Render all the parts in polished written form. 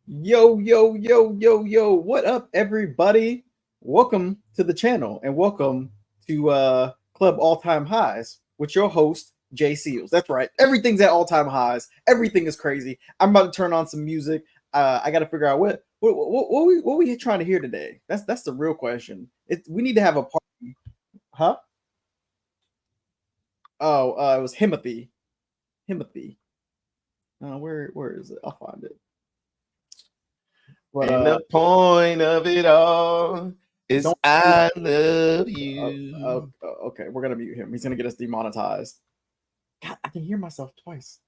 Yo, yo, yo, yo, yo, what up, everybody? Welcome to the channel and welcome to Club All Time Highs with your host, Jay Seals. That's right, everything's at all time highs, everything is crazy. I'm about to turn on some music. I got to figure out what we trying to hear today. That's the real question. We need to have a party, huh? Oh, it was Himothy. Himothy. Where is it? I'll find it. But And the point of it all is don't. I love you. Okay, we're gonna mute him. He's gonna get us demonetized. God, I can hear myself twice.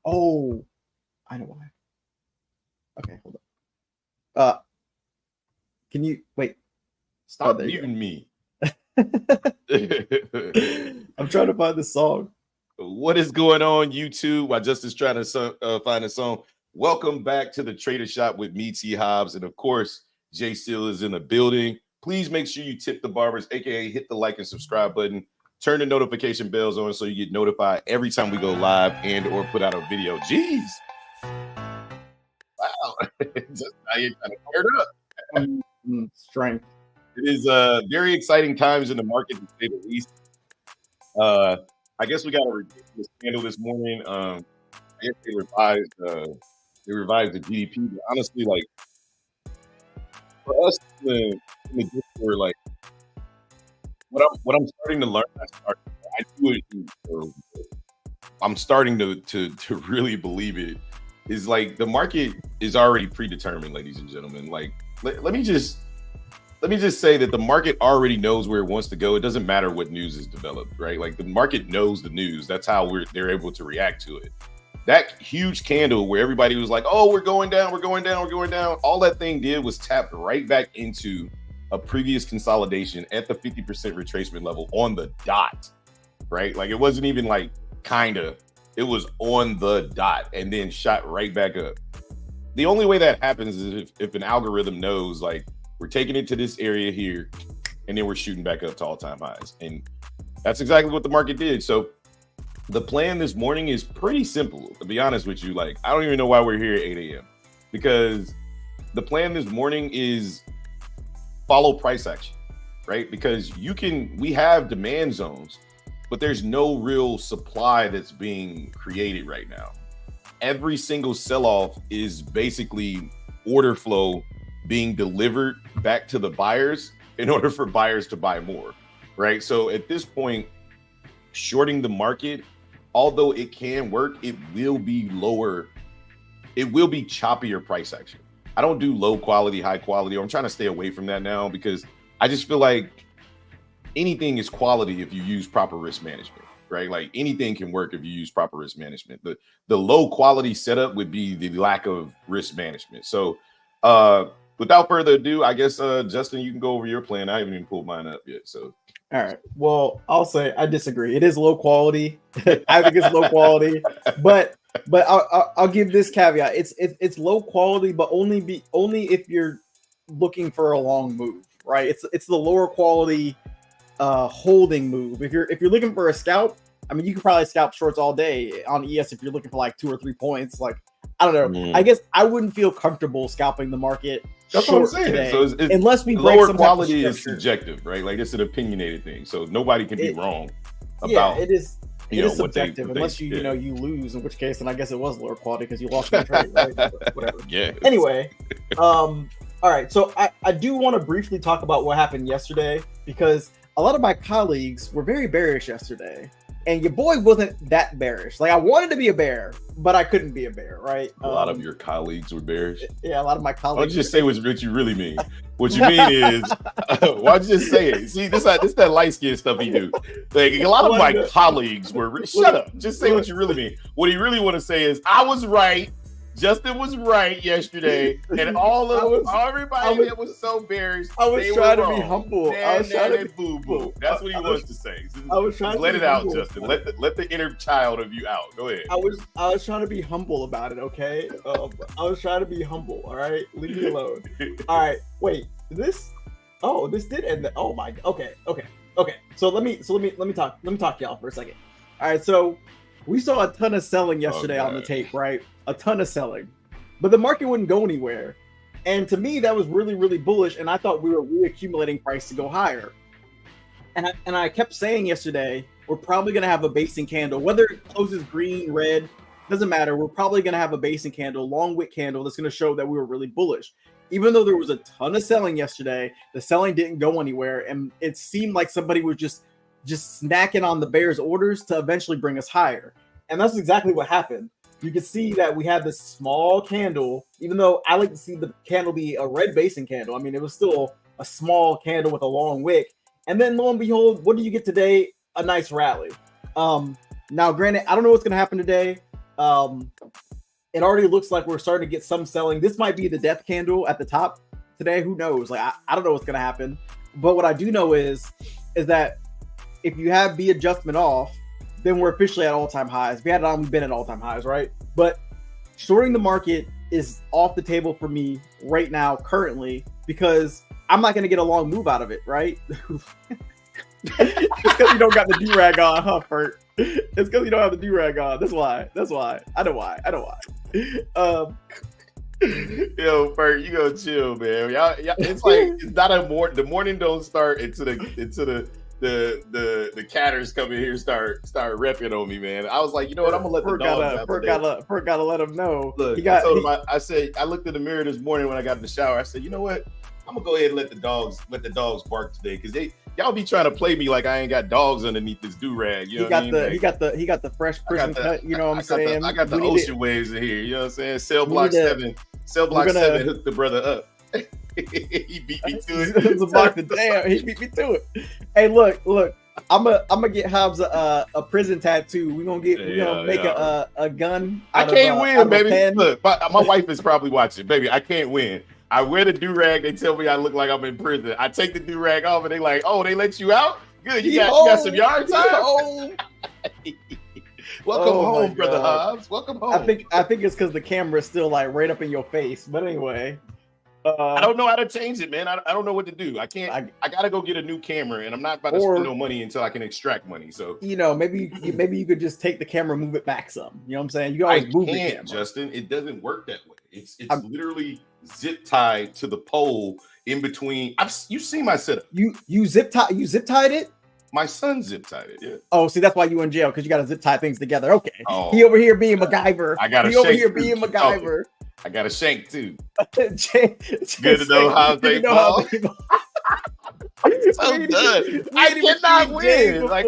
Oh, I know why. Okay, hold on. Can you wait? Stop muting me. I'm trying to find this song. What is going on, YouTube? While Justin's trying to find a song. Welcome back to the Trader Shop with me, T. Hobbs, and of course, Jay Steele is in the building. Please make sure you tip the barbers, aka hit the like and subscribe button. Turn the notification bells on so you get notified every time we go live and or put out a video. Jeez. Wow. Just now you're trying to clear it up. Strength. It is very exciting times in the market, to say the least. I guess we got a ridiculous scandal this morning. I guess they revised the GDP, but honestly, like, for us in the Discord, like, what I'm starting to learn, I'm starting to really believe it, is like the market is already predetermined, ladies and gentlemen. Like, let me just say that the market already knows where it wants to go. It doesn't matter what news is developed, right? Like, the market knows the news. That's how they're able to react to it. That huge candle where everybody was like, oh, we're going down, we're going down, we're going down. All that thing did was tap right back into a previous consolidation at the 50% retracement level on the dot, right? Like, it wasn't even like kinda, it was on the dot and then shot right back up. The only way that happens is if an algorithm knows, like, we're taking it to this area here and then we're shooting back up to all-time highs. And that's exactly what the market did. So the plan this morning is pretty simple, to be honest with you. Like, I don't even know why we're here at 8 a.m. because the plan this morning is follow price action, right? Because we have demand zones, but there's no real supply that's being created right now. Every single sell-off is basically order flow being delivered back to the buyers in order for buyers to buy more, right? So at this point, shorting the market, although it can work, it will be lower. It will be choppier price action. I don't do low quality, high quality. I'm trying to stay away from that now because I just feel like anything is quality if you use proper risk management, right? Like, anything can work if you use proper risk management. The low quality setup would be the lack of risk management. So without further ado, I guess, Justin, you can go over your plan. I haven't even pulled mine up yet. So, all right. Well, I'll say I disagree. It is low quality. I think it's low quality, but I'll give this caveat. It's low quality, but only if you're looking for a long move, right? It's the lower quality holding move. If you're looking for a scalp, I mean, you can probably scalp shorts all day on ES if you're looking for like 2 or 3 points. Like, I don't know. I guess I wouldn't feel comfortable scalping the market. That's what I'm saying. Today, so unless we break lower some quality is subjective, right? Like, it's an opinionated thing, so nobody can be wrong about. Yeah, it is. It is subjective unless you lose, in which case, and I guess it was lower quality because you lost the trade, right? Whatever. Yeah. Anyway, all right. So I do want to briefly talk about what happened yesterday because a lot of my colleagues were very bearish yesterday. And your boy wasn't that bearish. Like, I wanted to be a bear, but I couldn't be a bear, right? A lot of your colleagues were bearish. Yeah, a lot of my colleagues. Why don't you just say what you really mean? What you mean is, why don't you just say it? See, this that light skin stuff he do. Like, a lot of my colleagues were. Shut up. Just say what you really mean. What he really want to say is, I was right. Justin was right yesterday, and everybody that was so bearish. I was trying to be humble. I was trying to be boo. That's what he wants to say. I was trying to let it out, Justin. Let the inner child of you out. Go ahead. I was trying to be humble about it. Okay, I was trying to be humble. All right, leave me alone. All right, wait. This did end. Oh my. Okay. So let me talk to y'all for a second. All right, so we saw a ton of selling yesterday on the tape, right? A ton of selling. but the market wouldn't go anywhere. And to me, that was really, really bullish. And I thought we were reaccumulating price to go higher. And I kept saying yesterday, we're probably going to have a basing candle, whether it closes green, red, doesn't matter. We're probably going to have a basing candle, long wick candle that's going to show that we were really bullish. Even though there was a ton of selling yesterday, the selling didn't go anywhere. And it seemed like somebody was just snacking on the bears orders to eventually bring us higher. And that's exactly what happened. You can see that we had this small candle, even though I like to see the candle be a red basing candle. I mean, it was still a small candle with a long wick. And then lo and behold, what do you get today? A nice rally. Now, granted, I don't know what's going to happen today. It already looks like we're starting to get some selling. This might be the death candle at the top today. Who knows? Like, I don't know what's going to happen. But what I do know is that if you have B adjustment off, then we're officially at all-time highs. If we had it on, we've been at all-time highs, right? But shorting the market is off the table for me right now, currently, because I'm not going to get a long move out of it, right? It's because you don't got the do-rag on, huh, Fert? It's because you don't have the do-rag on. That's why. I know why. Yo, Fert, you go chill, man. Y'all, it's like it's not the morning don't start into the catters come in here start repping on me, man. I was like, you know what? I'm gonna let the dogs out. Fert gotta let him know. Look, I told him. I said I looked in the mirror this morning when I got in the shower. I said, you know what? I'm gonna go ahead and let the dogs bark today, because y'all be trying to play me like I ain't got dogs underneath this do-rag. You know what I mean? He got the fresh prison cut. You know what I'm saying? I got the ocean waves in here. You know what I'm saying? Cell block 7 hooked the brother up. He beat me to it. It was a box of damn. He beat me to it. Hey, look. I'm gonna get Hobbs a prison tattoo. We're gonna make a gun. I can't win, baby. Look, my wife is probably watching, baby. I can't win. I wear the do-rag. They tell me I look like I'm in prison. I take the do-rag off, and they like, oh, they let you out? Good. You got some yard time? Welcome home, brother Hobbs. Welcome home. I think it's because the camera is still like right up in your face. But anyway. I don't know how to change it, man. I don't know what to do. I can't. I gotta go get a new camera, and I'm not about to spend no money until I can extract money. So maybe you could just take the camera, move it back some. You know what I'm saying? You can always move the camera. Justin, it doesn't work that way. It's literally zip tied to the pole in between. You see my setup. You zip tied it. My son zip tied it. Yeah. Oh, see, that's why you in jail, because you got to zip tie things together. Okay. Oh, he over here being MacGyver. Being MacGyver. I got a shank too. Good to know how they fall. So good. I cannot win. Like,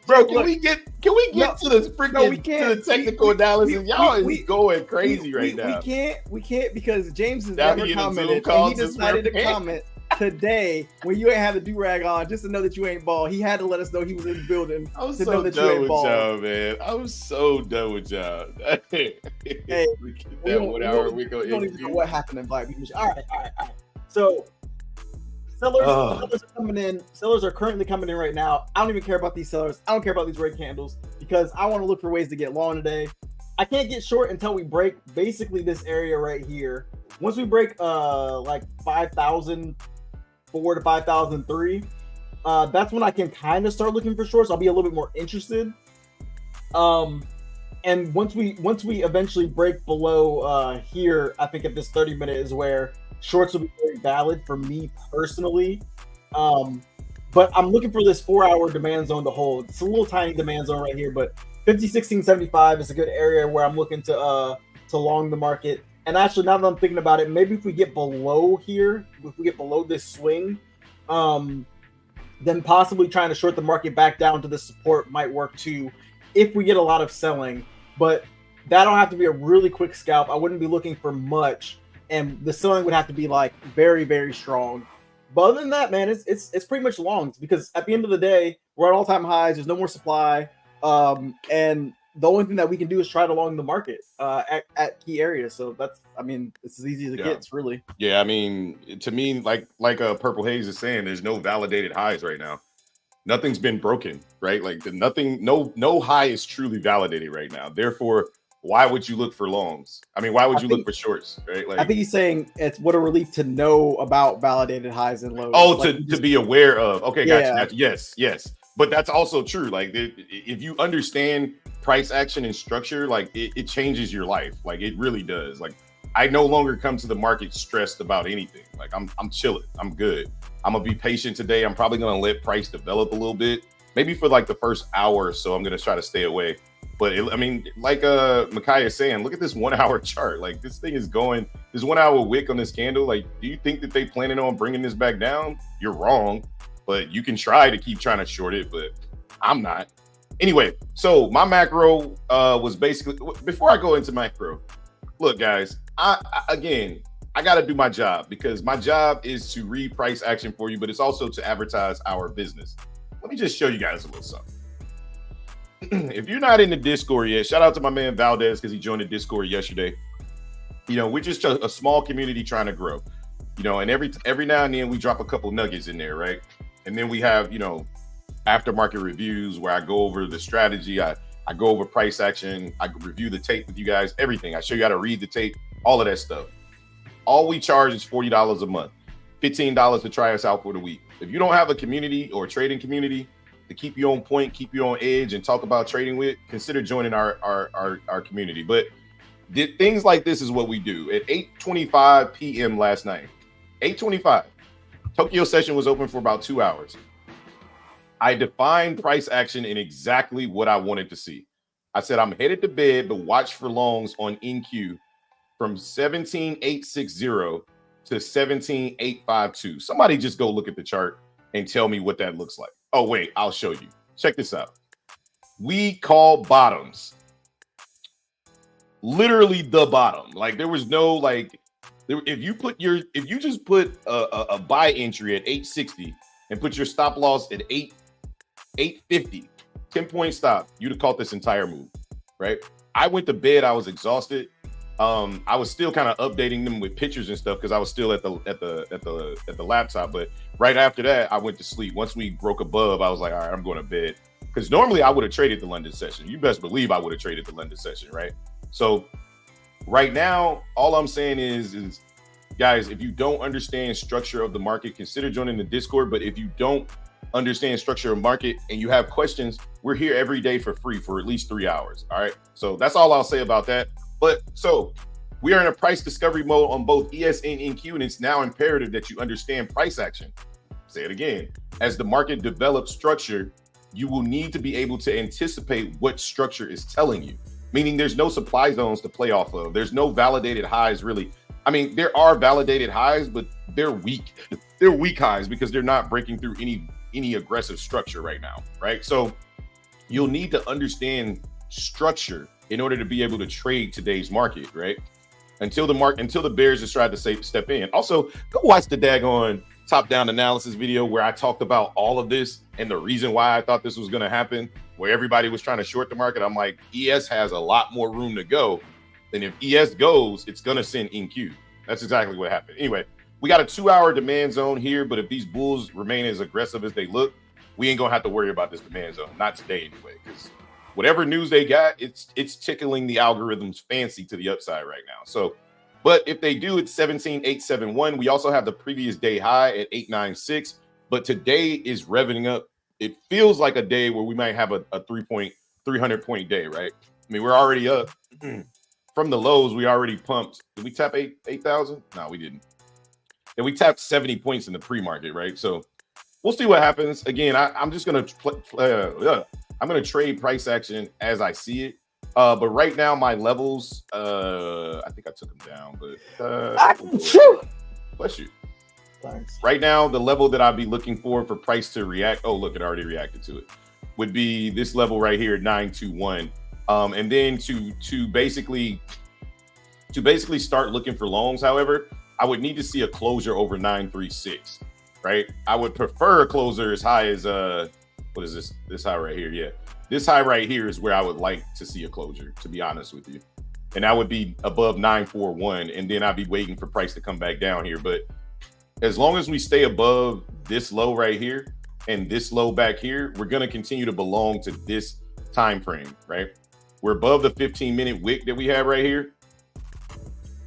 bro, can we get to the freaking to the technical analysis? Y'all is going crazy right now. We can't because James has never commented, and he decided to comment today when you ain't had the do-rag on, just to know that you ain't ball. He had to let us know he was in the building to know that you ain't ball. Y'all, man. I was so done with y'all. Hey, we don't even know what happened in Black Beach. All right. So sellers are coming in. Sellers are currently coming in right now. I don't even care about these sellers. I don't care about these red candles, because I want to look for ways to get long today. I can't get short until we break basically this area right here. Once we break like 5,004 to 5,003, that's when I can kind of start looking for shorts. I'll be a little bit more interested. And once we eventually break below here, I think at this 30-minute is where shorts will be very valid for me personally. But I'm looking for this 4-hour demand zone to hold. It's a little tiny demand zone right here, but 50, 16, 75 is a good area where I'm looking to long the market. And actually, now that I'm thinking about it, maybe if we get below here, if we get below this swing, then possibly trying to short the market back down to the support might work too, if we get a lot of selling. But that'll have to be a really quick scalp. I wouldn't be looking for much, and the selling would have to be like very, very strong. But other than that, man, it's pretty much longs, because at the end of the day, we're at all-time highs. There's no more supply, and the only thing that we can do is try to long the market at key areas. So it's as easy as it gets, really. Yeah, I mean, to me, like Purple Haze is saying, there's no validated highs right now. Nothing's been broken, right? Like no high is truly validated right now. Therefore, why would you look for longs? I mean, why would you look for shorts, right? Like, I think he's saying it's what a relief to know about validated highs and lows. Oh, like to be aware of. Okay, gotcha. Yes. But that's also true. Like, if you understand price action and structure, like it changes your life. Like, it really does. Like, I no longer come to the market stressed about anything. Like I'm chilling. I'm good. I'm gonna be patient today. I'm probably gonna let price develop a little bit. Maybe for like the first hour or so, I'm gonna try to stay away. But I mean, like Micaiah is saying, look at this 1 hour chart. Like this thing is going, this 1 hour wick on this candle. Like, do you think that they planning on bringing this back down? You're wrong, but you can try to keep trying to short it, but I'm not. Anyway, so my macro was basically, before I go into macro, look guys, I got to do my job because my job is to read price action for you, but it's also to advertise our business. Let me just show you guys a little something. If you're not in the Discord yet, shout out to my man Valdez because he joined the Discord yesterday. You know, we're just a small community trying to grow. You know, and every now and then we drop a couple nuggets in there, right? And then we have, you know, aftermarket reviews where I go over the strategy. I go over price action. I review the tape with you guys, everything. I show you how to read the tape, all of that stuff. All we charge is $40 a month, $15 to try us out for the week. If you don't have a community or a trading community to keep you on point, keep you on edge, and talk about trading with, consider joining our community. But things like this is what we do. At 8:25 p.m. last night, 8:25, Tokyo session was open for about 2 hours. I defined price action in exactly what I wanted to see. I said, I'm headed to bed, but watch for longs on NQ from 17,860 to 17,852. Somebody just go look at the chart and tell me what that looks like. Oh, wait, I'll show you. Check this out. We call bottoms. Literally the bottom. Like there was no like, if you just put a buy entry at 860 and put your stop loss at 850, 10-point stop, you'd have caught this entire move, right? I went to bed, I was exhausted. I was still kind of updating them with pictures and stuff because I was still at the laptop. But right after that, I went to sleep. Once we broke above, I was like, all right, I'm going to bed. Because normally I would have traded the London session. You best believe I would have traded the London session, right? So right now, all I'm saying is guys, if you don't understand structure of the market, consider joining the Discord. But if you don't understand structure of market and you have questions, we're here every day for free for at least 3 hours. All right. So that's all I'll say about that. But so we are in a price discovery mode on both ES and NQ, and it's now imperative that you understand price action. Say it again. As the market develops structure, you will need to be able to anticipate what structure is telling you, meaning there's no supply zones to play off of. There's no validated highs, really. I mean, there are validated highs, but they're weak. They're weak highs because they're not breaking through any aggressive structure right now, right? So you'll need to understand structure in order to be able to trade today's market, right? Until the bears decide to step in. Also, go watch the daggone top-down analysis video where I talked about all of this and the reason why I thought this was going to happen, where everybody was trying to short the market. I'm like, ES has a lot more room to go. And if ES goes, it's going to send NQ. That's exactly what happened. Anyway, we got a 2-hour demand zone here, but if these bulls remain as aggressive as they look, we ain't going to have to worry about this demand zone. Not today anyway, because whatever news they got, it's tickling the algorithm's fancy to the upside right now. So, but if they do, it's 17,871. We also have the previous day high at 896, but today is revving up. It feels like a day where we might have a 300-point day, right? I mean, we're already up from the lows. We already pumped. Did we tap 8,000? No, we didn't. And we tapped 70 points in the pre-market, right? So we'll see what happens. Again, I'm just going to I'm going to trade price action as I see it. But right now, my levels, I think I took them down, but bless you. Thanks. Right now, the level that I'd be looking for price to react. Oh, look, it already reacted to it. Would be this level right here, 921. And then to basically start looking for longs, however, I would need to see a closure over 936, right? I would prefer a closer as high as what is this? This high right here, yeah. This high right here is where I would like to see a closure, to be honest with you. And that would be above 941, and then I'd be waiting for price to come back down here. But as long as we stay above this low right here and this low back here, we're going to continue to belong to this time frame, right? We're above the 15-minute wick that we have right here.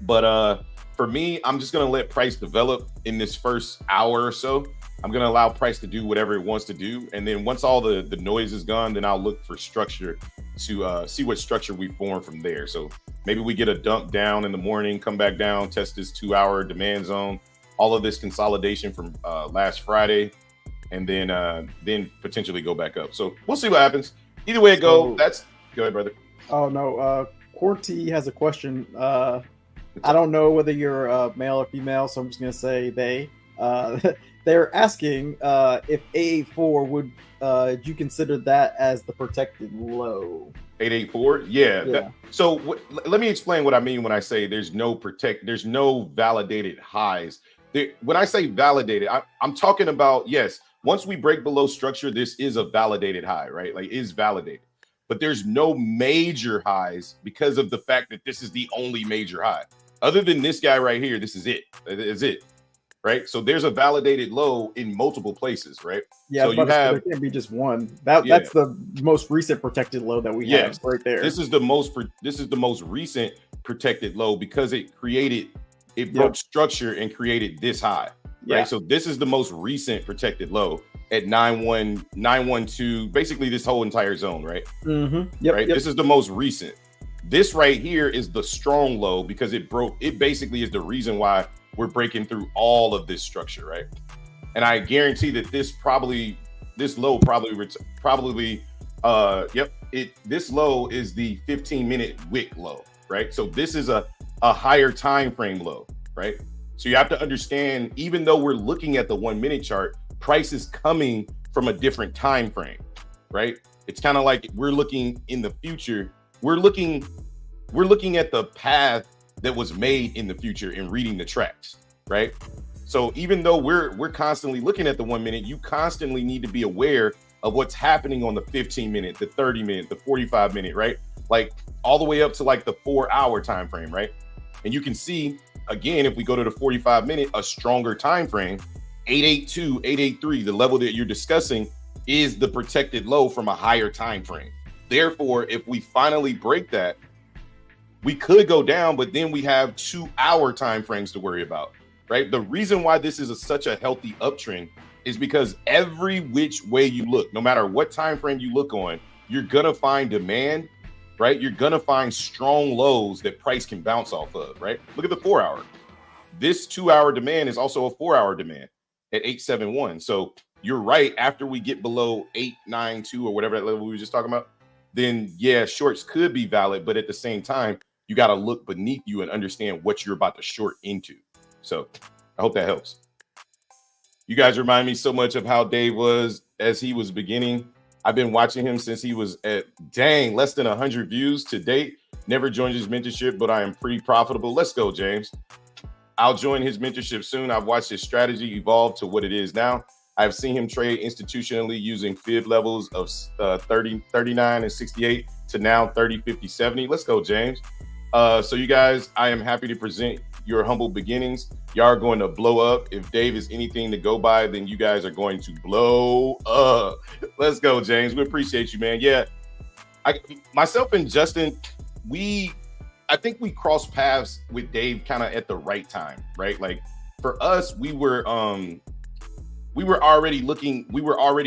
But for me, I'm just going to let price develop in this first hour or so. I'm going to allow price to do whatever it wants to do. And then once all the noise is gone, then I'll look for structure to see what structure we form from there. So Maybe we get a dump down in the morning, come back down, test this 2-hour demand zone, all of this consolidation from last Friday, and then potentially go back up. So we'll see what happens. Either way it goes, go ahead, brother. Oh no, Corty has a question. I don't know whether you're male or female, so I'm just gonna say they. They're asking if 884 would you consider that as the protected low? 884, yeah. Let me explain what I mean when I say there's no validated highs. When I say validated, I'm talking about, yes, once we break below structure, this is a validated high, right? Like, is validated. But there's no major highs because of the fact that this is the only major high. Other than this guy right here, this is it. It's it, right? So there's a validated low in multiple places, right? Yeah, so there can't be just one. That's the most recent protected low that we have right there. This is the most recent protected low because it broke structure and created this high, right? So this is the most recent protected low at 912, basically this whole entire zone, right? This is the most recent. This right here is the strong low because it basically is the reason why we're breaking through all of this structure, right? And I guarantee that this low this low is the 15-minute wick low, right? So this is a higher time frame low, right? So you have to understand, even though we're looking at the 1 minute chart, price is coming from a different time frame, right? It's kind of like we're looking in the future. We're looking at the path that was made in the future and reading the tracks, right? So even though we're constantly looking at the 1 minute, you constantly need to be aware of what's happening on the 15-minute, the 30-minute, the 45-minute, right? Like all the way up to like the 4-hour time frame, right? And you can see, again, if we go to the 45-minute, a stronger time frame, 882, 883, the level that you're discussing is the protected low from a higher time frame. Therefore, if we finally break that, we could go down, but then we have 2-hour time frames to worry about, right? The reason why this is such a healthy uptrend is because every which way you look, no matter what time frame you look on, you're gonna find demand, right? You're gonna find strong lows that price can bounce off of, right? Look at the 4-hour. This 2-hour demand is also a 4-hour demand at 871. So you're right. After we get below 892 or whatever that level we were just talking about, then yeah, shorts could be valid, but at the same time, you got to look beneath you and understand what you're about to short into. So I hope that helps. You guys remind me so much of how Dave was as he was beginning. I've been watching him since he was at less than 100 views to date. Never joined his mentorship, but I am pretty profitable. Let's go, James. I'll join his mentorship soon. I've watched his strategy evolve to what it is now. I've seen him trade institutionally using fib levels of 30, 39, and 68 to now 30, 50, 70. Let's go, James. So you guys, I am happy to present your humble beginnings. Y'all are going to blow up. If Dave is anything to go by, then you guys are going to blow up. Let's go, James. We appreciate you, man. Yeah, myself and Justin, I think we crossed paths with Dave kind of at the right time, right? Like for us, we were already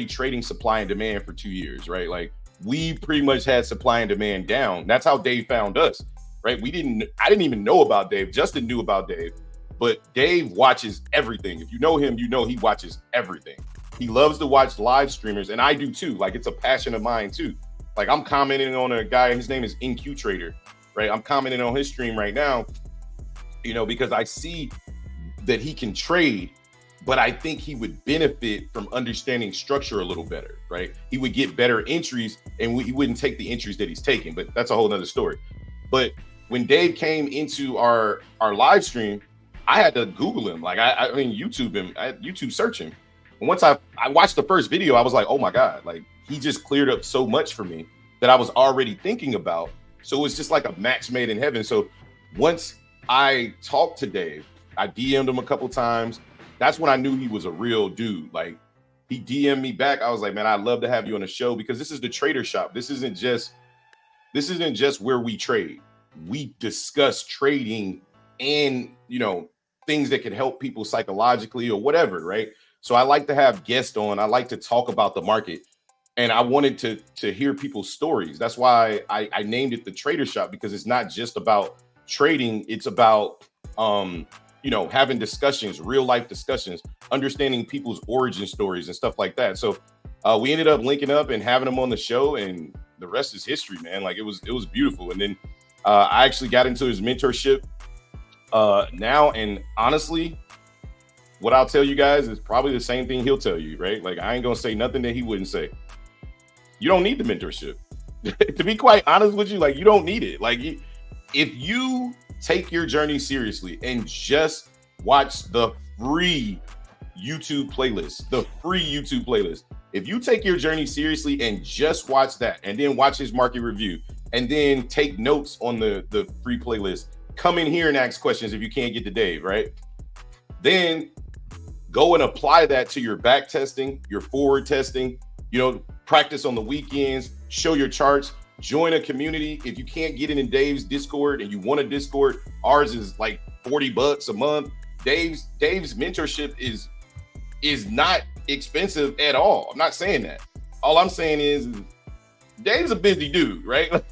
trading supply and demand for 2 years, right? Like we pretty much had supply and demand down. That's how Dave found us, right? I didn't even know about Dave. Justin knew about Dave, but Dave watches everything. If you know him, you know he watches everything. He loves to watch live streamers, and I do too. Like it's a passion of mine too. Like I'm commenting on a guy, his name is NQ Trader, right? I'm commenting on his stream right now, because I see that he can trade, but I think he would benefit from understanding structure a little better, right? He would get better entries and he wouldn't take the entries that he's taking, but that's a whole nother story. But when Dave came into our live stream, I had to Google him. Like I mean, YouTube him, YouTube search him. And once I watched the first video, I was like, oh my God, like he just cleared up so much for me that I was already thinking about. So it's just like a match made in heaven. So once I talked to Dave, I DM'd him a couple times. That's when I knew he was a real dude. Like he DM'd me back. I was like, man, I'd love to have you on the show because this is the Trader Shop. This isn't just where we trade. We discuss trading and, things that can help people psychologically or whatever, right? So I like to have guests on. I like to talk about the market. and I wanted to hear people's stories. That's why I named it the Trader Shop, because it's not just about trading. It's about having discussions, real life discussions, understanding people's origin stories and stuff like that. So we ended up linking up and having them on the show, and the rest is history, man. Like it was beautiful. And then I actually got into his mentorship now, and honestly, what I'll tell you guys is probably the same thing he'll tell you, right? Like I ain't gonna say nothing that he wouldn't say. You don't need the mentorship. To be quite honest with you, like you don't need it. Like if you take your journey seriously and just watch the free YouTube playlist, if you take your journey seriously and just watch that, and then watch his market review, and then take notes on the free playlist, come in here and ask questions if you can't get to Dave, right? Then go and apply that to your back testing, your forward testing, practice on the weekends, show your charts, join a community. If you can't get in Dave's Discord and you want a Discord, ours is like $40 a month. Dave's mentorship is not expensive at all. I'm not saying that. All I'm saying is Dave's a busy dude, right?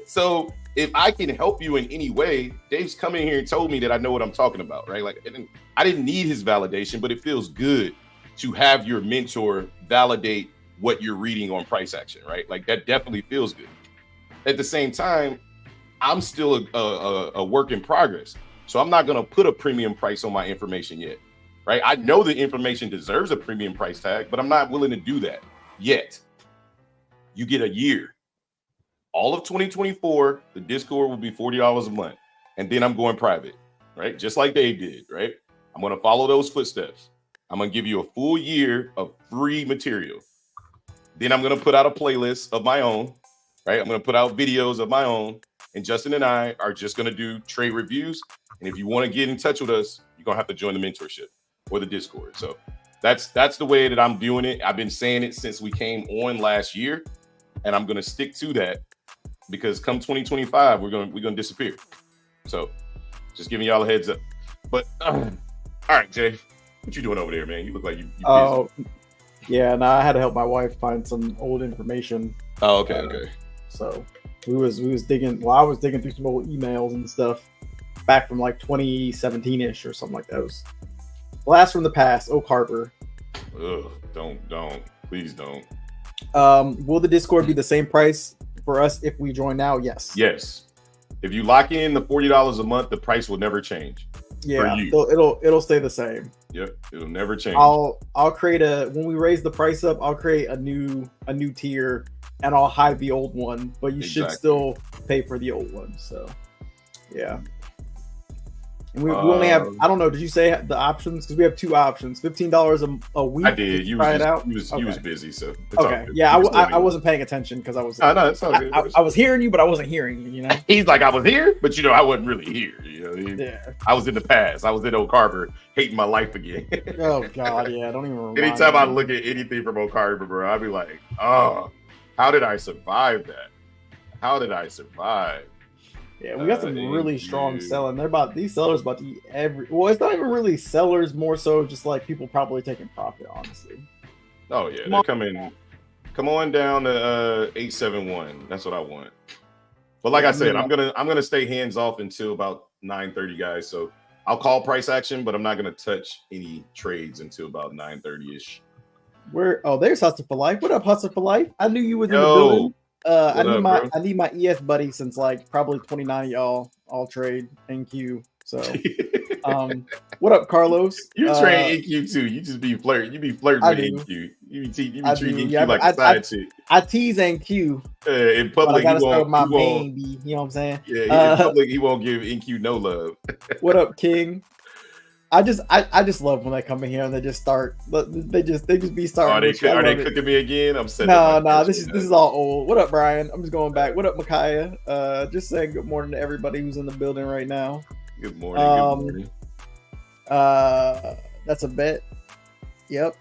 So if I can help you in any way, Dave's come in here and told me that I know what I'm talking about, right? Like, I didn't need his validation, but it feels good to have your mentor validate what you're reading on price action, right? Like that definitely feels good. At the same time, I'm still a work in progress. So I'm not going to put a premium price on my information yet, right? I know the information deserves a premium price tag, but I'm not willing to do that yet. You get a year. All of 2024, the Discord will be $40 a month. And then I'm going private, right? Just like Dave did, right? I'm going to follow those footsteps. I'm going to give you a full year of free material. Then I'm going to put out a playlist of my own, right? I'm going to put out videos of my own. And Justin and I are just going to do trade reviews. And if you want to get in touch with us, you're going to have to join the mentorship or the Discord. So that's the way that I'm doing it. I've been saying it since we came on last year. And I'm going to stick to that, because come 2025, we're going to disappear. So just giving y'all a heads up. But all right, Jay, what you doing over there, man? You look like you busy. Yeah, I had to help my wife find some old information. Oh, okay. So we was digging. Well, I was digging through some old emails and stuff back from like 2017-ish or something like that. It was blast from the past. Oak Harbor. Ugh, please don't. Will the Discord be the same price for us if we join now? Yes. If you lock in the $40 a month, the price will never change. Yeah, so it'll stay the same. Yep, it'll never change. I'll create when we raise the price up, I'll create a new tier, and I'll hide the old one, but you should still pay for the old one. So yeah. And we only have, I don't know, did you say the options? Because we have two options, $15 a week. I did. You was busy, so it's okay. Yeah, I wasn't paying attention because I was. No, it's all good. I was hearing you, but I wasn't hearing you. He's like, I was here, but I wasn't really here. Yeah. I was in the past. I was in Oak Harbor, hating my life again. Oh God, yeah. Don't even remember. Anytime I look at anything from Oak Harbor, bro, I'd be like, oh, how did I survive that? How did I survive? Yeah, we got some really strong selling. These sellers about to eat well, it's not even really sellers, more so just like people probably taking profit, honestly. Oh yeah, they're coming. Come on down to 871. That's what I want. But like I said, I'm gonna stay hands off until about 9:30, guys. So I'll call price action, but I'm not gonna touch any trades until about 9:30ish. There's Hustle for Life. What up, Hustle for Life? I knew you was in the building. I need my ES buddy since like probably 29 of y'all all trade NQ. So what up, Carlos? You trade NQ too. You just be flirting. You be flirting with NQ. You be treating NQ like a side chick. I tease NQ. In public, he won't. Baby, you know what I'm saying? Yeah, in public, he won't give NQ no love. What up, King? I just love when they come in here and they just start. They just be starting. Are they cooking me again? I'm sitting. No. This is all old. What up, Brian? I'm just going back. What up, Micaiah? Just saying good morning to everybody who's in the building right now. Good morning. That's a bet. Yep.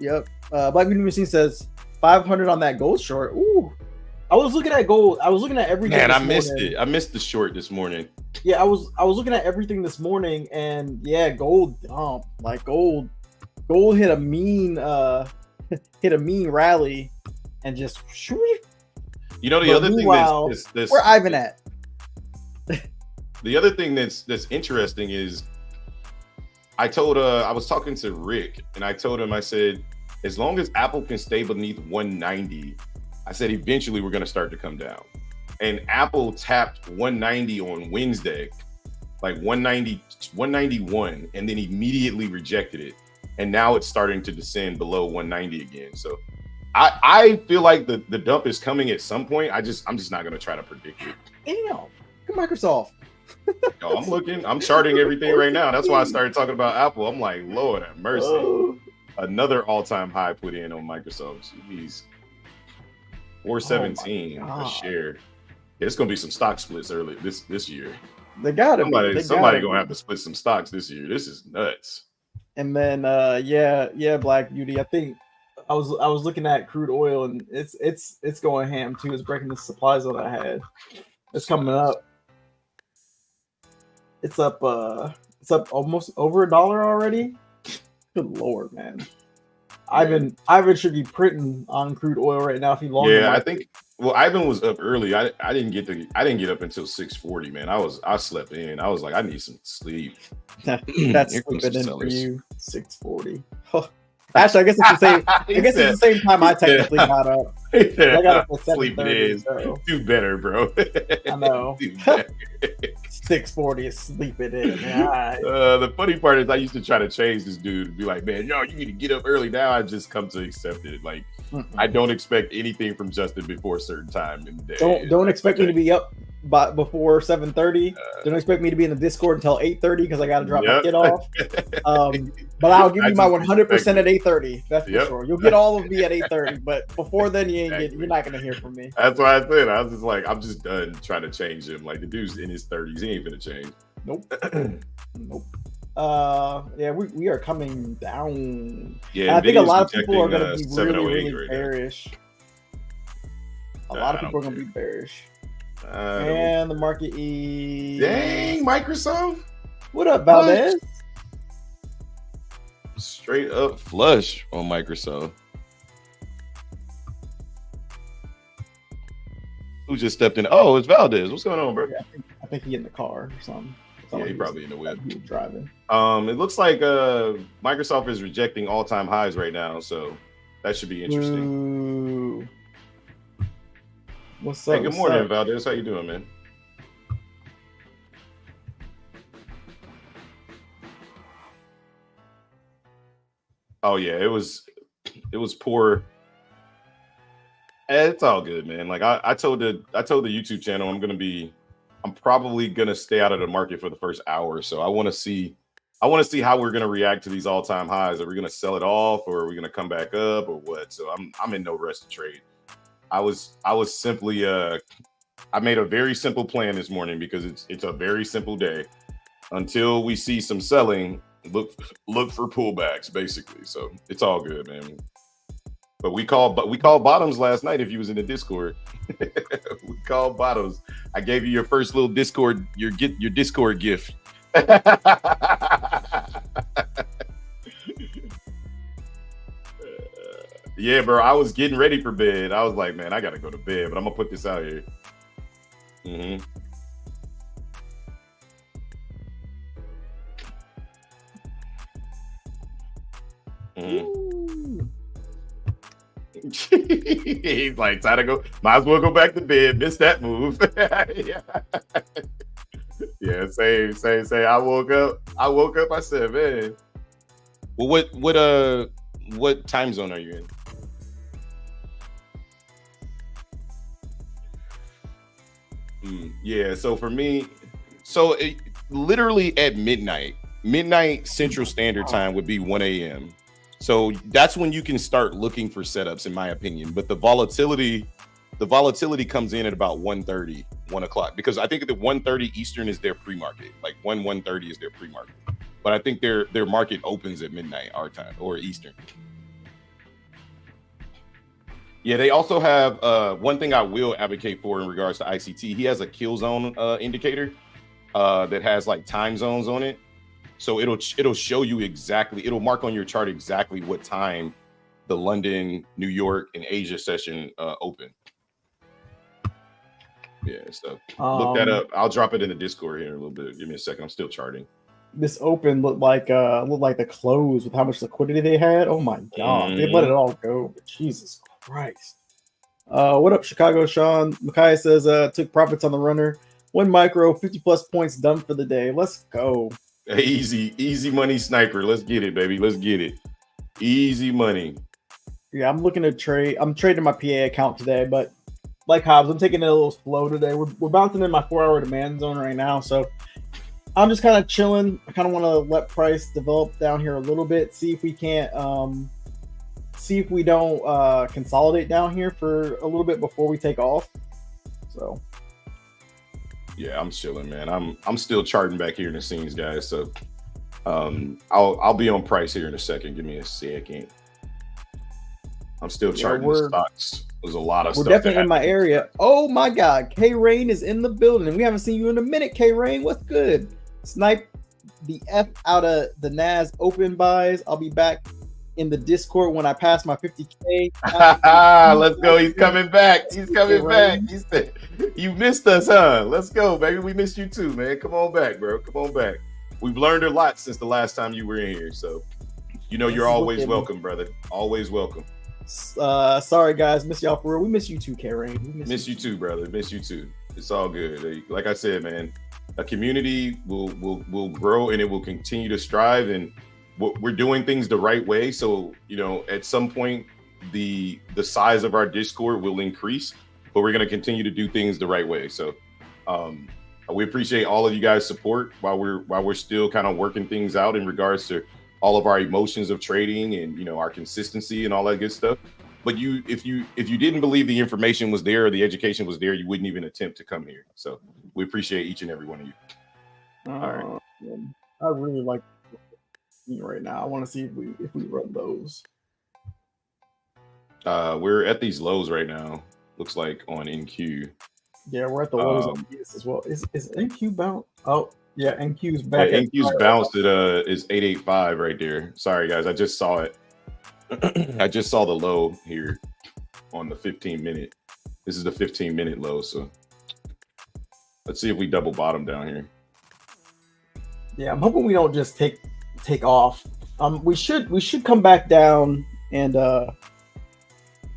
Black Beauty Machine says 500 on that gold short. Ooh. I was looking at gold. I was looking at everything. Man, I missed it. I missed the short this morning. Yeah, I was looking at everything this morning, and yeah, gold dumped. Like gold hit a mean rally, and just You know, the other thing that's where Ivan at? The other thing that's interesting is I was talking to Rick and I told him, I said, as long as Apple can stay beneath 190, I said eventually we're going to start to come down. And Apple tapped 190 on Wednesday, like 190, 191, and then immediately rejected it. And now it's starting to descend below 190 again. So I feel like the dump is coming at some point. I'm just not going to try to predict it. Damn, Microsoft. Yo, I'm looking, I'm charting everything right now. That's why I started talking about Apple. I'm like, Lord have mercy. Oh. Another all-time high put in on Microsoft. Jeez. 417 a share. Yeah, it's gonna be some stock splits early this year. They gotta somebody gonna have to split some stocks this year. This is nuts. And then yeah, Black Beauty. I think I was looking at crude oil and it's going ham too. It's breaking the supply zone I had. It's coming up. It's up almost over $1 already. Good Lord, man. Ivan should be printing on crude oil right now if he long. Yeah, I think. Well, Ivan was up early. I didn't get up until 6:40. Man, I slept in. I was like, I need some sleep. That's sleeping in for you. 6:40. Actually, I guess it's the same. I guess it's the same time I technically got up. I got up at 7:30. So. Do better, bro. I know. 6:40 is sleeping in. The funny part is I used to try to change this dude and be like, man, yo, you need to get up early. Now I just come to accept it. Like, I don't expect anything from Justin before a certain time in the day. Don't expect me to be up before 7:30. Don't expect me to be in the Discord until 8:30 because I got to drop my kid off. But I'll give you my 100% at 8:30. That's for sure. You'll get all of me at 8:30, but before then you're not gonna hear from me. That's why I said I was just like, I'm just done trying to change him. Like the dude's in his 30s, he ain't gonna change. Nope. Nope. Yeah, we are coming down. Yeah, I think a lot of people are gonna be really bearish. A lot of people are gonna be bearish. And the market is dang Microsoft. What up, Valdez? Straight up flush on Microsoft. Who just stepped in? Oh, it's Valdez. What's going on, bro? Yeah, I think he's in the car or something. Yeah, he probably in the whip. He was driving. It looks like Microsoft is rejecting all-time highs right now, so that should be interesting. Ooh. What's up? Hey, good morning, Valdez. How you doing, man? Oh yeah, it was poor. It's all good, man. Like I told the YouTube channel I'm probably gonna stay out of the market for the first hour or so. I want to see how we're gonna react to these all-time highs. Are we gonna sell it off, or are we gonna come back up, or what? So I'm in no rush to trade. I was simply I made a very simple plan this morning because it's a very simple day. Until we see some selling, look for pullbacks, basically. So it's all good, man. But we called bottoms last night. If you was in the Discord, we called bottoms. I gave you your first little Discord, your Discord gift. Yeah, bro. I was getting ready for bed. I was like, man, I gotta go to bed, but I'm gonna put this out here. Mm-hmm. Mm-hmm. He's like, time to go. Might as well go back to bed. Missed that move. Yeah, same. I woke up. I said, man. Well, what time zone are you in? Yeah, so for me, literally at midnight Central Standard Time would be 1 a.m. So that's when you can start looking for setups, in my opinion. But the volatility comes in at about 1:30, 1 o'clock, because I think that 1:30 Eastern is their pre-market. Like 1:30 is their pre-market. But I think their market opens at midnight our time, or Eastern. Yeah, they also have one thing I will advocate for in regards to ICT. He has a kill zone indicator that has like time zones on it. So it'll show you exactly, it'll mark on your chart exactly what time the London, New York, and Asia session open. Yeah, so look that up. I'll drop it in the Discord here in a little bit. Give me a second. I'm still charting. This open looked like the close with how much liquidity they had. Oh my god, they let it all go. But Jesus Christ. What up, Chicago Sean? Makai says took profits on the runner. 1 micro, 50 plus points done for the day. Let's go. Easy money sniper. Let's get it, baby. Let's get it. Easy money. Yeah, I'm looking to trade. I'm trading my PA account today, but like Hobbs, I'm taking it a little slow today. We're bouncing in my 4-hour demand zone right now, so I'm just kind of chilling. I kind of want to let price develop down here a little bit, see if we can't, see if we don't consolidate down here for a little bit before we take off. So, yeah, I'm chilling, man. I'm still charting back here in the scenes, guys. So, I'll be on price here in a second. Give me a second. I'm still charting the stocks. There's a lot of stuff. We're definitely in my area. Oh my God, K Rain is in the building. We haven't seen you in a minute, K Rain. What's good? Snipe the F out of the NAS open buys. I'll be back in the Discord when I pass my 50K. Let's go. He's coming back. He's coming back. He said, you missed us, huh? Let's go, baby. We missed you too, man. Come on back, bro. Come on back. We've learned a lot since the last time you were in here. So, you know, you're always welcome, brother. Always welcome. Sorry, guys. Miss y'all for real. We miss you too, K Rain. We miss you too, brother. Miss you too. It's all good. Like I said, man, a community will grow and it will continue to strive, and we're doing things the right way. So, you know, at some point the size of our Discord will increase, but we're going to continue to do things the right way. So we appreciate all of you guys' support while we're still kind of working things out in regards to all of our emotions of trading and, you know, our consistency and all that good stuff. But if you didn't believe the information was there or the education was there, you wouldn't even attempt to come here. So we appreciate each and every one of you. All right. I really like right now. I want to see if we run those. We're at these lows right now. Looks like on NQ. Yeah, we're at the lows on this as well. Is NQ bound? Oh, yeah, NQ's back. Yeah, NQ's bounced at is 885 right there. Sorry guys, I just saw it. I just saw the low here on the 15-minute. This is the 15-minute low. So let's see if we double bottom down here. Yeah, I'm hoping we don't just take off. We should come back down and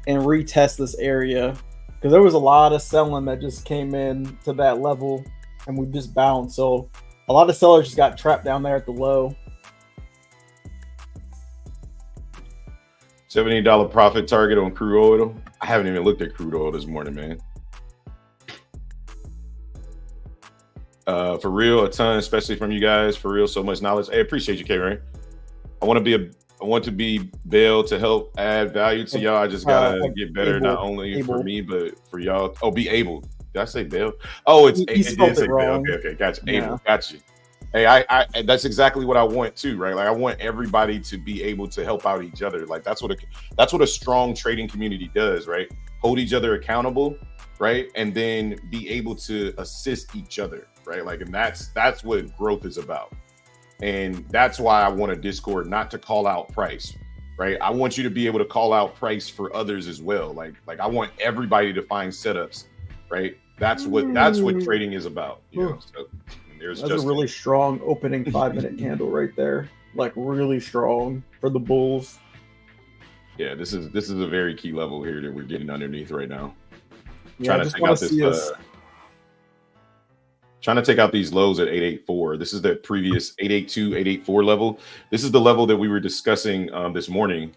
retest this area, because there was a lot of selling that just came in to that level and we just bounced. So a lot of sellers just got trapped down there at the low. $70 profit target on crude oil. I haven't even looked at crude oil this morning, man. For real, a ton, especially from you guys. For real, so much knowledge. Hey, appreciate you, K-Rain. I want to be Bail to help add value to y'all. I just gotta get better, not only for me but for y'all. Oh, be able. Did I say Bail? Oh, it did say Bail. Okay, gotcha. Yeah. Able, gotcha. Hey, I that's exactly what I want too, right? Like I want everybody to be able to help out each other. Like that's what a strong trading community does, right? Hold each other accountable, right? And then be able to assist each other, right? Like, and that's what growth is about. And that's why I want a Discord not to call out price, right? I want you to be able to call out price for others as well. Like I want everybody to find setups, right? That's what trading is about. You know? So there's that's a really strong opening 5-minute candle right there. Like really strong for the bulls. Yeah, this is a very key level here that we're getting underneath right now. Yeah, Trying to take out these lows at 884. This is the previous 882, 884 level. This is the level that we were discussing this morning,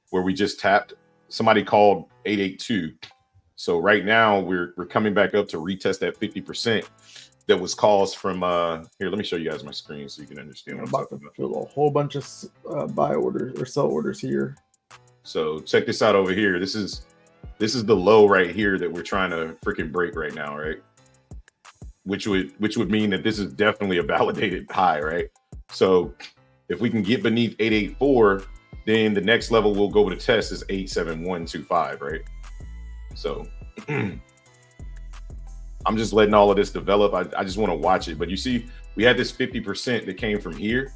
where we just tapped. Somebody called 882. So right now we're coming back up to retest that 50% that was caused from here. Let me show you guys my screen so you can understand what I'm talking about. Fill a whole bunch of buy orders or sell orders here. So check this out over here. This is the low right here that we're trying to freaking break right now, right? Which would mean that this is definitely a validated high, right? So if we can get beneath 884, then the next level we'll go to test is 87125, right? So I'm just letting all of this develop. I just want to watch it. But you see, we had this 50% that came from here,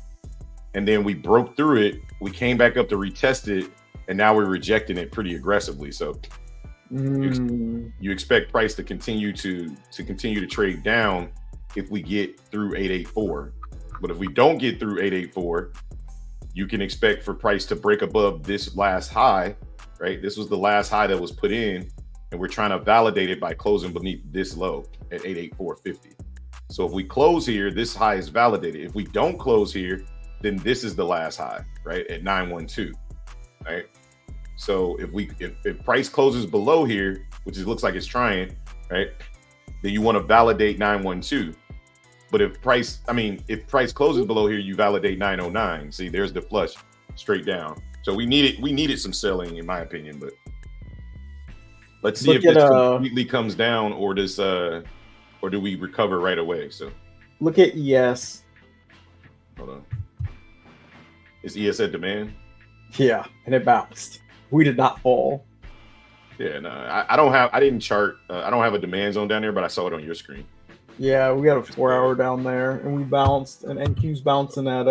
and then we broke through it. We came back up to retest it, and now we're rejecting it pretty aggressively. So Mm. you expect price to continue to trade down if we get through 884. But if we don't get through 884, you can expect for price to break above this last high, right? This was the last high that was put in, and we're trying to validate it by closing beneath this low at 884.50. So if we close here, this high is validated. If we don't close here, then this is the last high, right, at 912, right? So if price closes below here, which it looks like it's trying, right, then you want to validate 912. But if price closes below here, you validate 909. See, there's the flush straight down. So we needed some selling, in my opinion. But let's see if this completely comes down, or do we recover right away? So look at ES. Hold on. Is ES at demand? Yeah, and it bounced. We did not fall. Yeah, no, I didn't chart. I don't have a demand zone down there, but I saw it on your screen. Yeah, we got a 4-hour down there, and we bounced, and NQ's bouncing at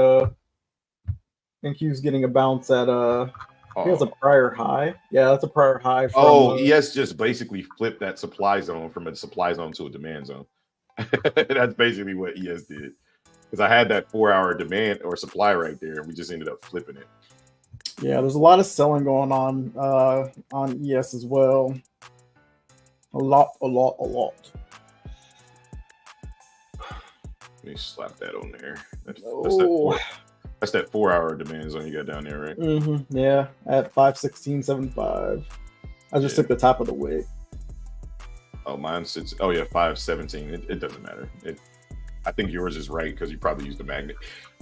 NQ's getting a bounce at I think that's a prior high. Yeah, that's a prior high. From, ES just basically flipped that supply zone from a supply zone to a demand zone. That's basically what ES did. Because I had that 4-hour demand or supply right there, and we just ended up flipping it. Yeah, there's a lot of selling going on ES as well. A lot. Let me slap that on there. That's that 4-hour demand zone you got down there, right? Mm-hmm. Yeah, at 516.75. I just took the top of the wick. Oh, mine sits. Oh yeah, 517. It doesn't matter. I think yours is right because you probably used the magnet.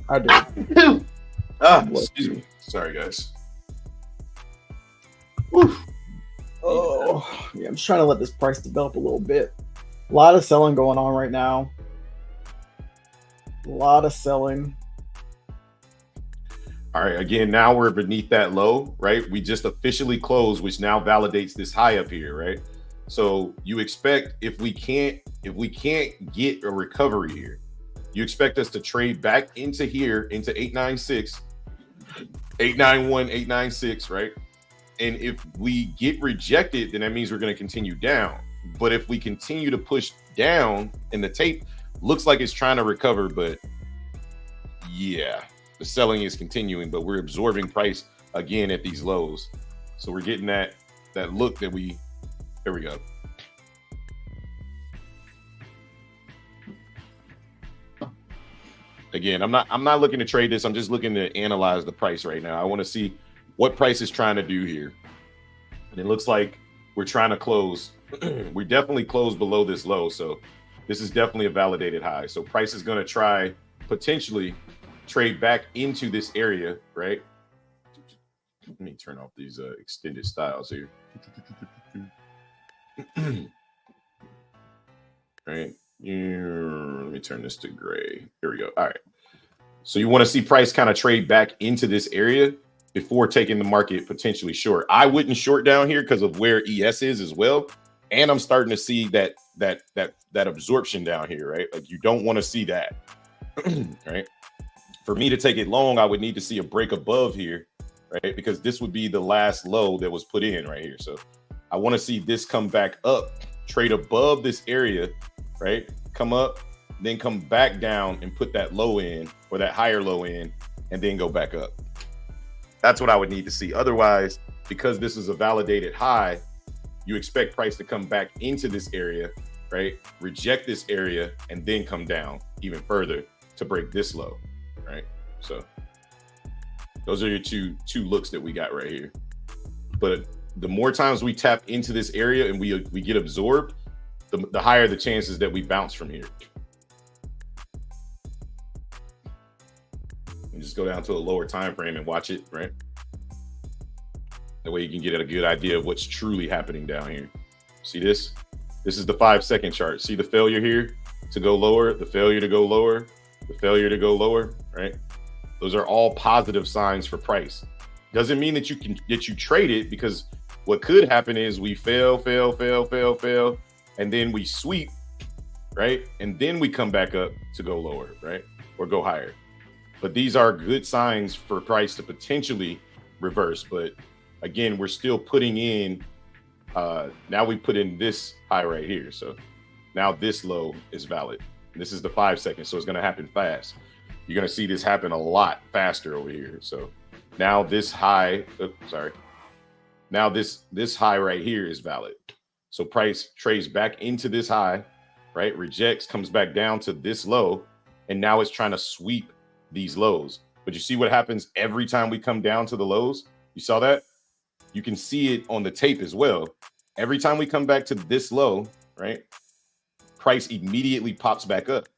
I did. Excuse me. Sorry, guys. Woo. Oh, yeah. I'm just trying to let this price develop a little bit. A lot of selling going on right now. A lot of selling. All right. Again, now we're beneath that low, right? We just officially closed, which now validates this high up here, right? So you expect if we can't get a recovery here, you expect us to trade back into here, into 896, 891, 896, right? And if we get rejected, then that means we're going to continue down. But if we continue to push down, and the tape looks like it's trying to recover, but yeah, the selling is continuing, but we're absorbing price again at these lows. So we're getting that look that there we go. Again, I'm not looking to trade this. I'm just looking to analyze the price right now. I want to see what price is trying to do here. And it looks like we're trying to close. We definitely closed below this low. So this is definitely a validated high. So price is going to try potentially trade back into this area, right? Let me turn off these extended styles here. Right. Let me turn this to gray. Here we go. All right. So you want to see price kind of trade back into this area before taking the market potentially short. I wouldn't short down here because of where ES is as well. And I'm starting to see that absorption down here, right? Like you don't want to see that, right? For me to take it long, I would need to see a break above here, right? Because this would be the last low that was put in right here. So I want to see this come back up, trade above this area, right? Come up, then come back down and put that low in or that higher low in, and then go back up. That's what I would need to see. Otherwise, because this is a validated high, you expect price to come back into this area, right? Reject this area and then come down even further to break this low, right? So those are your two looks that we got right here. But the more times we tap into this area and we get absorbed, the higher the chances that we bounce from here. And just go down to a lower time frame and watch it, right? That way you can get a good idea of what's truly happening down here. See this? This is the 5-second chart. See the failure here to go lower, the failure to go lower, the failure to go lower, right? Those are all positive signs for price. Doesn't mean that you trade it, because what could happen is we fail, and then we sweep, right? And then we come back up to go lower, right? Or go higher. But these are good signs for price to potentially reverse. But again, we're still putting in, now we put in this high right here. So now this low is valid. This is the 5 seconds, so it's going to happen fast. You're going to see this happen a lot faster over here. So now this high, now this high right here is valid. So price trades back into this high, right? Rejects, comes back down to this low, and now it's trying to sweep these lows. But you see what happens every time we come down to the lows? You saw that? You can see it on the tape as well. Every time we come back to this low, right? Price immediately pops back up.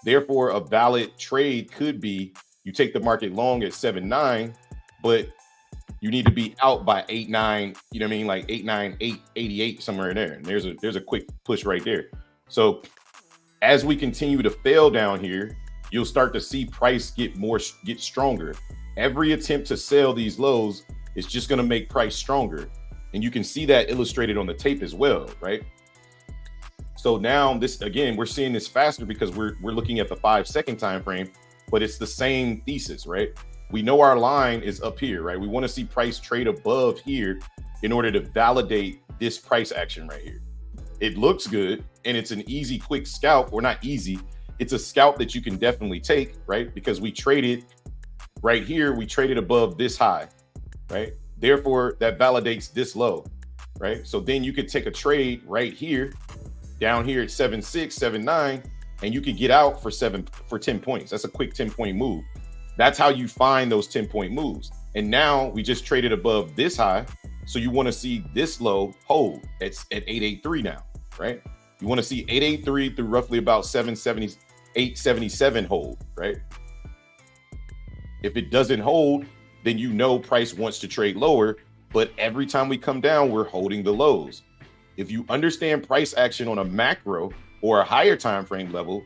Therefore, a valid trade could be you take the market long at 7.9, but you need to be out by 8.9, you know what I mean? Like 8.9, 8.88, somewhere in there. And there's a quick push right there. So as we continue to fail down here, you'll start to see price get stronger. Every attempt to sell these lows is just going to make price stronger. And you can see that illustrated on the tape as well, right? So now this, again, we're seeing this faster because we're looking at the 5 second time frame, but it's the same thesis, right? We know our line is up here, right? We want to see price trade above here in order to validate this price action right here. It looks good, and it's an easy, quick scalp, or not easy. It's a scalp that you can definitely take, right? Because we traded right here, we traded above this high, right? Therefore, that validates this low, right? So then you could take a trade right here, down here at 7.6, 7.9, and you could get out for 10 points. That's a quick 10-point move. That's how you find those 10-point moves. And now we just traded above this high. So you want to see this low hold at 883 now, right? You want to see 883 through roughly about 770, 877 hold, right? If it doesn't hold, then you know price wants to trade lower. But every time we come down, we're holding the lows. If you understand price action on a macro or a higher time frame level,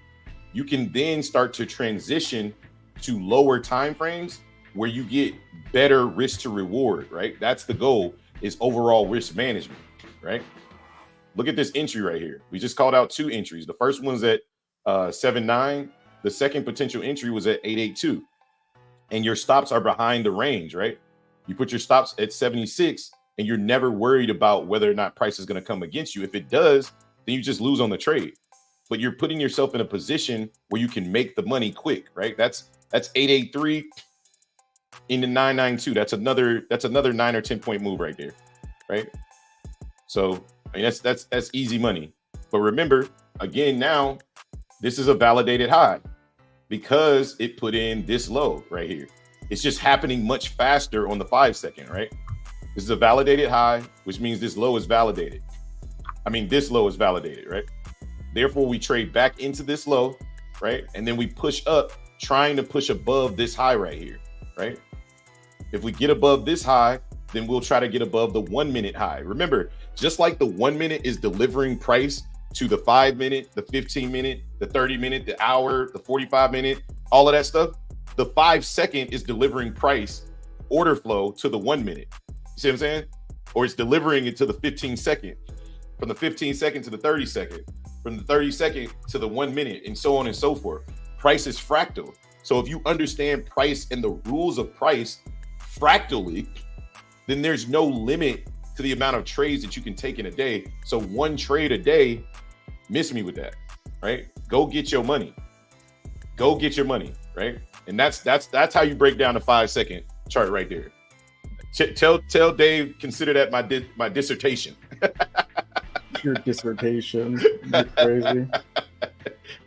you can then start to transition to lower time frames where you get better risk to reward, right? That's the goal, is overall risk management, right? Look at this entry right here. We just called out 2 entries. The first one's at 7.9. The second potential entry was at 8.82. And your stops are behind the range, right? You put your stops at 76 and you're never worried about whether or not price is going to come against you. If it does, then you just lose on the trade. But you're putting yourself in a position where you can make the money quick, right? That's 883 into 992. That's another 9 or 10 point move right there, right? So I mean that's easy money. But remember, again, now this is a validated high because it put in this low right here. It's just happening much faster on the 5 second, right? This is a validated high, which means this low is validated. I mean, this low is validated, right? Therefore, we trade back into this low, right? And then we push up, trying to push above this high right here, right? If we get above this high, then we'll try to get above the 1 minute high. Remember, just like the 1 minute is delivering price to the 5 minute, the 15 minute, the 30 minute, the hour, the 45 minute, all of that stuff, the 5 second is delivering price order flow to the 1 minute. You see what I'm saying? Or it's delivering it to the 15 second, from the 15 second to the 30 second, from the 30 second to the 1 minute, and so on and so forth. Price is fractal. So if you understand price and the rules of price fractally, then there's no limit to the amount of trades that you can take in a day. So 1 trade a day, miss me with that, right? Go get your money. Go get your money, right? And that's how you break down the 5 second chart right there. Tell Dave, consider that my dissertation. Your dissertation. You're crazy.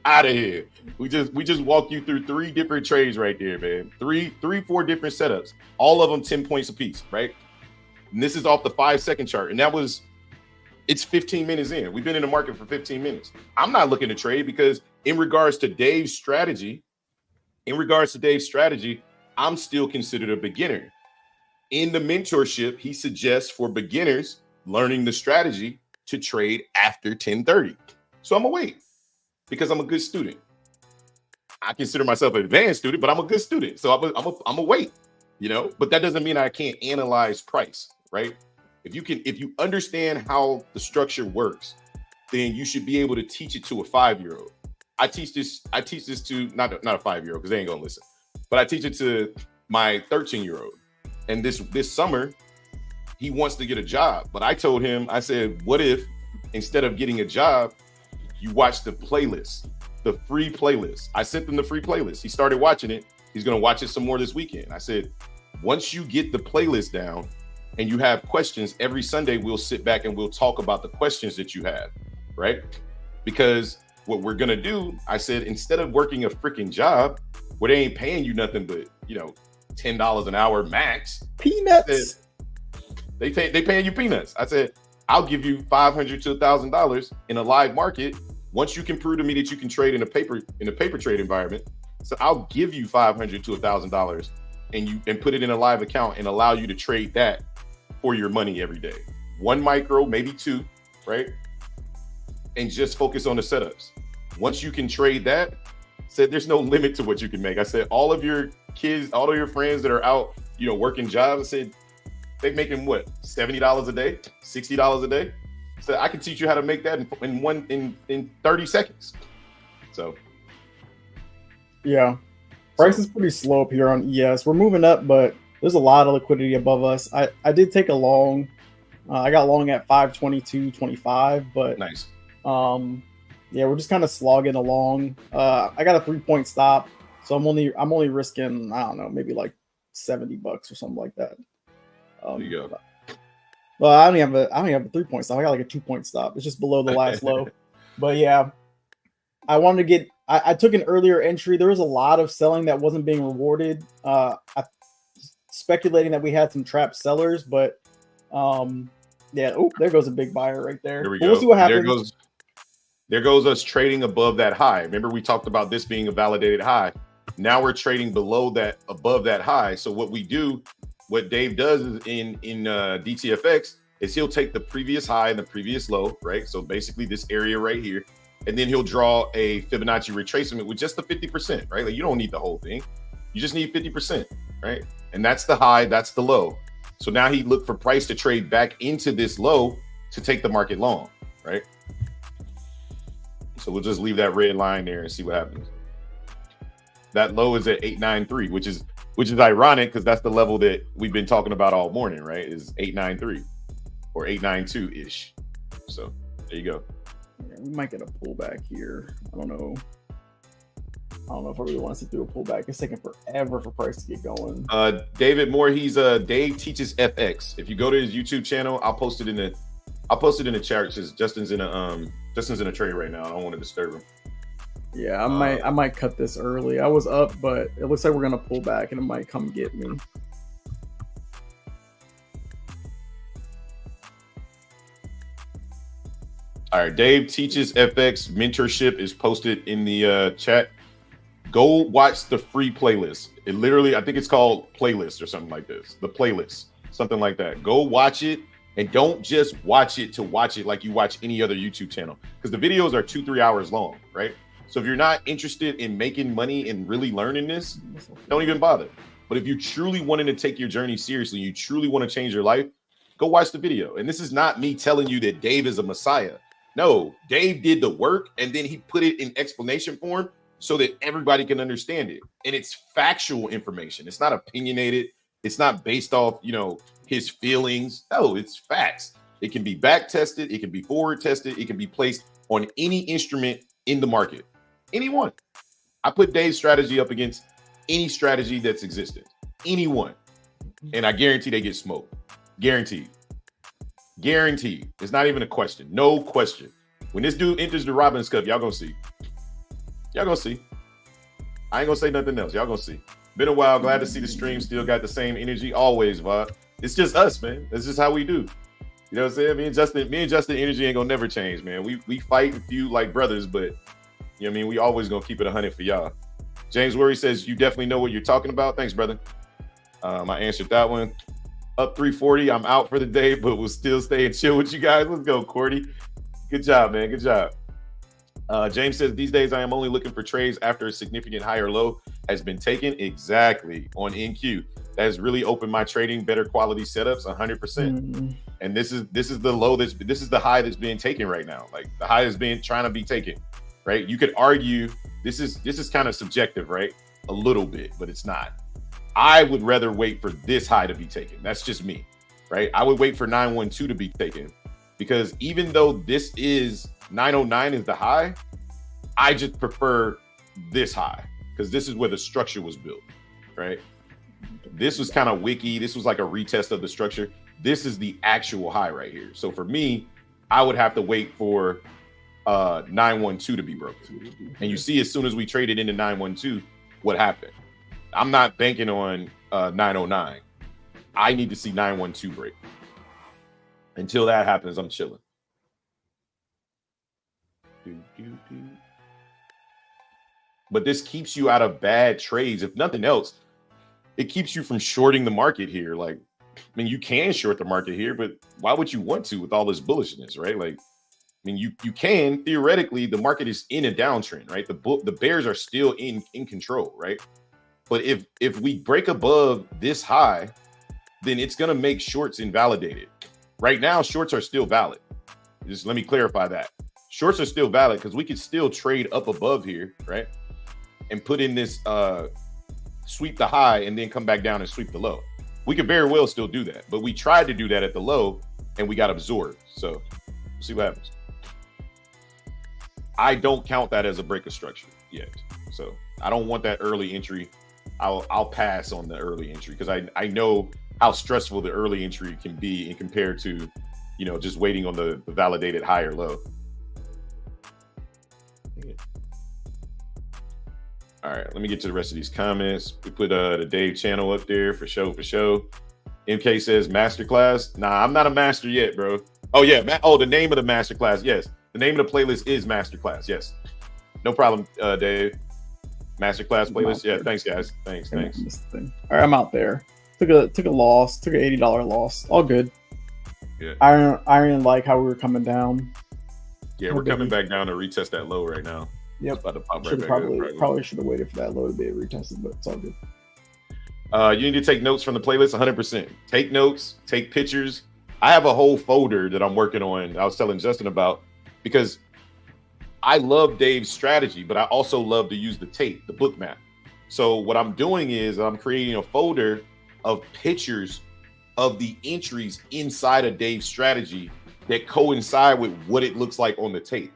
Out of here. We just walk you through 3 different trades right there, man. 4 different setups, all of them 10 points apiece, right? And this is off the 5 second chart. And it's 15 minutes in. We've been in the market for 15 minutes. I'm not looking to trade because in regards to Dave's strategy, I'm still considered a beginner. In the mentorship, he suggests for beginners learning the strategy to trade after 10:30. So I'm gonna wait because I'm a good student. I consider myself an advanced student, but I'm a good student. So I'm gonna wait, you know, but that doesn't mean I can't analyze price, right? If you understand how the structure works, then you should be able to teach it to a 5-year-old. I teach this to not a 5-year-old because they ain't gonna listen, but I teach it to my 13-year-old. And this summer, he wants to get a job. But I told him, I said, what if instead of getting a job, you watch the playlist, the free playlist? I sent him the free playlist. He started watching it. He's going to watch it some more this weekend. I said, once you get the playlist down and you have questions, every Sunday we'll sit back and we'll talk about the questions that you have, right? Because what we're going to do, I said, instead of working a freaking job where they ain't paying you nothing but, $10 an hour max. Peanuts. They paying you peanuts. I said, I'll give you $500 to $1,000 in a live market once you can prove to me that you can trade in a paper trade environment. So I'll give you $500 to $1,000 and put it in a live account and allow you to trade that for your money every day. 1 micro, maybe 2, right? And just focus on the setups. Once you can trade that, said there's no limit to what you can make. I said all of your kids, all of your friends that are out, working jobs, I said they're making what, $70 a day, $60 a day. So I can teach you how to make that in 30 seconds. So yeah, price is pretty slow up here on ES. We're moving up, but there's a lot of liquidity above us. I did take a long. I got long at 522.25, but nice. Yeah, we're just kind of slogging along. I got a 3-point stop, so I'm only risking, I don't know, maybe like $70 or something like that. There you go. Well, I don't have a 3-point stop. I got like a 2-point stop. It's just below the last low. But yeah, I wanted to get. I took an earlier entry. There was a lot of selling that wasn't being rewarded. Speculating that we had some trapped sellers, but yeah. Oh, there goes a big buyer right there. There we go. We'll see what happens. There goes us trading above that high. Remember, we talked about this being a validated high. Now we're trading below that, above that high. So what we do, what Dave does is in DTFX is he'll take the previous high and the previous low, right? So basically this area right here, and then he'll draw a Fibonacci retracement with just the 50%, right? Like you don't need the whole thing. You just need 50%, right? And that's the high, that's the low. So now he looked for price to trade back into this low to take the market long, right? So we'll just leave that red line there and see what happens. That low is at 893, which is ironic because that's the level that we've been talking about all morning, right? Is 893 or 892-ish. So there you go. Yeah, we might get a pullback here. I don't know if I really want to see through a pullback. It's taking forever for price to get going. David Moore, he's Dave Teaches FX. If you go to his YouTube channel, I'll post it in the chat because Justin's in a trade right now. I don't want to disturb him. Yeah, I might cut this early. I was up, but it looks like we're gonna pull back and it might come get me. All right, Dave Teaches FX mentorship is posted in the chat. Go watch the free playlist. It literally, I think it's called playlist or something like this. The playlist, something like that. Go watch it, and don't just watch it to watch it like you watch any other YouTube channel, because the videos are 2-3 hours long, right? So if you're not interested in making money and really learning this, don't even bother. But if you truly wanting to take your journey seriously, you truly want to change your life, go watch the video. And this is not me telling you that Dave is a messiah. No, Dave did the work and then he put it in explanation form so that everybody can understand it. And it's factual information. It's not opinionated. It's not based off, his feelings. No, it's facts. It can be back tested. It can be forward tested. It can be placed on any instrument in the market. Anyone. I put Dave's strategy up against any strategy that's existed. Anyone. And I guarantee they get smoked. Guaranteed. Guaranteed. It's not even a question. No question. When this dude enters the Robin's Cup, y'all gonna see. Y'all gonna see. I ain't gonna say nothing else. Y'all gonna see. Been a while. Glad to see the stream still got the same energy. Always, Vod. It's just us, man. That's just how we do. You know what I'm saying? Me and Justin energy ain't gonna never change, man. We fight and feud like brothers, but you know what I mean? We always gonna keep it 100 for y'all. James Worry says, you definitely know what you're talking about. Thanks, brother. I answered that one. Up 340. I'm out for the day, but we'll still stay and chill with you guys. Let's go, Cordy. Good job, man. Good job. James says, these days I am only looking for trades after a significant higher low has been taken. Exactly. On NQ. That has really opened my trading, better quality setups 100%. And this is the low this is the high that's being taken right now. Like the high is being trying to be taken, right? You could argue this is kind of subjective, right? A little bit, but it's not. I would rather wait for this high to be taken. That's just me, right? I would wait for 912 to be taken, because even though this is 909 is the high, I just prefer this high because this is where the structure was built, right? This was kind of wicky. This was like a retest of the structure. This is the actual high right here. So for me, I would have to wait for 912 to be broken. And you see, as soon as we traded into 912, what happened? I'm not banking on 909. I need to see 912 break. Until that happens, I'm chilling. But this keeps you out of bad trades. If nothing else, it keeps you from shorting the market here. Like, I mean, you can short the market here, but why would you want to with all this bullishness, right? Like, I mean, you can theoretically. The market is in a downtrend, right? The bears are still in control, right? But if we break above this high, then it's going to make shorts invalidated. Right now, shorts are still valid. Just let me clarify that. Shorts are still valid because we could still trade up above here, right? And put in this sweep the high and then come back down and sweep the low. We could very well still do that, but we tried to do that at the low and we got absorbed. So we'll see what happens. I don't count that as a break of structure yet. So I don't want that early entry. I'll pass on the early entry because I know how stressful the early entry can be in compared to, you know, just waiting on the validated high or low. All right, let me get to the rest of these comments. We put the Dave channel up there for show. MK says masterclass. Nah, I'm not a master yet, bro. Oh yeah, the name of the masterclass. Yes, the name of the playlist is masterclass. Yes, no problem, Dave. Masterclass playlist. Yeah, thanks guys. Thanks. All right, I'm out there. Took a loss. Took an $80 loss. All good. Yeah. I didn't like how we were coming down. Yeah, we're coming back down to retest that low right now. Yep. About to pop right probably should have waited for that low to be retested, but it's all good. You need to take notes from the playlist 100%. Take notes, take pictures. I have a whole folder that I'm working on. I was telling Justin about because I love Dave's strategy, but I also love to use the tape, the book map. So what I'm doing is I'm creating a folder of pictures of the entries inside of Dave's strategy that coincide with what it looks like on the tape.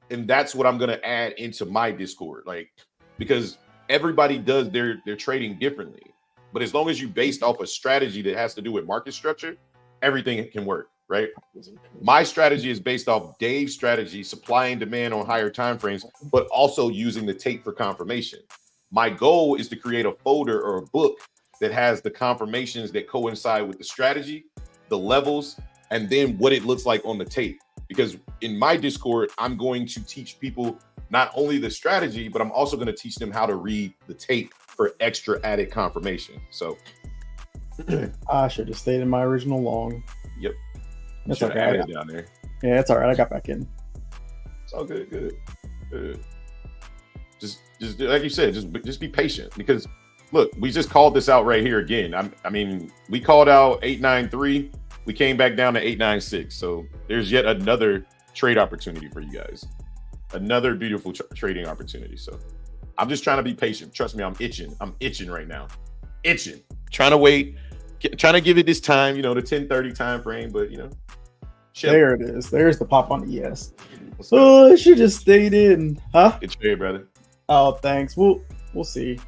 And that's what I'm going to add into my Discord, like, because everybody does their trading differently. But as long as you based off a strategy that has to do with market structure, everything can work, right? My strategy is based off Dave's strategy, supply and demand on higher time frames, but also using the tape for confirmation. My goal is to create a folder or a book that has the confirmations that coincide with the strategy, the levels, and then what it looks like on the tape. Because in my Discord, I'm going to teach people not only the strategy, but I'm also going to teach them how to read the tape for extra added confirmation. So I should have stayed in my original long. Yep. That's okay. Down there. Yeah, it's all right. I got back in. It's all good. Good. Just like you said, just be patient because look, we just called this out right here again. I mean, we called out 893. We came back down to 896. So there's yet another trade opportunity for you guys. Another beautiful trading opportunity. So I'm just trying to be patient. Trust me, I'm itching. I'm itching right now. Trying to wait. Trying to give it this time, you know, the 10:30 time frame. But, you know. Chill. There it is. There's the pop on ES. Oh, I should just stayed in. Huh? Good trade, brother. Oh, thanks. We'll see.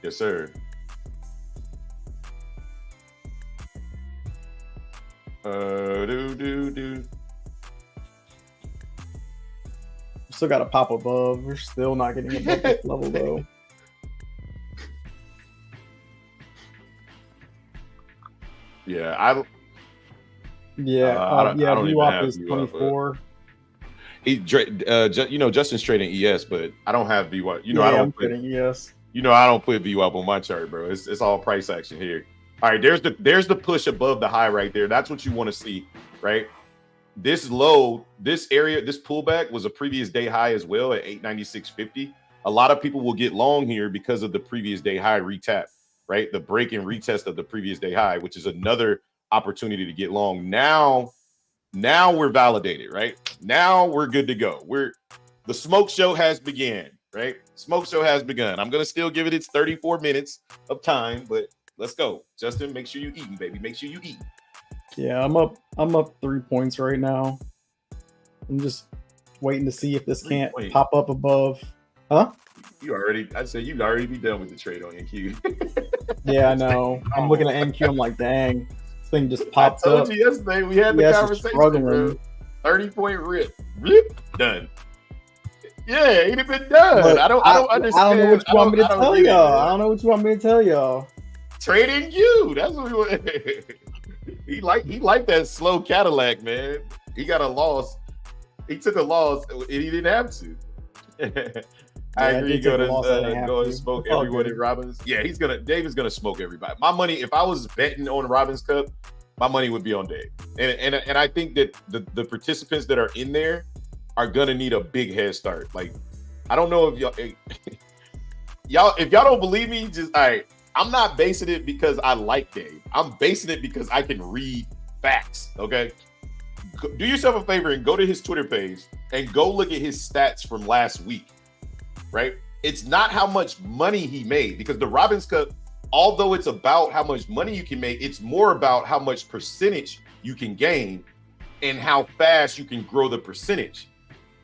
Yes, sir. Still got a pop above. We're still not getting above this level though. Yeah, VWAP is 24. You know, Justin's trading ES, but I don't have VWAP. You know, I'm trading ES. You know, I don't put VWAP on my chart, bro. It's all price action here. All right, there's the push above the high right there. That's what you want to see, right? This low, this area, this pullback was a previous day high as well at 896.50. A lot of people will get long here because of the previous day high retap, right? The break and retest of the previous day high, which is another opportunity to get long. Now we're validated, right? Now we're good to go. The smoke show has begun. right? Smoke show has begun. I'm gonna still give it its 34 minutes of time, but let's go. Justin, make sure you eating, baby. Make sure you eat. Yeah, I'm up 3 points right now. I'm just waiting to see if this can't pop up above. Huh? I said you'd already be done with the trade on NQ. Yeah, I know. I'm looking at NQ. I'm like, dang, this thing just popped up. I told you yesterday we had the conversation, bro. 30-point rip, done. Yeah, he'd have been done. Look, I don't understand. I don't know what you want me to tell y'all. I don't know what you want me to tell y'all. Trading you. That's what we want. He liked that slow Cadillac, man. He got a loss. He took a loss and he didn't have to. I agree. Go and smoke everyone in Robbins. Yeah, Dave is gonna smoke everybody. My money, if I was betting on Robbins Cup, my money would be on Dave. And I think that the participants that are in there are gonna need a big head start. Like, I don't know if y'all don't believe me, just all right. I'm not basing it because I like Dave. I'm basing it because I can read facts. Okay. Do yourself a favor and go to his Twitter page and go look at his stats from last week. Right? It's not how much money he made, because the Robbins Cup, although it's about how much money you can make, it's more about how much percentage you can gain and how fast you can grow the percentage.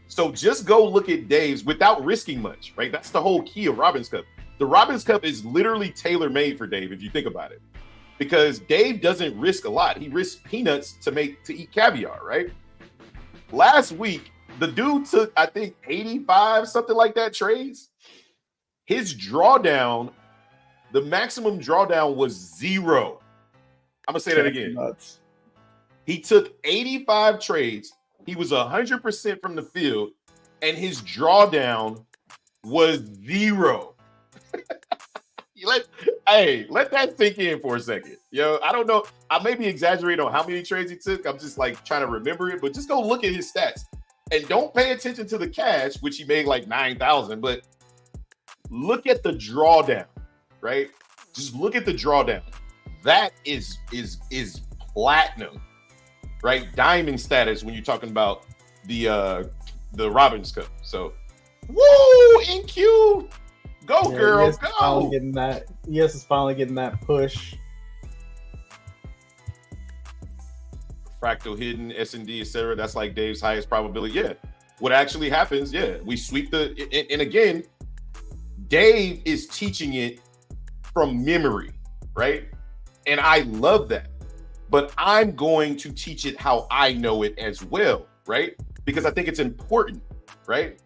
So just go look at Dave's without risking much, right? That's the whole key of Robbins Cup. The Robbins Cup is literally tailor-made for Dave, if you think about it, because Dave doesn't risk a lot. He risks peanuts to eat caviar, right? Last week, the dude took, I think, 85, something like that, trades. His drawdown, the maximum drawdown was 0. I'm going to say that again. Nuts. He took 85 trades. He was 100% from the field, and his drawdown was 0. Let that sink in for a second. Yo, I don't know. I may be exaggerating on how many trades he took. I'm just like trying to remember it, but just go look at his stats. And don't pay attention to the cash, which he made like 9,000, but look at the drawdown, right? Just look at the drawdown. That is platinum, right? Diamond status when you're talking about the Robbins Cup. So, woo, NQ, go girl, go. Finally getting that. Yes, is finally getting that push. Fractal hidden, S&D, etc. That's like Dave's highest probability. Yeah. What actually happens, we sweep and again, Dave is teaching it from memory, right? And I love that. But I'm going to teach it how I know it as well, right? Because I think it's important, right?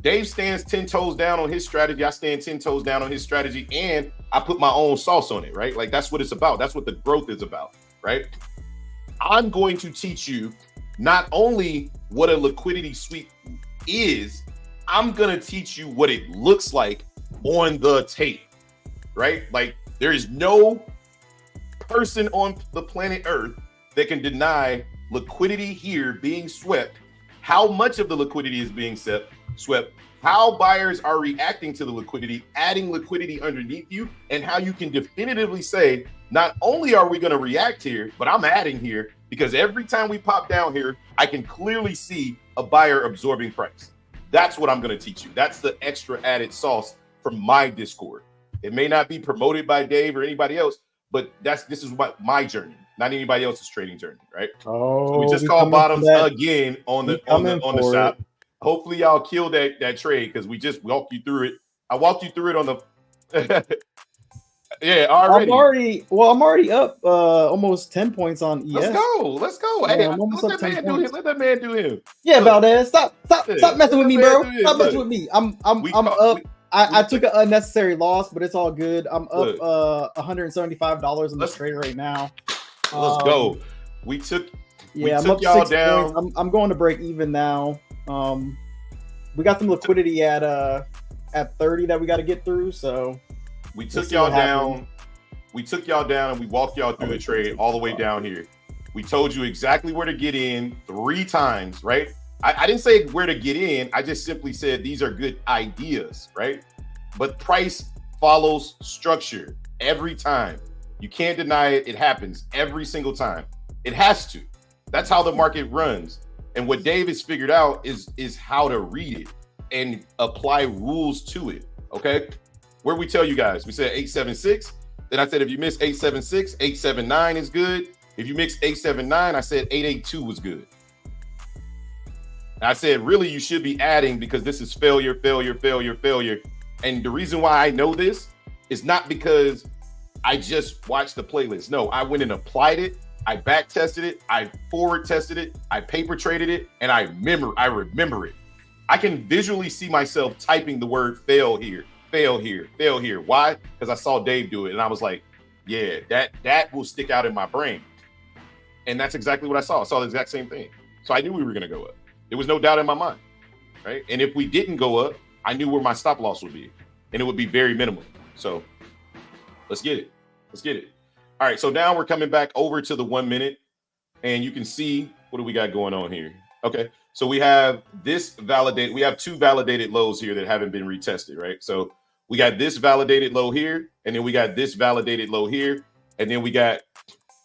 Dave stands 10 toes down on his strategy. I stand 10 toes down on his strategy, and I put my own sauce on it, right? Like, that's what it's about. That's what the growth is about, right? I'm going to teach you not only what a liquidity sweep is, I'm going to teach you what it looks like on the tape, right? Like, there is no person on the planet Earth that can deny liquidity here being swept, how much of the liquidity is being swept, how buyers are reacting to the liquidity, adding liquidity underneath you, and how you can definitively say, not only are we going to react here, but I'm adding here, because every time we pop down here, I can clearly see a buyer absorbing price. That's what I'm going to teach you. That's the extra added sauce from my Discord. It may not be promoted by Dave or anybody else, but this is my journey, not anybody else's trading journey, right? Oh, so we just called bottoms again on the shop. Hopefully y'all kill that trade, because we just walked you through it. I walked you through it on the yeah, already. I'm already up almost 10 points on ES. Let's go. Hey, let that man do him. Yeah, Valdez, stop messing with me, bro. Stop messing with me. I'm up. I took an unnecessary loss, but it's all good. I'm up $175 in this trade right now. Let's go. We took I'm up y'all 6 down. points. I'm going to break even now. We got some liquidity at 30 that we got to get through, so we took y'all down. We took y'all down and we walked y'all through the trade all the way down here. We told you exactly where to get in 3 times, right? I didn't say where to get in. I just simply said these are good ideas, right? But price follows structure every time. You can't deny it. It happens every single time. It has to. That's how the market runs. And what Dave has figured out is how to read it. and apply rules to it. Okay, where we tell you guys, we said 876. Then I said if you miss 876, 879 is good. If you mix 879, I said 882 was good. And I said really you should be adding because this is failure, failure, failure, failure. And the reason why I know this is not because I just watched the playlist. No, I went and applied it. I back tested it. I forward tested it. I paper traded it, and I remember it. I can visually see myself typing the word fail here, fail here, fail here. Why? Because I saw Dave do it, and I was like, yeah, that will stick out in my brain. And that's exactly what I saw. I saw the exact same thing. So I knew we were going to go up. There was no doubt in my mind, right? And if we didn't go up, I knew where my stop loss would be, and it would be very minimal. So let's get it. Let's get it. All right, so now we're coming back over to the 1 minute, and you can see what do we got going on here. Okay, so we have this validated. We have two validated lows here that haven't been retested, right? So we got this validated low here, and then we got this validated low here, and then we got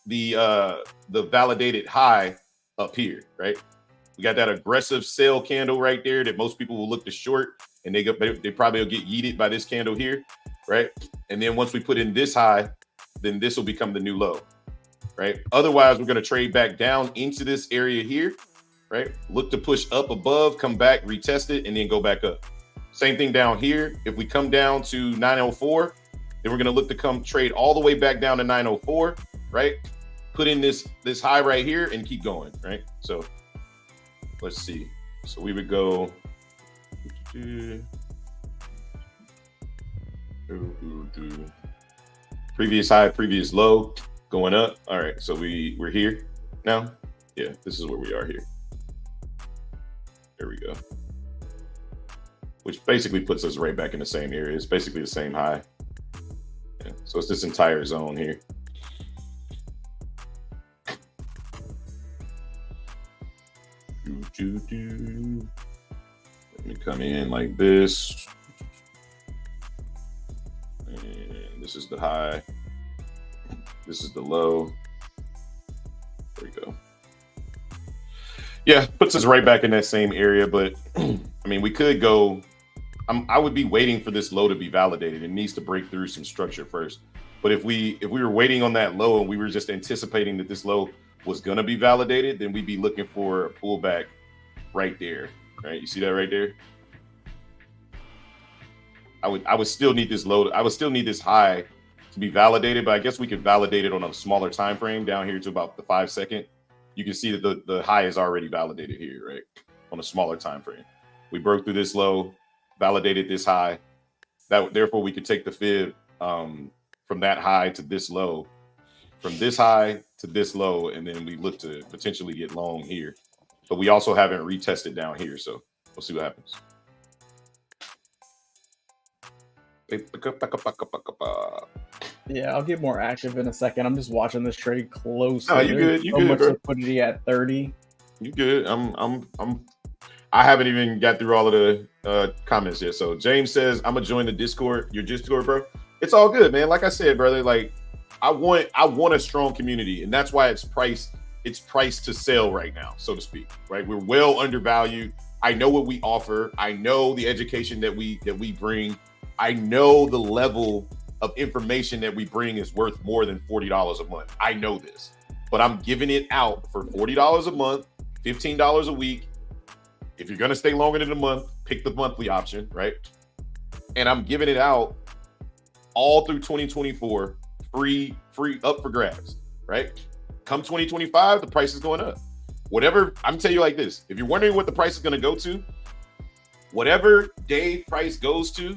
the validated high up here, right? We got that aggressive sell candle right there that most people will look to short, and they probably will get yeeted by this candle here, right? And then once we put in this high, then this will become the new low, right? Otherwise, we're going to trade back down into this area here, right? Look to push up above, come back, retest it, and then go back up. Same thing down here. If we come down to 904, then we're going to look to come trade all the way back down to 904, right? Put in this high right here and keep going, right? So let's see. So we would go previous high, previous low, going up. All right, so we're here now. Yeah, this is where we are here. There we go. Which basically puts us right back in the same area. It's basically the same high. Yeah, so it's this entire zone here. Let me come in like this. And this is the high. This is the low. There we go. Yeah, puts us right back in that same area. But I mean, we could go. I would be waiting for this low to be validated. It needs to break through some structure first. But if we were waiting on that low and we were just anticipating that this low was gonna be validated, then we'd be looking for a pullback right there. Right? You see that right there? I would still need this low. I would still need this high to be validated, but I guess we could validate it on a smaller time frame down here to about the 5 second. You can see that the high is already validated here, right? On a smaller time frame. We broke through this low, validated this high. Therefore we could take the fib from that high to this low, from this high to this low, and then we look to potentially get long here. But we also haven't retested down here, so we'll see what happens. Yeah, I'll get more active in a second. I'm just watching this trade closely. No, you good? You so good, much bro. liquidity at 30. You good? I haven't even got through all of the comments yet. So James says, "I'm gonna join the Discord. Your Discord, bro. It's all good, man. Like I said, brother. Like I want a strong community, and that's why it's priced to sell right now, so to speak. Right? We're well undervalued. I know what we offer. I know the education that we bring. I know the level of information that we bring is worth more than $40 a month. I know this, but I'm giving it out for $40 a month, $15 a week. If you're going to stay longer than a month, pick the monthly option, right? And I'm giving it out all through 2024, free up for grabs, right? Come 2025, the price is going up. Whatever, I'm telling you like this, if you're wondering what the price is going to go to, whatever day price goes to,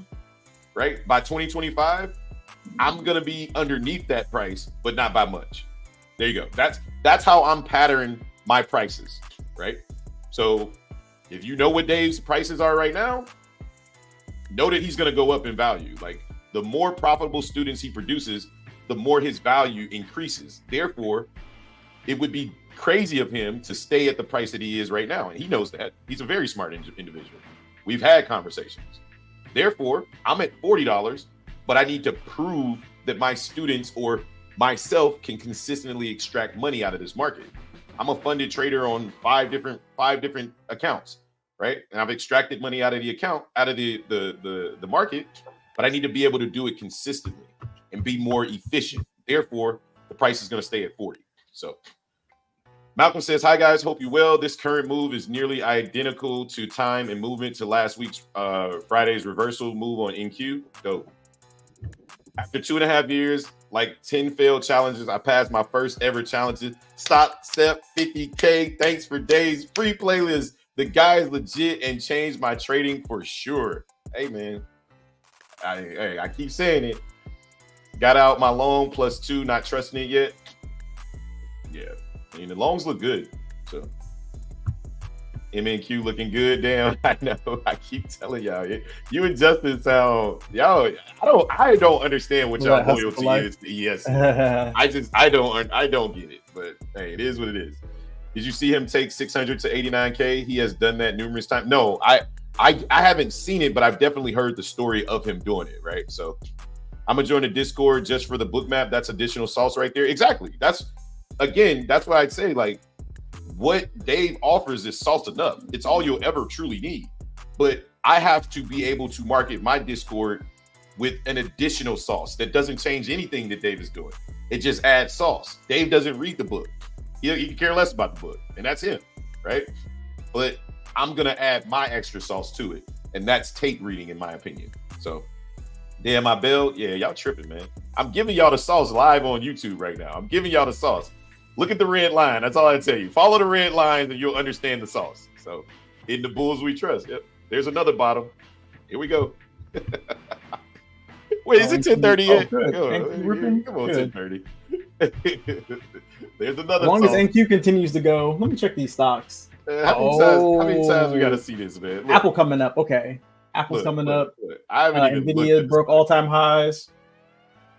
right, by 2025, I'm going to be underneath that price, but not by much. There you go. That's how I'm patterning my prices, right? So if you know what Dave's prices are right now, know that he's going to go up in value. Like the more profitable students he produces, the more his value increases. Therefore, it would be crazy of him to stay at the price that he is right now. And he knows that. He's a very smart individual. We've had conversations. Therefore, I'm at $40, but I need to prove that my students or myself can consistently extract money out of this market. I'm a funded trader on five different accounts, right? And I've extracted money out of the account, out of the market, but I need to be able to do it consistently and be more efficient. Therefore, the price is going to stay at 40. So Malcolm says, hi guys, hope you well. This current move is nearly identical to time and movement to last week's Friday's reversal move on NQ. Dope. After 2.5 years, like 10 failed challenges, I passed my first ever challenges. Stop, step, 50K. Thanks for days. Free playlist. The guy is legit and changed my trading for sure. Hey, man. I keep saying it. Got out my long +2, not trusting it yet. Yeah. I mean, the longs look good. So MNQ looking good. Damn, I know. I keep telling y'all, you and Justin sound y'all. I don't understand what y'all loyalty is to ES. I don't get it. But hey, it is what it is. Did you see him take 600 to 89K? He has done that numerous times. No, I haven't seen it, but I've definitely heard the story of him doing it. Right. So I'm gonna join the Discord just for the book map. That's additional sauce right there. Exactly. That's why I'd say, like, what Dave offers is sauce enough. It's all you'll ever truly need. But I have to be able to market my Discord with an additional sauce that doesn't change anything that Dave is doing. It just adds sauce. Dave doesn't read the book. He can care less about the book, and that's him, right? But I'm going to add my extra sauce to it, and that's tape reading, in my opinion. So, damn, my bell, yeah, y'all tripping, man. I'm giving y'all the sauce live on YouTube right now. I'm giving y'all the sauce. Look at the red line. That's all I tell you. Follow the red lines and you'll understand the sauce. So, in the bulls we trust. Yep. There's another bottom. Here we go. Wait, is it 10:30 yet? Come on, 10:30. There's another. As long as NQ continues to go, let me check these stocks. How many times we got to see this, man? Look. Apple coming up. Okay. Apple's coming up. I haven't even Nvidia broke all-time highs.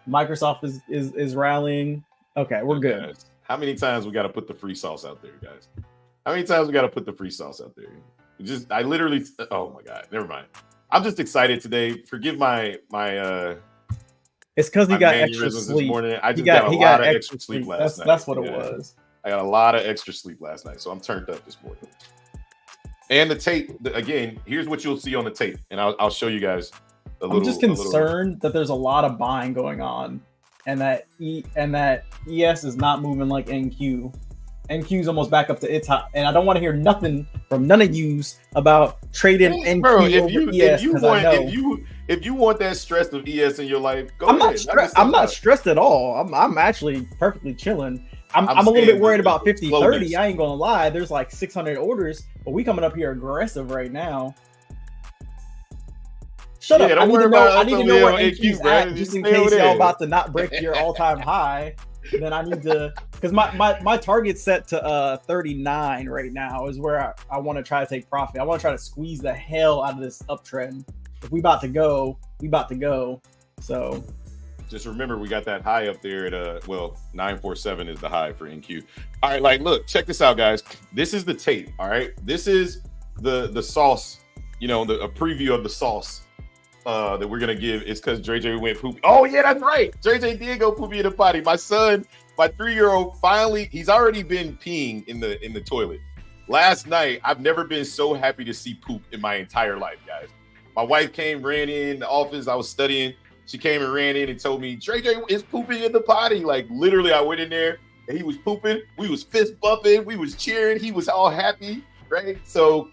Microsoft is rallying. Okay, we're good. Guys, how many times we got to put the free sauce out there, guys? How many times we got to put the free sauce out there? I literally, oh my God, never mind. I'm just excited today. Forgive my it's because he got extra sleep. I just got a lot of extra sleep last night. That's what it was. I got a lot of extra sleep last night, so I'm turned up this morning. And the tape, again, here's what you'll see on the tape, and I'll show you guys a little. I'm just concerned that there's a lot of buying going on, and that ES is not moving like NQ. NQ's almost back up to its high, and I don't want to hear nothing from none of yous about trading NQ over ES. If you want that stress of ES in your life, go ahead. I'm not stressed at all. I'm actually perfectly chilling. I'm a little bit worried about 50-30. I ain't gonna lie. There's like 600 orders, but we coming up here aggressive right now. Shut up. I need to know where NQ's at, just in case y'all about to not break your all-time high. Then I need to, because my target's set to 39 right now is where I want to try to take profit. I want to try to squeeze the hell out of this uptrend. If we about to go, we about to go. So just remember, we got that high up there at 947 is the high for NQ. All right, like, look, check this out, guys. This is the tape. All right, this is the sauce. You know, a preview of the sauce that we're gonna give. It's because JJ went poopy. Oh yeah, that's right. JJ did go poopy in the potty. My son, my 3-year-old, finally, he's already been peeing in the toilet. Last night, I've never been so happy to see poop in my entire life, guys. My wife ran in the office. I was studying. She came and ran in and told me, JJ is pooping in the potty. Like, literally, I went in there and he was pooping. We was fist bumping. We was cheering. He was all happy, right? So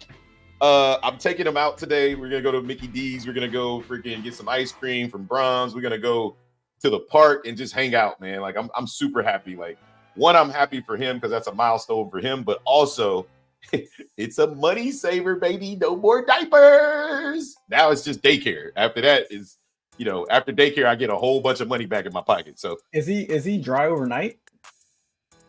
I'm taking him out today. We're going to go to Mickey D's. We're going to go freaking get some ice cream from Brahms. We're going to go to the park and just hang out, man. Like, I'm super happy. Like, one, I'm happy for him because that's a milestone for him, but also it's a money saver, baby. No more diapers. Now it's just daycare. After that is, after daycare, I get a whole bunch of money back in my pocket. So is he dry overnight?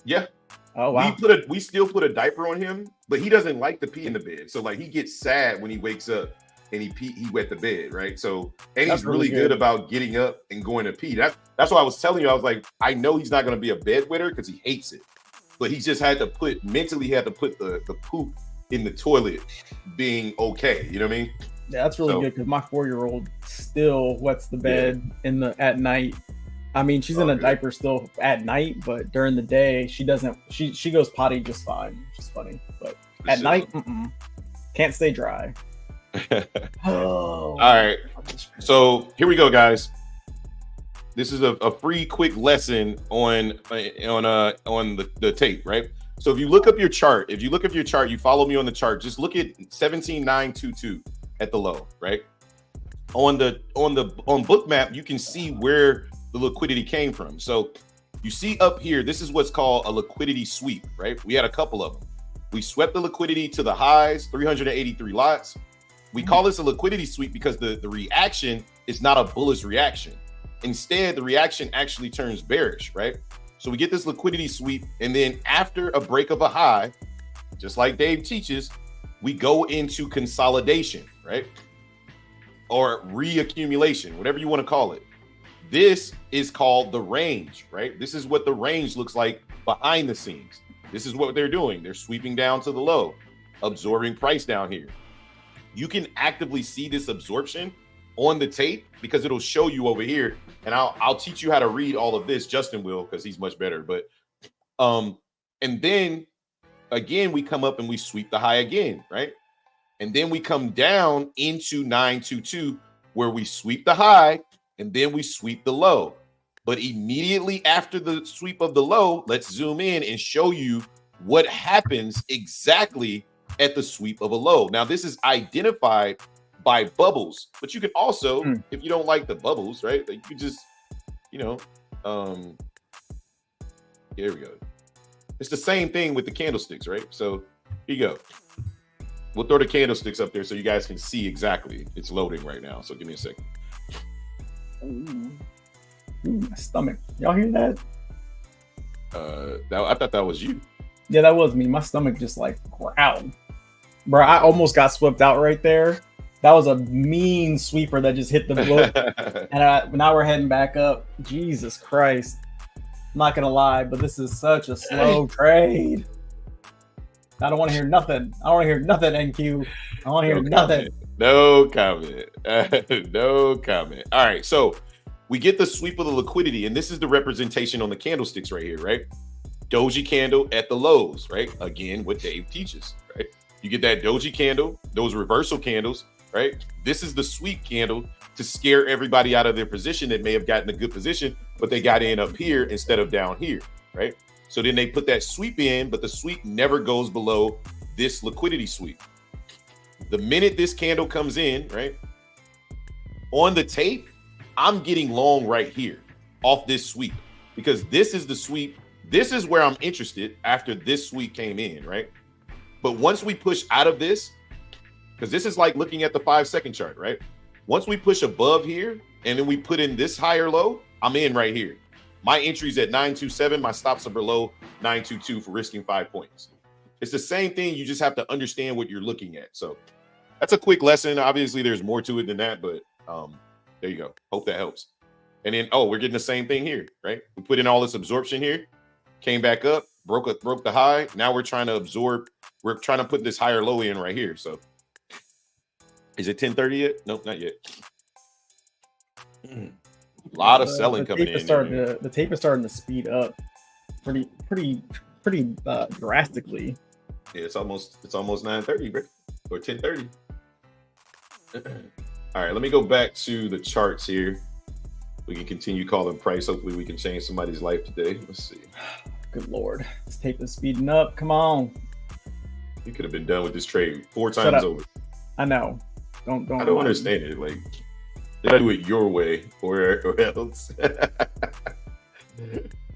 Yeah. Oh wow. We still put a diaper on him, but he doesn't like to pee in the bed. So like he gets sad when he wakes up and he wet the bed, right? So and he's really good about getting up and going to pee. That's what I was telling you. I was like, I know he's not going to be a bedwetter because he hates it. But he just had to put the poop in the toilet being okay. You know what I mean? Yeah, that's really good because my 4-year-old still wets the bed at night. I mean, she's in a diaper still at night, but during the day she doesn't. She goes potty just fine, which is funny. But at night, Can't stay dry. All right. So here we go, guys. This is a free quick lesson on the tape, right? So if you look up your chart, you follow me on the chart, just look at 17,922 at the low, right? On bookmap, you can see where the liquidity came from. So you see up here, this is what's called a liquidity sweep, right? We had a couple of them. We swept the liquidity to the highs, 383 lots. We call this a liquidity sweep because the reaction is not a bullish reaction. Instead, the reaction actually turns bearish, right? So we get this liquidity sweep, and then after a break of a high, just like Dave teaches, we go into consolidation, right? Or reaccumulation, whatever you want to call it. This is called the range, right? This is what the range looks like behind the scenes. This is what they're doing. They're sweeping down to the low, absorbing price down here. You can actively see this absorption on the tape because it'll show you over here. And I'll teach you how to read all of this. Justin will, because he's much better. But and then again, we come up and we sweep the high again, right? And then we come down into 922, where we sweep the high and then we sweep the low. But immediately after the sweep of the low, let's zoom in and show you what happens exactly at the sweep of a low. Now, this is identified by bubbles, but you can also, if you don't like the bubbles, right, you can just, here we go. It's the same thing with the candlesticks, right? So here you go. We'll throw the candlesticks up there so you guys can see exactly. It's loading right now, so give me a second. Ooh, my stomach. Y'all hear that? I thought that was you. Yeah, that was me. My stomach just like growled. Bro, I almost got swept out right there. That was a mean sweeper that just hit the book. And now we're heading back up. Jesus Christ. I'm not going to lie, but this is such a slow trade. I don't want to hear nothing. I don't want to hear nothing, NQ. I want to hear nothing. No comment. No comment. All right, so we get the sweep of the liquidity, and this is the representation on the candlesticks right here, right? Doji candle at the lows, right? Again, what Dave teaches, right? You get that doji candle, those reversal candles, right? This is the sweep candle to scare everybody out of their position that may have gotten a good position, but they got in up here instead of down here, right? So then they put that sweep in, but the sweep never goes below this liquidity sweep. The minute this candle comes in, right, on the tape, I'm getting long right here off this sweep because this is the sweep. This is where I'm interested after this sweep came in, right? But once we push out of this, because this is like looking at the 5-second chart, right? Once we push above here and then we put in this higher low, I'm in right here. My entry's at 927. My stops are below 922 for risking 5 points. It's the same thing. You just have to understand what you're looking at. So that's a quick lesson. Obviously, there's more to it than that, but there you go. Hope that helps. And then, we're getting the same thing here, right? We put in all this absorption here, came back up, broke the high. Now we're trying to absorb. We're trying to put this higher low in right here. So is it 10:30 yet? Nope, not yet. A lot of selling coming in. The tape is starting to speed up pretty drastically. Yeah, it's almost 9:30, bro, or 10:30. All right, let me go back to the charts here. We can continue calling price. Hopefully we can change somebody's life today. Let's see. Good Lord. This tape is speeding up. Come on. You could have been done with this trade 4 times over. I know. Don't I don't understand it. Like, did I do it your way or else?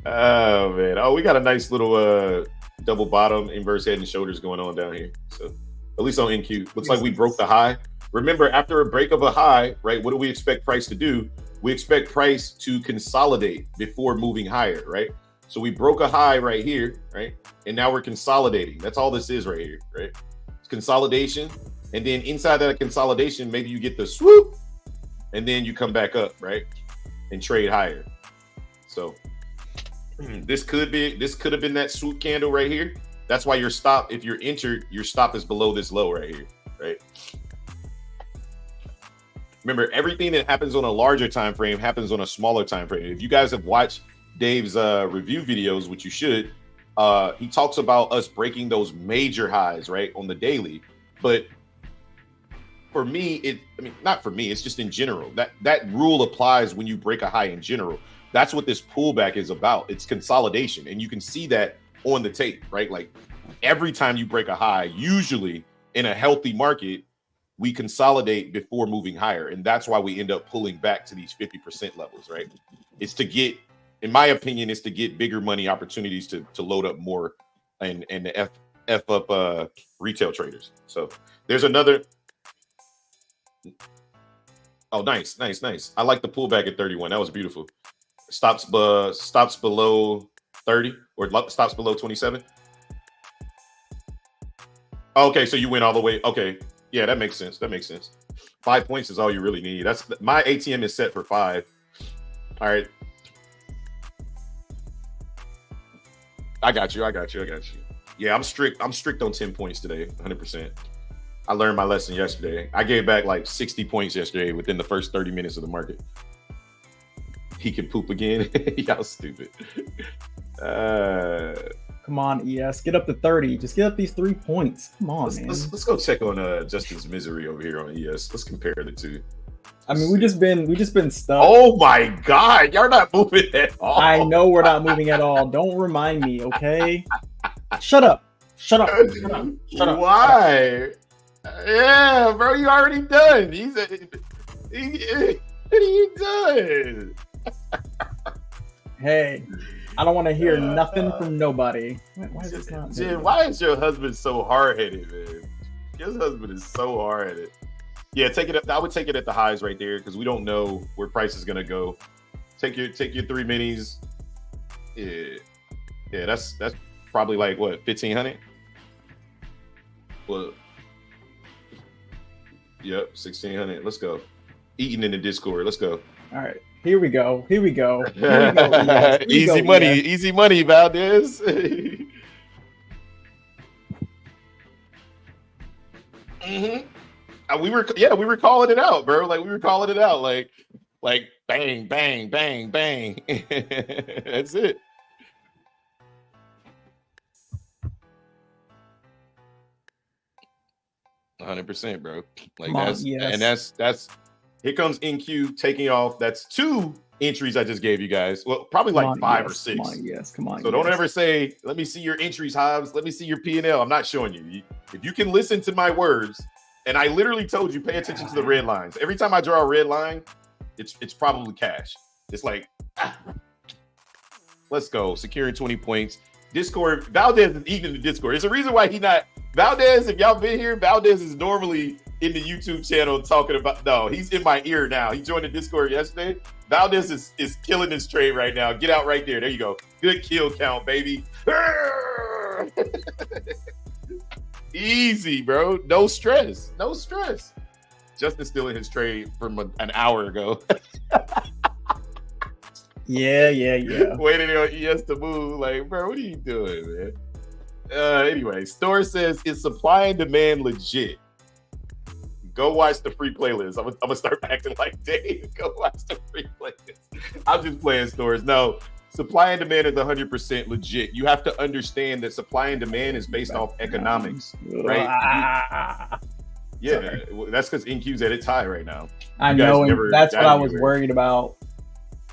Oh man. Oh, we got a nice little double bottom inverse head and shoulders going on down here. So at least on NQ. Looks like we broke the high. Remember, after a break of a high, right? What do we expect price to do? We expect price to consolidate before moving higher, right? So we broke a high right here, right? And now we're consolidating. That's all this is right here, right? It's consolidation. And then inside that consolidation, maybe you get the swoop and then you come back up, right? And trade higher. So this could have been that swoop candle right here. That's why your stop, if you're entered, your stop is below this low right here, right? Remember, everything that happens on a larger time frame happens on a smaller time frame. If you guys have watched Dave's review videos, which you should, he talks about us breaking those major highs, right, on the daily. But for me, not for me, it's just in general. That rule applies when you break a high in general. That's what this pullback is about. It's consolidation. And you can see that on the tape, right? Like every time you break a high, usually in a healthy market, we consolidate before moving higher. And that's why we end up pulling back to these 50% levels, right? It's to get, in my opinion, it's to get bigger money opportunities to load up more and to F up retail traders. So there's another. Oh, nice. I like the pullback at 31. That was beautiful. Stops below 30 or stops below 27. Okay, so you went all the way. Okay, yeah, that makes sense. 5 points is all you really need. That's my ATM is set for 5. All right, I got you. Yeah, I'm strict on 10 points today, 100%. I learned my lesson yesterday. I gave back like 60 points yesterday within the first 30 minutes of the market. He can poop again. Y'all stupid. Come on, ES. Get up to 30. Just get up these 3 points. Come on, man. Let's go check on Justin's misery over here on ES. Let's compare the two. I mean, we just been stuck. Oh my God, y'all not moving at all. I know we're not moving at all. Don't remind me, okay? Shut up. Why? Yeah, bro, you already done. What are you doing? Hey, I don't want to hear nothing from nobody. Why is this not? Jim, why is your husband so hard-headed, man? Your husband is so hard-headed. Yeah, take it. I would take it at the highs right there because we don't know where price is gonna go. Take your 3 minis. Yeah, that's probably like what 1,500. Well, yep, 1,600. Let's go. Eating in the Discord. Let's go. All right, here we go. Easy money, Valdez. We were calling it out, bro. Like we were calling it out, like bang, bang, bang, bang. That's it. %, bro. Like that's here comes NQ taking off. That's 2 entries I just gave you guys. Well, probably like 5 or 6. Come on. So don't ever say, let me see your entries, Hobbs. Let me see your P&L. I'm not showing you. If you can listen to my words, and I literally told you, pay attention to the red lines. Every time I draw a red line, it's probably cash. It's like, let's go. Securing 20 points. Discord, Valdez is eating the Discord. There's a reason why he not. Valdez, if y'all been here, Valdez is normally in the YouTube channel talking about, no, he's in my ear now. He joined the Discord yesterday. Valdez is killing this trade right now. Get out right there. There you go. Good kill count, baby. Easy, bro. No stress. Justin's still in his trade from an hour ago. Yeah. Waiting on ES to move. Like, bro, what are you doing, man? Anyway, Store says, is supply and demand legit? Go watch the free playlist. I'm gonna start acting like Dave. Go watch the free playlist. I'm just playing Stores. No, supply and demand is 100% legit. You have to understand that supply and demand is based off economics, right? Yeah, that's because NQ's at its high right now. I know, and that's what I was worried about.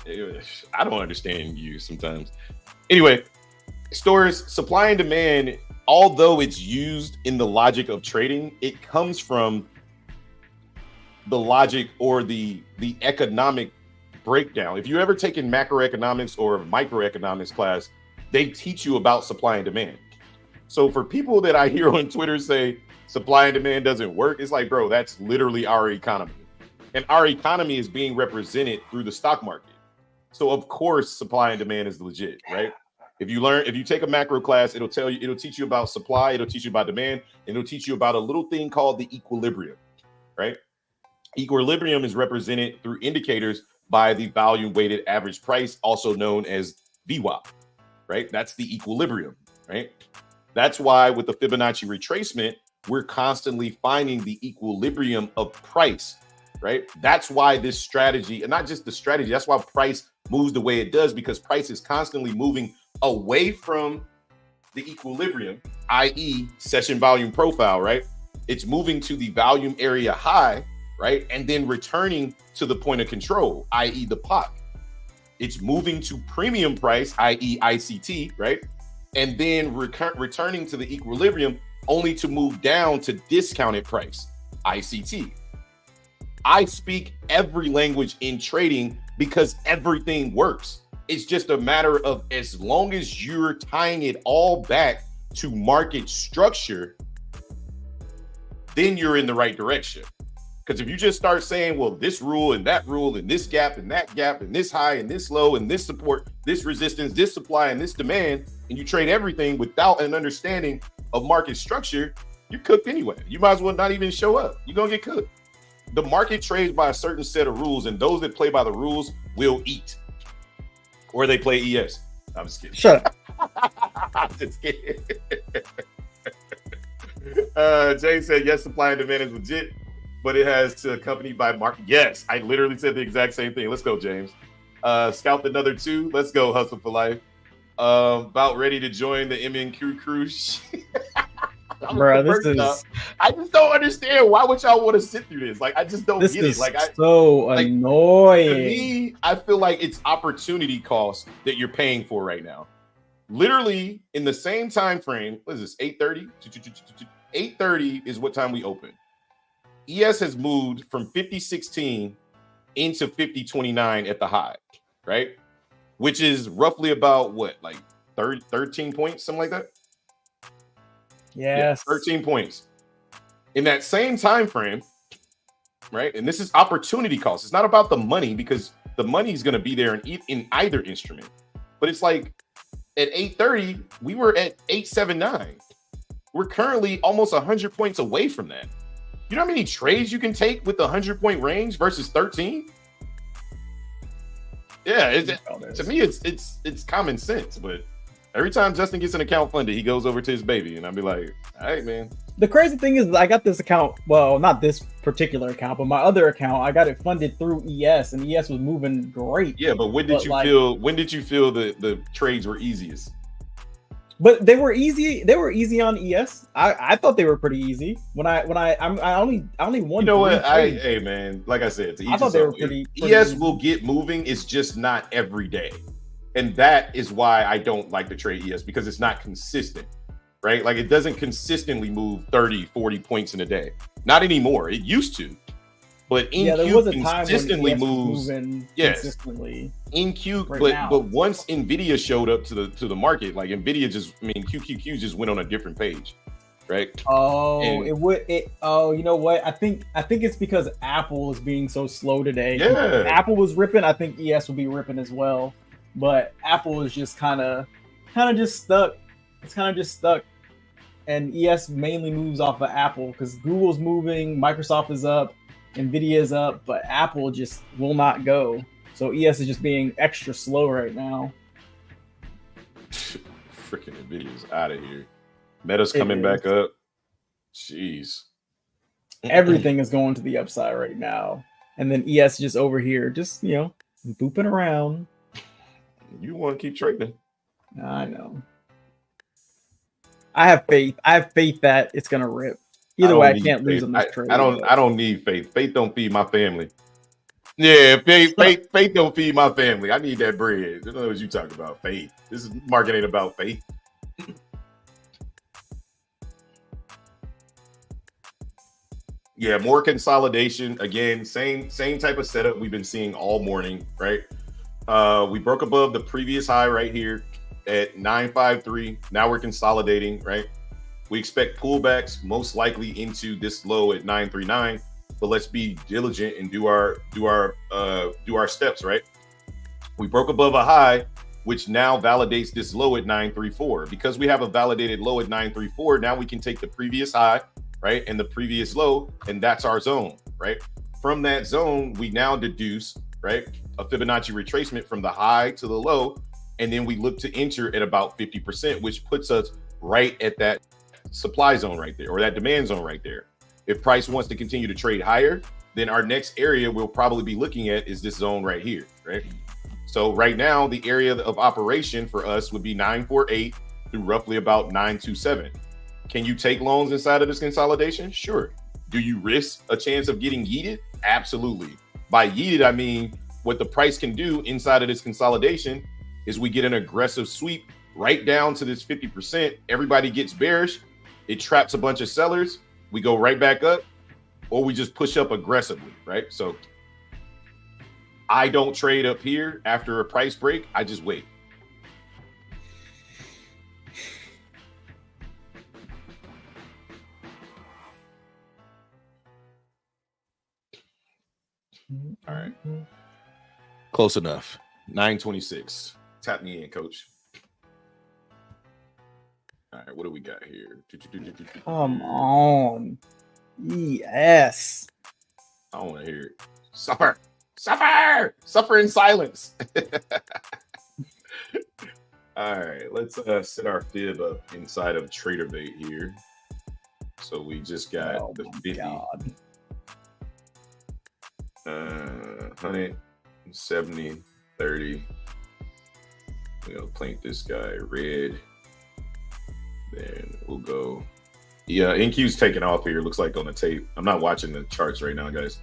I don't understand you sometimes. Anyway, Stores, supply and demand, although it's used in the logic of trading, it comes from the logic or the economic breakdown. If you ever taken macroeconomics or microeconomics class, they teach you about supply and demand. So for people that I hear on Twitter say supply and demand doesn't work, it's like, bro, that's literally our economy. And our economy is being represented through the stock market. So of course, supply and demand is legit, right? If you take a macro class, it'll teach you about supply, it'll teach you about demand, and it'll teach you about a little thing called the equilibrium, right? Equilibrium is represented through indicators by the volume weighted average price, also known as VWAP, right? That's the equilibrium, right? That's why with the Fibonacci retracement, we're constantly finding the equilibrium of price, right? That's why this strategy, and not just the strategy, that's why price moves the way it does, because price is constantly moving away from the equilibrium, i.e. session volume profile, right? It's moving to the volume area high, right? And then returning to the point of control, i.e. the POC. It's moving to premium price, i.e. ICT, right? And then returning to the equilibrium only to move down to discounted price, ICT. I speak every language in trading because everything works. It's just a matter of, as long as you're tying it all back to market structure, then you're in the right direction. Because if you just start saying, well, this rule and this gap and that gap and this high and this low and this support, this resistance, this supply and this demand, and you trade everything without an understanding of market structure, you're cooked anyway. You might as well not even show up. You're going to get cooked. The market trades by a certain set of rules, and those that play by the rules will eat. Or they play ES. I'm just kidding. Shut up. I'm just kidding. Jay said, yes, supply and demand is legit, but it has to accompany by market. Yes, I literally said the exact same thing. Let's go, James. Scalped another 2. Let's go, hustle for life. About ready to join the MNQ cruise. Bro, this is. I just don't understand. Why would y'all want to sit through this? Like, I just don't get it. Like, so annoying. To me, I feel like it's opportunity cost that you're paying for right now. Literally in the same time frame. What is this? 8:30. 8:30 is what time we open. ES has moved from 50.16 into 50.29 at the high, right? Which is roughly about what, like 13 points, something like that. Yes. Yeah, 13 points. In that same time frame, right? And this is opportunity cost. It's not about the money, because the money is going to be there in either instrument. But it's like at 8:30, we were at 879. We're currently almost 100 points away from that. You know how many trades you can take with the 100-point range versus 13? Yeah, to me, it's common sense. But every time Justin gets an account funded, he goes over to his baby, and I'll be like, all right, man. The crazy thing is, I got this account. Well, not this particular account, but my other account. I got it funded through ES, and ES was moving great. Yeah, but when did you feel the trades were easiest? But they were easy. They were easy on ES. I thought they were pretty easy. I only won. You know what? Hey man, like I said, I thought they were pretty ES easy. will get moving. It's just not every day, and that is why I don't like to trade ES, because it's not consistent, right? Like, it doesn't consistently move 30, 40 points in a day. Not anymore. It used to. But NQ consistently moves. Yes, consistently. NQ, but once Nvidia showed up to the market, like Nvidia QQQ just went on a different page, right? Oh, you know what? I think it's because Apple is being so slow today. Yeah, if Apple was ripping, I think ES would be ripping as well. But Apple is just kind of just stuck. It's kind of just stuck. And ES mainly moves off of Apple because Google's moving, Microsoft is up, Nvidia is up, but Apple just will not go. So ES is just being extra slow right now. Freaking Nvidia's out of here. Meta's coming back up. Jeez. Everything is going to the upside right now. And then ES just over here, just, booping around. You want to keep trading. I know. I have faith. I have faith that it's going to rip. Either way, I can't lose on this trade. I don't need faith. Faith don't feed my family. Yeah, faith don't feed my family. I need that bread. I don't know what you talking about. Faith. This market ain't about faith. Yeah, more consolidation. Again, same type of setup we've been seeing all morning, right? We broke above the previous high right here at 953. Now we're consolidating, right? We expect pullbacks most likely into this low at 939, but let's be diligent and do our steps, right? We broke above a high, which now validates this low at 934. Because we have a validated low at 934, now we can take the previous high, right, and the previous low, and that's our zone, right? From that zone, we now deduce, right, a Fibonacci retracement from the high to the low, and then we look to enter at about 50%, which puts us right at that supply zone right there, or that demand zone right there. If price wants to continue to trade higher, then our next area we'll probably be looking at is this zone right here, right? So right now, the area of operation for us would be 948 through roughly about 927. Can you take loans inside of this consolidation? Sure. Do you risk a chance of getting yeeted? Absolutely. By yeeted, I mean what the price can do inside of this consolidation is we get an aggressive sweep right down to this 50%. Everybody gets bearish. It traps a bunch of sellers. We go right back up, or we just push up aggressively, right? So I don't trade up here after a price break. I just wait. All right. Close enough. 926. Tap me in, coach. All right, what do we got here? Come on. Yes. I don't want to hear it. Suffer. Suffer. Suffer in silence. All right, let's set our fib up inside of Trader Bait here. So we just got the 50. God. 170, 30. We're gonna paint this guy red. Then we'll go. Yeah, NQ's taking off here. Looks like on the tape. I'm not watching the charts right now, guys.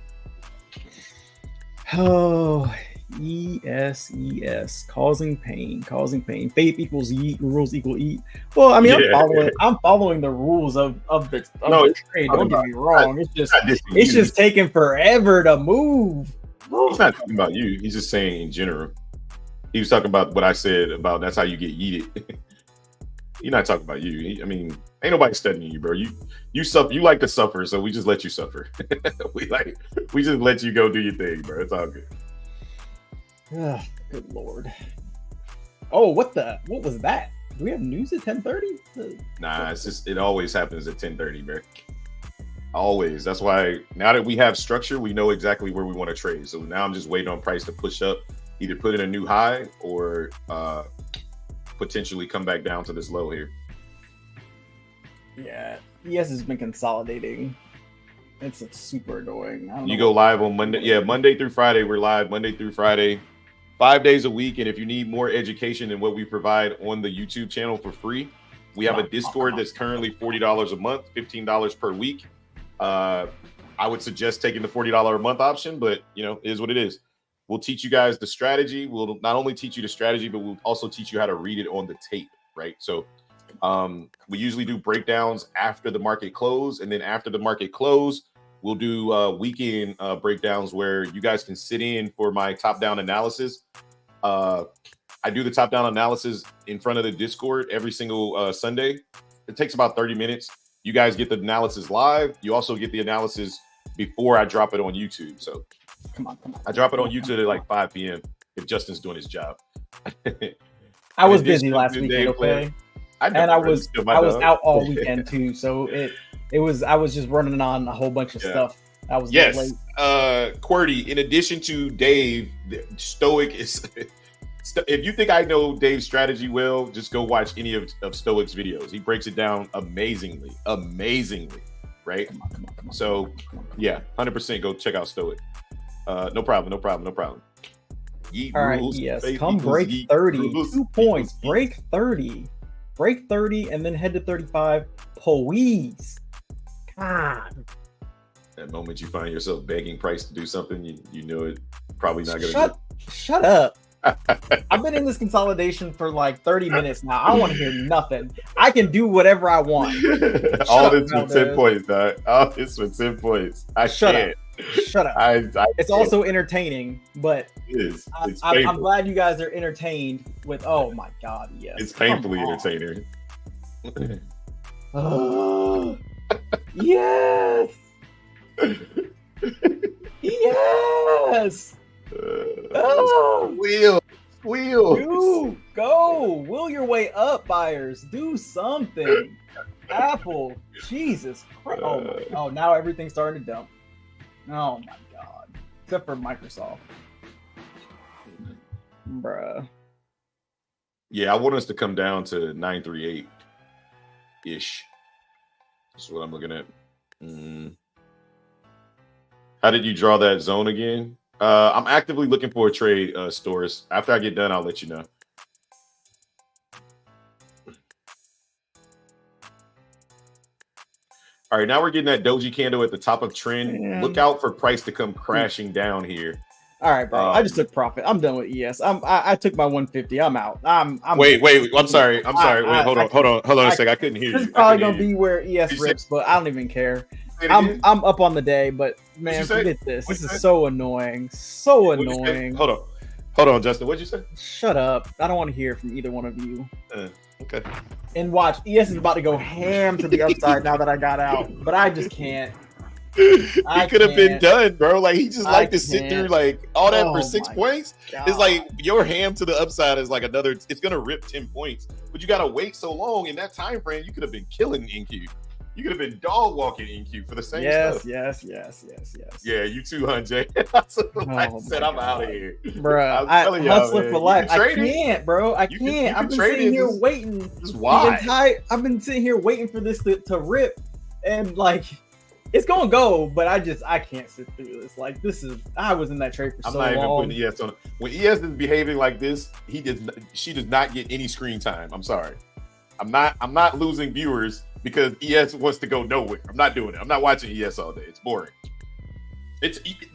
Oh, ES, causing pain. Faith equals yeet, rules equal eat. Well, I mean, yeah. I'm following the rules of the trade. Don't get me wrong. It's just taking forever to move. He's not talking about you. He's just saying in general. He was talking about what I said about that's how you get yeeted. You're not talking about you. I mean, ain't nobody studying you, bro. You suffer. You like to suffer, so we just let you suffer. we just let you go do your thing, bro. It's all good. Good Lord. Oh, what was that? Do we have news at 10:30? Nah, it's just it always happens at 10:30, bro. Always. That's why now that we have structure, we know exactly where we want to trade. So now I'm just waiting on price to push up, either put in a new high or potentially come back down to this low here. Yeah, ES has been consolidating. It's super annoying. You go live on Monday. Yeah, Monday through Friday. We're live Monday through Friday, 5 days a week. And if you need more education than what we provide on the YouTube channel for free, we have a Discord that's currently $40 a month, $15 per week. I would suggest taking the $40 a month option, but it is what it is. We'll teach you guys the strategy. We'll not only teach you the strategy, but we'll also teach you how to read it on the tape, right? So we usually do breakdowns after the market close, and then after the market close, we'll do weekend breakdowns where you guys can sit in for my top-down analysis. I do the top-down analysis in front of the Discord every single Sunday. It takes about 30 minutes. You guys get the analysis live. You also get the analysis before I drop it on YouTube. So come on. I drop it on YouTube at like 5 p.m. if Justin's doing his job. I was busy last weekend, okay? I was out all weekend too, so I was just running on a whole bunch of stuff. I was late. QWERTY, in addition to Dave, Stoic is if you think I know Dave's strategy well, just go watch any of Stoic's videos. He breaks it down amazingly, right? Come on. So yeah, 100% go check out Stoic. No problem. Yeet all right, rules, yes. Come break 30. Rules, 2 points. Break 30. Break 30 and then head to 35. Please. God. That moment you find yourself begging price to do something, you know it probably not gonna shut up. I've been in this consolidation for like 30 minutes now. I don't want to hear nothing. I can do whatever I want. All this for 10 points, dog. All this for 10 points. Shut up. It's also entertaining, but it is. I'm glad you guys are entertained with. Oh my God, yes. It's painfully entertaining. Yes. Yes. Wheel. Go. Wheel your way up, buyers. Do something. Apple. Jesus Christ. Oh, now everything's starting to dump. Oh my God. Except for Microsoft. Bruh. Yeah, I want us to come down to 938-ish. That's what I'm looking at. How did you draw that zone again? I'm actively looking for a trade, Storis. After I get done, I'll let you know. All right, now we're getting that doji candle at the top of trend. Man. Look out for price to come crashing down here. All right, bro. I just took profit. I'm done with ES. I took my 150. I'm out. I'm wait. I'm sorry. Wait, hold on a second. I couldn't hear you. This is probably gonna be where ES rips, but I don't even care. I'm up on the day, but man, forget this. This is so annoying. So annoying. Hold on, Justin. What'd you say? Shut up. I don't want to hear from either one of you. Okay. And watch, ES is about to go ham to the upside now that I got out, but I just can't. He could have been done, bro. Like, he just like to sit through like all that for 6 points. God. It's like your ham to the upside is like another. It's gonna rip 10 points, but you gotta wait so long in that time frame. You could have been killing NQ. You could have been dog walking NQ for the same stuff. Yes. Yeah, you too, Hunjay. I said I'm out of here, bro. I'm hustling for life. I can't, bro. I can't. I've been sitting here waiting. Why? I've been sitting here waiting for this to rip, and like. It's gonna go, but I can't sit through this. Like, I was in that trade for so long. I'm not even putting ES on. When ES is behaving like this, she does not get any screen time. I'm sorry. I'm not losing viewers because ES wants to go nowhere. I'm not doing it. I'm not watching ES all day. It's boring.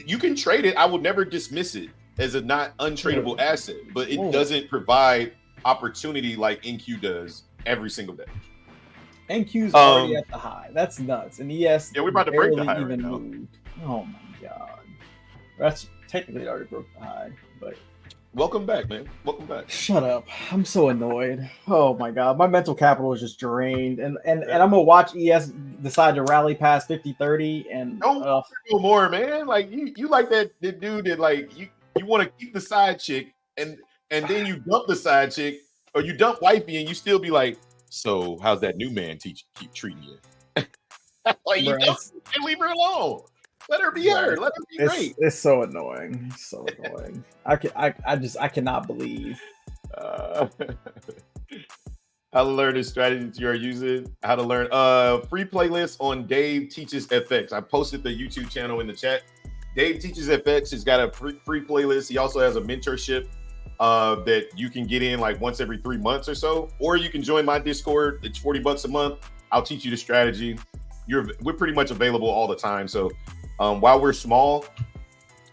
You can trade it. I will never dismiss it as a not untradeable asset, but it doesn't provide opportunity like NQ does every single day. NQ's already at the high. That's nuts. And ES we're about to break the high even right now. Moved. Oh my god. That's technically already broke the high, but welcome back, man. Welcome back. Shut up. I'm so annoyed. Oh my god. My mental capital is just drained. And I'm gonna watch ES decide to rally past 50-30 and no more, man. Like you like that dude that like you want to keep the side chick and then you dump the side chick or you dump wifey and you still be like, so how's that new man keep treating you? Like, you don't leave her alone. Let her be her. Let her be great. It's so annoying. It's so annoying. I cannot believe. How to learn the strategies you are using. How to learn free playlist on Dave Teaches FX. I posted the YouTube channel in the chat. Dave Teaches FX has got a free playlist. He also has a mentorship that you can get in like once every 3 months or so, or you can join my Discord. It's $40 a month. I'll teach you the strategy. We're pretty much available all the time. So while we're small,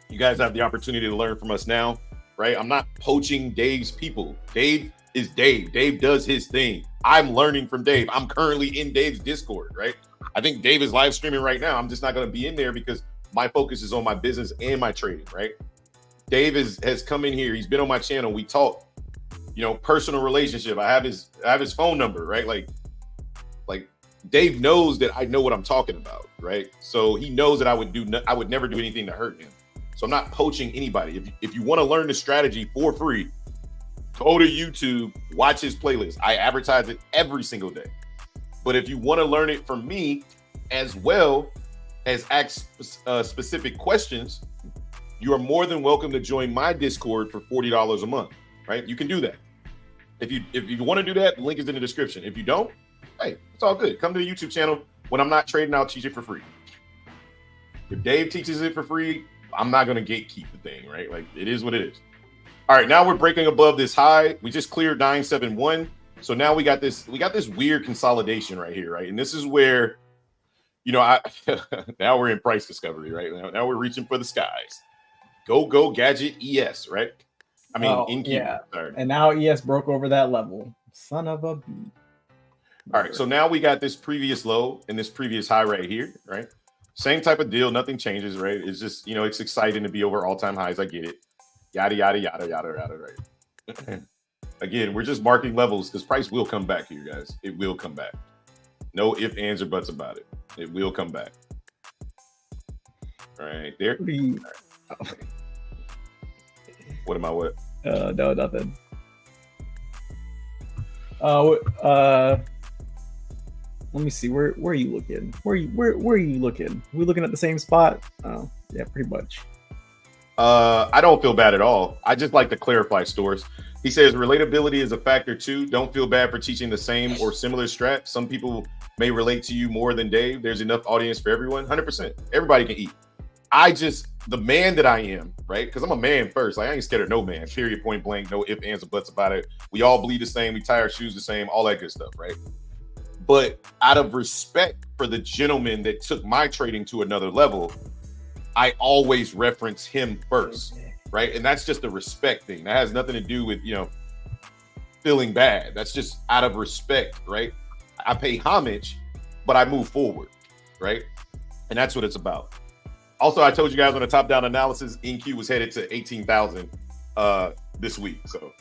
you guys have the opportunity to learn from us now, right? I'm not poaching Dave's people. Dave is Dave. Dave does his thing. I'm learning from Dave. I'm currently in Dave's Discord, right? I think Dave is live streaming right now. I'm just not going to be in there because my focus is on my business and my trading, right? Dave has come in here. He's been on my channel. We talk, personal relationship. I have his phone number, right? Like Dave knows that I know what I'm talking about, right? So he knows that I would never do anything to hurt him. So I'm not poaching anybody. If you want to learn the strategy for free, go to YouTube, watch his playlist. I advertise it every single day. But if you want to learn it from me as well as ask specific questions, you are more than welcome to join my Discord for $40 a month, right? You can do that. If you want to do that, the link is in the description. If you don't, hey, it's all good. Come to the YouTube channel. When I'm not trading, I'll teach it for free. If Dave teaches it for free, I'm not going to gatekeep the thing, right? Like, it is what it is. All right, now we're breaking above this high. We just cleared 971. So now we got this weird consolidation right here, right? And this is where, now we're in price discovery, right? Now we're reaching for the skies. Go gadget ES, right? I mean, NQ. Yeah. Sorry. And now ES broke over that level. Son of a bee. All right, so now we got this previous low and this previous high right here, right? Same type of deal, nothing changes, right? It's just, it's exciting to be over all-time highs. I get it. Yada, yada, yada, yada, yada, right? Again, we're just marking levels because price will come back here, guys. It will come back. No ifs, ands, or buts about it. It will come back. All right, there. What am I what? No, nothing. Let me see. Where are you looking? Where are you looking? We looking at the same spot? Oh, yeah, pretty much. I don't feel bad at all. I just like to clarify stores. He says relatability is a factor too. Don't feel bad for teaching the same or similar strat. Some people may relate to you more than Dave. There's enough audience for everyone. 100%. Everybody can eat. The man that I am, right? Because I'm a man first. Like, I ain't scared of no man. Period, point blank. No ifs, ands, or buts about it. We all bleed the same. We tie our shoes the same. All that good stuff, right? But out of respect for the gentleman that took my trading to another level, I always reference him first, right? And that's just a respect thing. That has nothing to do with, feeling bad. That's just out of respect, right? I pay homage, but I move forward, right? And that's what it's about. Also, I told you guys on the top-down analysis, NQ was headed to 18,000 this week. So,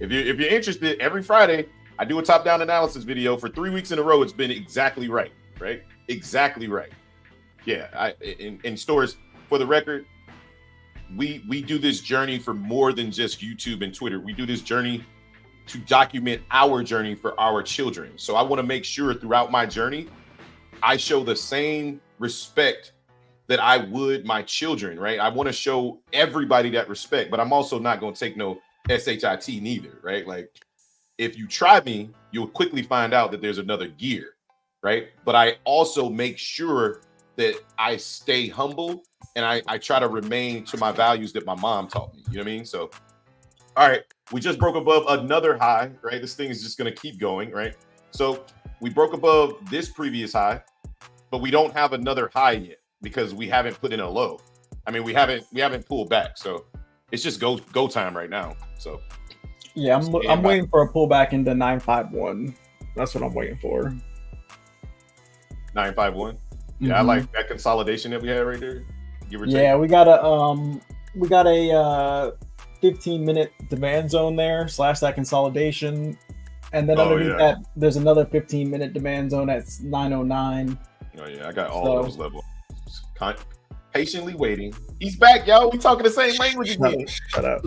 if you're interested, every Friday I do a top-down analysis video for 3 weeks in a row. It's been exactly right? Exactly right. Yeah, in stores, for the record, we do this journey for more than just YouTube and Twitter. We do this journey to document our journey for our children. So I want to make sure throughout my journey, I show the same respect that I would my children, right? I want to show everybody that respect, but I'm also not going to take no SHIT neither, right? Like, if you try me, you'll quickly find out that there's another gear, right? But I also make sure that I stay humble and I try to remain to my values that my mom taught me. You know what I mean? So, all right, we just broke above another high, right? This thing is just going to keep going, right? So we broke above this previous high, but we don't have another high yet because we haven't put in a low. I mean, we haven't pulled back. So it's just go time right now. So yeah, I'm waiting for a pullback into 951. That's what I'm waiting for. 951. Yeah, I like that consolidation that we had right there. Give or take. Yeah, we got a 15-minute demand zone there / that consolidation, and then underneath that, there's another 15-minute demand zone at 909. Oh yeah, I got all those levels. Patiently waiting. He's back, y'all. We talking the same language again. Shut up.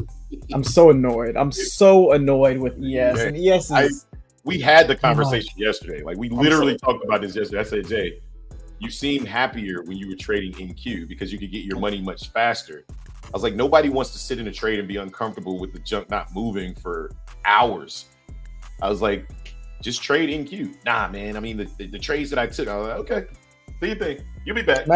I'm so annoyed. I'm so annoyed with ES. And ES is. We had the conversation yesterday. Like, we literally talked about this yesterday. I said, Jay, you seem happier when you were trading in Q because you could get your money much faster. I was like, nobody wants to sit in a trade and be uncomfortable with the junk not moving for hours. I was like, just trade in Q. Nah, man. I mean, the trades that I took, I was like, okay, do your thing. You'll be back.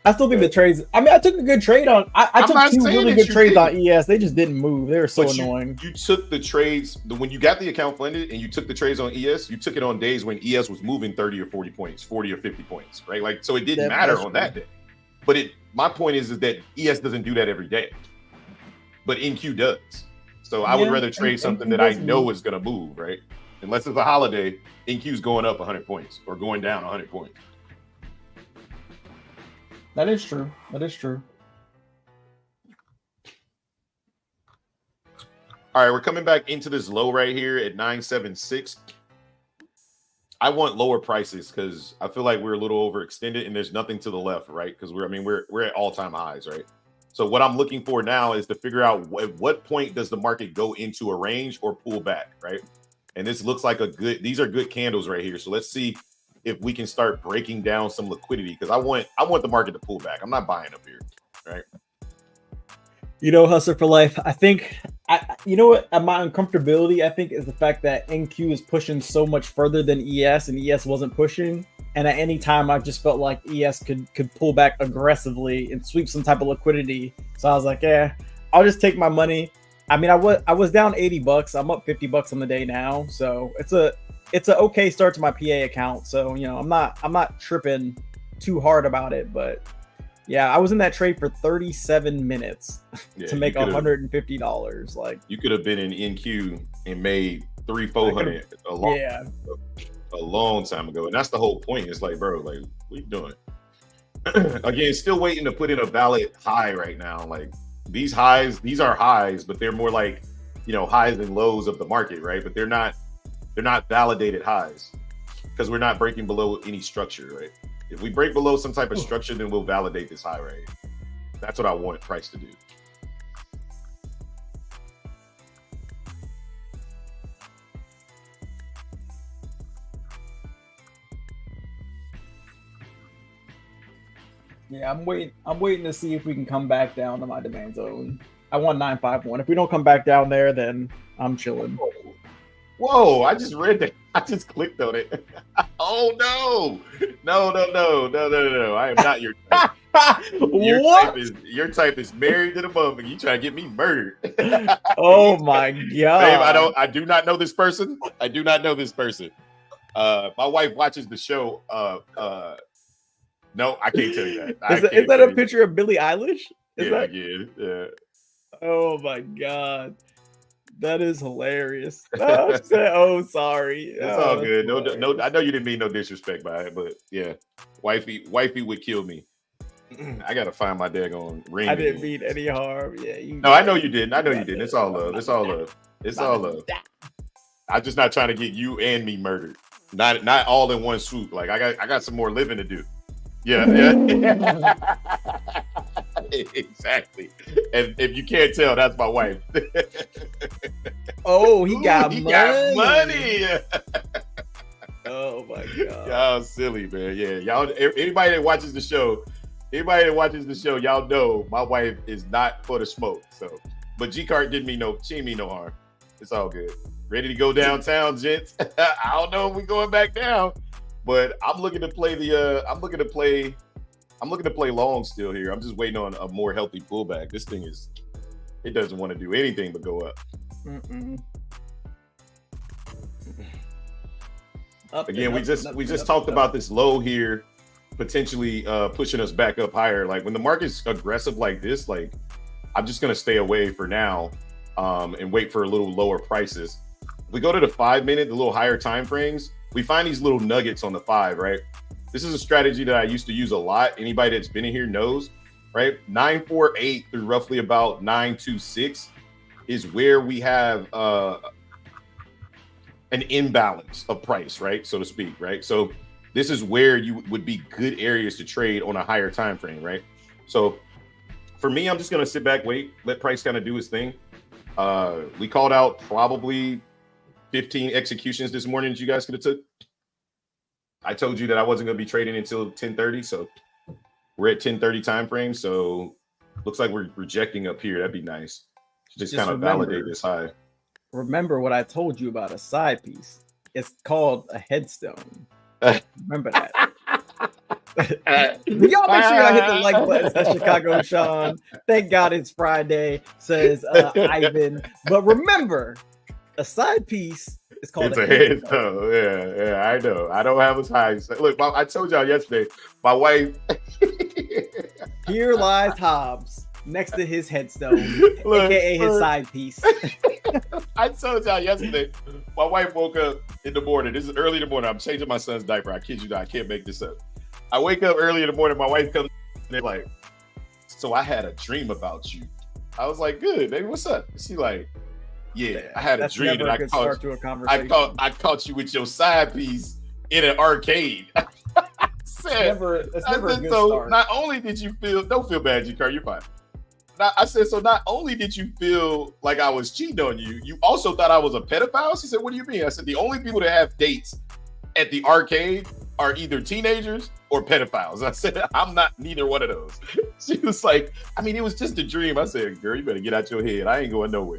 I still think the trades. I mean, I took a good trade on. I took 2 really good trades on ES. They just didn't move. They were so annoying. You took the trades when you got the account funded, and you took the trades on ES. You took it on days when ES was moving 30 or 40 points, 40 or 50 points, right? Like, so it didn't matter on that day. But my point is that ES doesn't do that every day, but NQ does. So I would rather trade something that I know is going to move, right? Unless it's a holiday, NQ's going up 100 points or going down 100 points. That is true. All right, we're coming back into this low right here at 976. I want lower prices because I feel like we're a little overextended and there's nothing to the left, right? Because we're at all-time highs, right? So what I'm looking for now is to figure out at what point does the market go into a range or pull back, right? And this looks like these are good candles right here. So let's see if we can start breaking down some liquidity, because I want the market to pull back. I'm not buying up here, right? Hustler for life. I think, what my uncomfortability, I think, is the fact that NQ is pushing so much further than ES, and ES wasn't pushing. And at any time, I just felt like ES could pull back aggressively and sweep some type of liquidity. So I was like, I'll just take my money. I mean, I was down $80. I'm up $50 on the day now, so it's an okay start to my PA account. So I'm not tripping too hard about it, but yeah, I was in that trade for 37 minutes to make $150. Like, you could have been in NQ and made $300-400 a long time ago, and that's the whole point. It's like, bro, like, what are you doing? Again, still waiting to put in a valid high right now. Like, these are highs, but they're more like, highs and lows of the market, right? But they're not validated highs because we're not breaking below any structure, right? If we break below some type of structure, then we'll validate this high, right? That's what I want price to do. Yeah, I'm waiting to see if we can come back down to my demand zone. I want 951. If we don't come back down there, then I'm chilling. Whoa, I just read that. I just clicked on it. Oh, no. No. I am not your type. What? Your type is married to the motherfucker. You trying to get me murdered? Oh my god! Babe, I do not know this person. I do not know this person. My wife watches the show. No, I can't tell you that. Is that a picture of Billie Eilish? Yeah. Oh my god, that is hilarious. Oh, sorry. It's all good. No, I know you didn't mean no disrespect by it, but yeah, wifey would kill me. I gotta find my daggone ring. I didn't mean any harm. Yeah, no, I know you didn't. It's all love. It's all love. I'm just not trying to get you and me murdered. Not all in one swoop. Like I got some more living to do. Yeah. Exactly. And if you can't tell, that's my wife. Oh, he got money. Oh my god. Y'all silly, man. Yeah. Y'all, anybody that watches the show, y'all know my wife is not for the smoke. So, but G-Cart she didn't mean no harm. It's all good. Ready to go downtown, gents? I don't know if we're going back down, but I'm looking to play long still here. I'm just waiting on a more healthy pullback. This thing it doesn't want to do anything but go up. Again, we just talked about this low here, potentially pushing us back up higher. Like when the market's aggressive like this, like I'm just gonna stay away for now and wait for a little lower prices. If we go to the 5 minute, the little higher time frames, we find these little nuggets on the 5, right? This is a strategy that I used to use a lot. Anybody that's been in here knows, right? 948 through roughly about 926 is where we have an imbalance of price, right? So to speak, right? So this is where you would be good areas to trade on a higher time frame, right? So for me, I'm just gonna sit back, wait, let price kind of do its thing. We called out probably 15 executions this morning that you guys could have took. I told you that I wasn't going to be trading until 10:30, so we're at 10:30 time frame. So looks like we're rejecting up here. That'd be nice. Just kind of validate this high. Remember what I told you about a side piece. It's called a headstone. Remember that. Y'all make sure y'all hit the like button. That's Chicago Sean. Thank God it's Friday, says Ivan. But remember, a side piece is called a headstone. Yeah, I know. I don't have a side. Look, I told y'all yesterday, my wife. Here lies Hobbs next to his headstone, aka his side piece. I told y'all yesterday, my wife woke up in the morning. This is early in the morning. I'm changing my son's diaper. I kid you not. I can't make this up. I wake up early in the morning. My wife comes and they're like, so I had a dream about you. I was like, good, baby. What's up? She like, yeah, I had a dream that I caught you with your side piece in an arcade. I said, so not only did you don't feel bad, G-Car, you're fine. I said, so not only did you feel like I was cheating on you, you also thought I was a pedophile? She said, what do you mean? I said, the only people that have dates at the arcade are either teenagers or pedophiles. I said, I'm not neither one of those. She was like, I mean, it was just a dream. I said, girl, you better get out your head. I ain't going nowhere.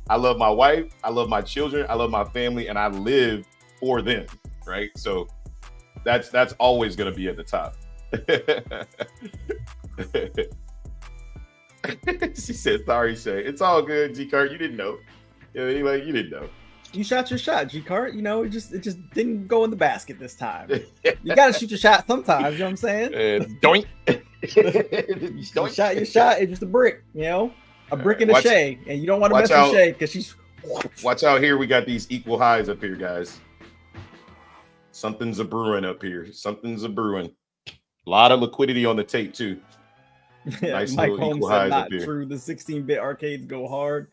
I love my wife. I love my children. I love my family, and I live for them. Right. So that's always going to be at the top. She said, sorry, Shay. It's all good, G-Cart. You didn't know. Anyway, you didn't know. You shot your shot, G-Cart. You know, it just didn't go in the basket this time. You got to shoot your shot sometimes. You know what I'm saying? Doink. You shot your shot. It's just a brick, you know? A brick in a Shay, and you don't want to mess with Shay because she's. Watch out here. We got these equal highs up here, guys. Something's a brewing up here. Something's a brewing. A lot of liquidity on the tape too. Yeah, nice Mike Holmes said not true. The 16-bit arcades go hard.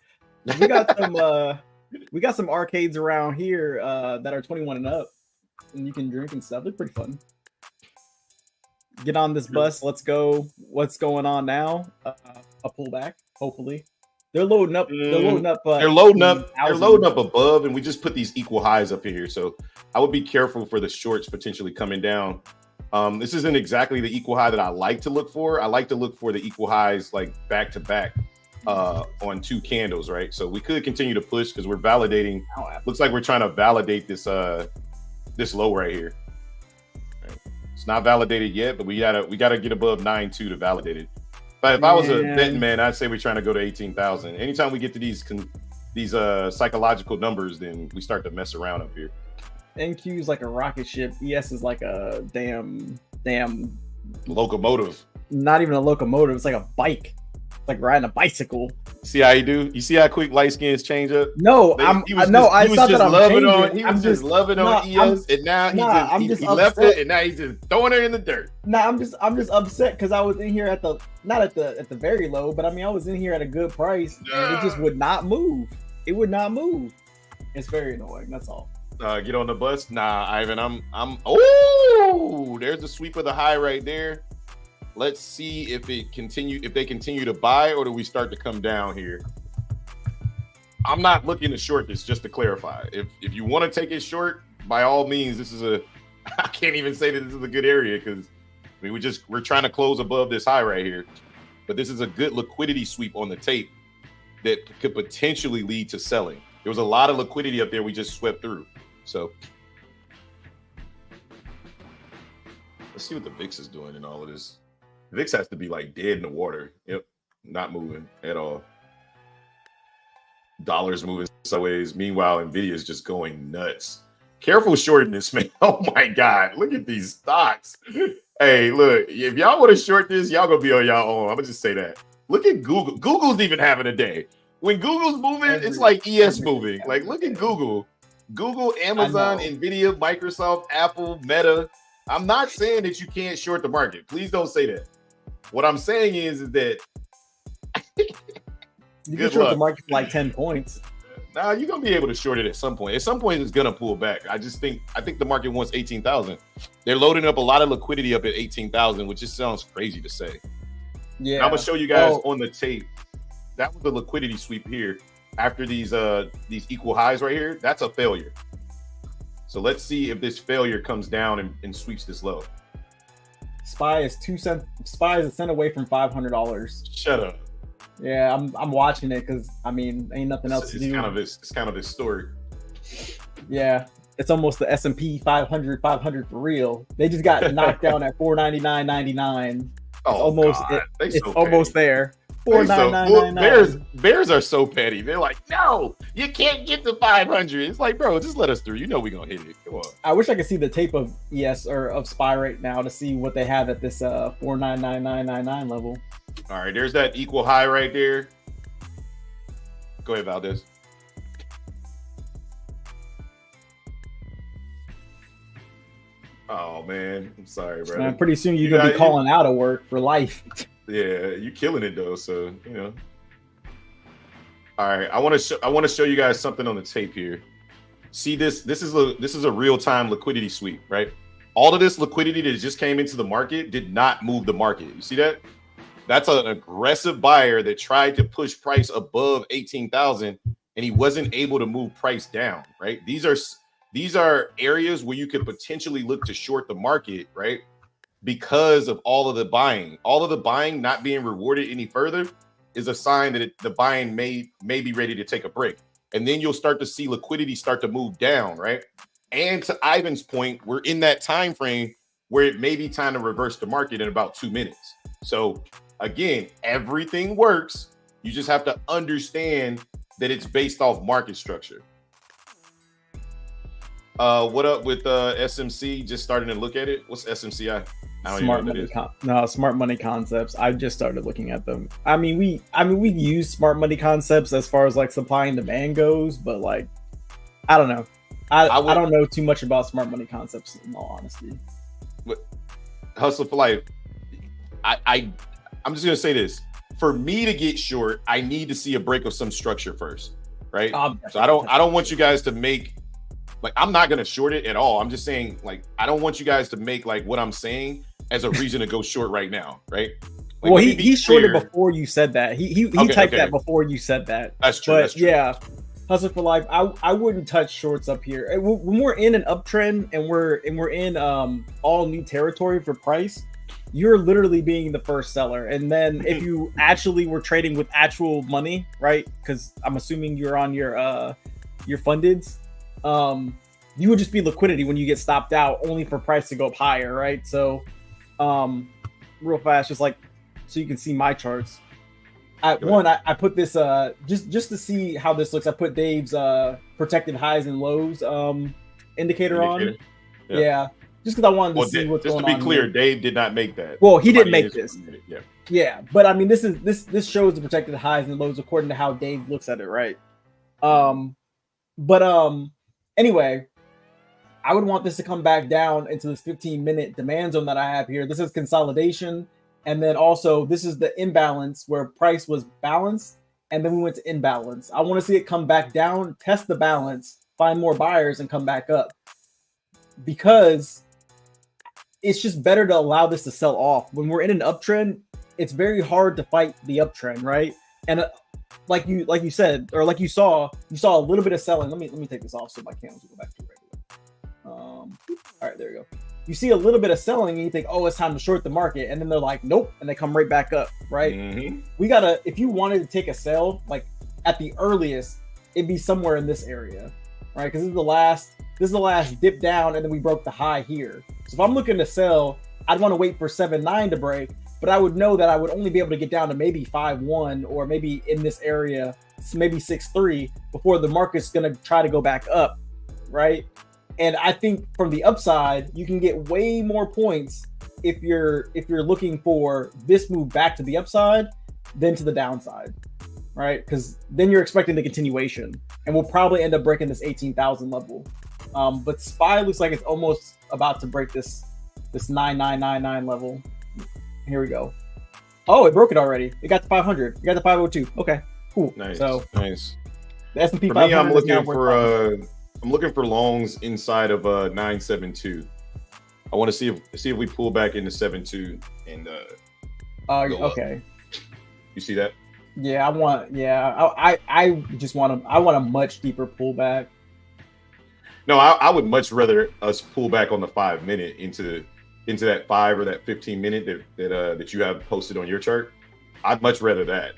We got some arcades around here that are 21 and up, and you can drink and stuff. They're pretty fun. Get on this bus. Let's go. What's going on now? A pullback. Hopefully, they're loading up. They're loading up. They're loading up. They're loading up above, and we just put these equal highs up here. So I would be careful for the shorts potentially coming down. This isn't exactly the equal high that I like to look for. I like to look for the equal highs like back to back on two candles, right? So we could continue to push because we're validating. Looks like we're trying to validate this this low right here. Right. It's not validated yet, but we gotta get above 9.2 to validate it. But if I was a betting man, I'd say we're trying to go to 18,000. Anytime we get to these psychological numbers, then we start to mess around up here. NQ is like a rocket ship. ES is like a damn locomotive. Not even a locomotive. It's like a bike. It's like riding a bicycle. See how you do? You see how quick light skins change up? No, he was just loving on ES, and now he left it, and now he's just throwing her in the dirt. I'm just upset because I was in here at the very low, but I mean I was in here at a good price, and it just would not move. It would not move. It's very annoying. That's all. Get on the bus. Nah, Ivan, I'm. Oh, there's the sweep of the high right there. Let's see if they continue to buy, or do we start to come down here? I'm not looking to short this, just to clarify. If you want to take it short, by all means, this is I can't even say that this is a good area because I mean we're trying to close above this high right here. But this is a good liquidity sweep on the tape that could potentially lead to selling. There was a lot of liquidity up there we just swept through. So let's see what the VIX is doing in all of this. VIX has to be like dead in the water. Yep, not moving at all. Dollars moving sideways. Meanwhile, Nvidia is just going nuts. Careful shorting this, man. Oh my God, look at these stocks. Hey, look, if y'all want to short this, y'all gonna be on y'all own. I'm gonna just say that. Look at Google. Google's even having a day. When Google's moving, it's like ES moving. Like, look at Google. Google, Amazon, Nvidia, Microsoft, Apple, Meta. I'm not saying that you can't short the market. Please don't say that. What I'm saying is that you can short the market for like 10 points. Nah, you're gonna be able to short it at some point. At some point, it's gonna pull back. I think the market wants 18,000. They're loading up a lot of liquidity up at 18,000, which just sounds crazy to say. Yeah, and I'm gonna show you guys on the tape. That was the liquidity sweep here. After these equal highs right here, that's a failure. So let's see if this failure comes down and sweeps this low. SPY is a cent away from $500. Shut up. Yeah, I'm watching it because I mean ain't nothing else to do. It's kind of historic. Yeah, it's almost the S&P 500 for real. They just got knocked down at $499.99. It's almost there. Bears are so petty. They're like, no, you can't get the 500. It's like, bro, just let us through. You know we're gonna hit it. Come on. I wish I could see the tape of ES or of SPY right now to see what they have at this 499.999 level. All right, there's that equal high right there. Go ahead, Valdez. Oh man, I'm sorry, bro. Man, pretty soon you're gonna be calling out of work for life. Yeah, you're killing it though. So you know. All right, I want to show you guys something on the tape here. See this? This is a real time liquidity sweep, right? All of this liquidity that just came into the market did not move the market. You see that? That's an aggressive buyer that tried to push price above 18,000, and he wasn't able to move price down. Right? These are areas where you could potentially look to short the market, right? Because of all of the buying not being rewarded any further is a sign that the buying may be ready to take a break. And then you'll start to see liquidity start to move down, right? And to Ivan's point, we're in that time frame where it may be time to reverse the market in about 2 minutes. So again, everything works. You just have to understand that it's based off market structure. What up with SMC? Just starting to look at it. What's SMCI? Smart money concepts. I just started looking at them. I mean, we use smart money concepts as far as like supply and demand goes, but like, I don't know. I don't know too much about smart money concepts in all honesty. But hustle for life. I'm just gonna say this. For me to get short, I need to see a break of some structure first, right? So I don't want you guys to make. Like, I'm not going to short it at all. I'm just saying, like, I don't want you guys to make, like, what I'm saying as a reason to go short right now, right? Like, well, he shorted before you said that. He typed that before you said that. That's true. But, yeah, hustle for life, I wouldn't touch shorts up here. When we're in an uptrend and we're in all new territory for price, you're literally being the first seller. And then if you actually were trading with actual money, right? Because I'm assuming you're on your fundeds. you would just be liquidity when you get stopped out, only for price to go up higher, right? So, real fast, just like so you can see my charts. At one, I put this just to see how this looks. I put Dave's protected highs and lows indicator on. Yeah, just because I wanted to see what's going on. Just to be clear, here. Dave did not make that. Well, he didn't make this. Yeah, but I mean, this shows the protected highs and lows according to how Dave looks at it, right? Anyway, I would want this to come back down into this 15-minute demand zone that I have here. This is consolidation. And then also this is the imbalance where price was balanced and then we went to imbalance. I want to see it come back down, test the balance, find more buyers and come back up. Because it's just better to allow this to sell off. When we're in an uptrend, it's very hard to fight the uptrend, right? And like you said, or like you saw a little bit of selling. Let me take this off so my candles will go back to regular. All right, there we go. You see a little bit of selling and you think, oh, it's time to short the market. And then they're like, nope. And they come right back up, right? Mm-hmm. We gotta, if you wanted to take a sell, like at the earliest, it'd be somewhere in this area, right? Because this is the last dip down and then we broke the high here. So if I'm looking to sell, I'd want to wait for 7.9 to break, but I would know that I would only be able to get down to maybe 5.1 or maybe in this area, maybe 6.3 before the market's going to try to go back up, right? And I think from the upside, you can get way more points if you're looking for this move back to the upside than to the downside, right? Because then you're expecting the continuation, and we'll probably end up breaking this 18,000 level. But SPY looks like it's almost about to break this 9999 level. Here we go. Oh, it broke it already. It got to 500. It got to 502. Okay, cool. Nice. So nice. The S&P 500. For me, I'm looking for longs inside of 972. I want to see if we pull back into 72 and okay. You see that? Yeah, I just want a much deeper pullback. No, I would much rather us pull back on the 5-minute into that 5 or that 15-minute that you have posted on your chart. I'd much rather that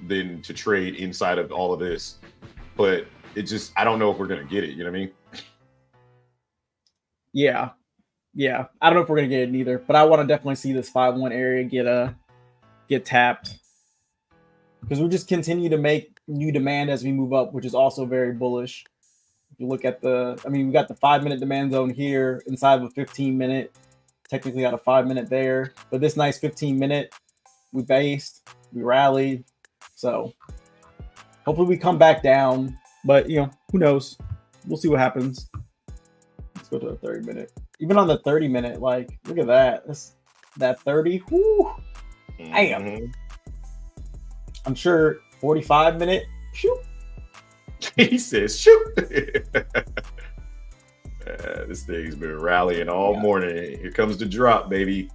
than to trade inside of all of this. But it just, I don't know if we're going to get it. You know what I mean? Yeah. I don't know if we're going to get it either, but I want to definitely see this 5-1 area get tapped because we just continue to make new demand as we move up, which is also very bullish. If you look at we got the 5-minute demand zone here inside of a 15-minute, technically got a 5-minute there, but this nice 15-minute, we based, we rallied. So hopefully we come back down. But, who knows? We'll see what happens. Let's go to the 30-minute. Even on the 30-minute, like, look at that. That 30. Whoo! Damn. Mm-hmm. I'm sure 45-minute. Shoot. He says, shoot. This thing's been rallying all morning. Here comes the drop, baby.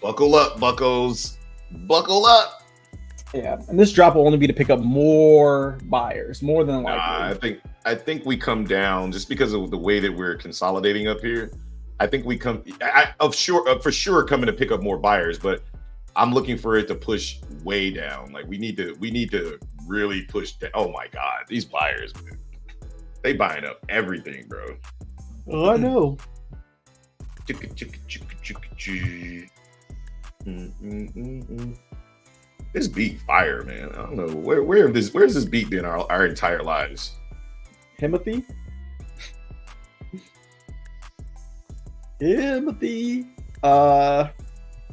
Buckle up, buckos. Buckle up. Yeah, and this drop will only be to pick up more buyers, more than likely. I think we come down just because of the way that we're consolidating up here. I think we come for sure coming to pick up more buyers, but I'm looking for it to push way down. Like we need to really push down. Oh my God, these buyers, man. They buying up everything, bro. Oh, I know. This beat fire, man. I don't know where's this beat been our entire lives. Timothy.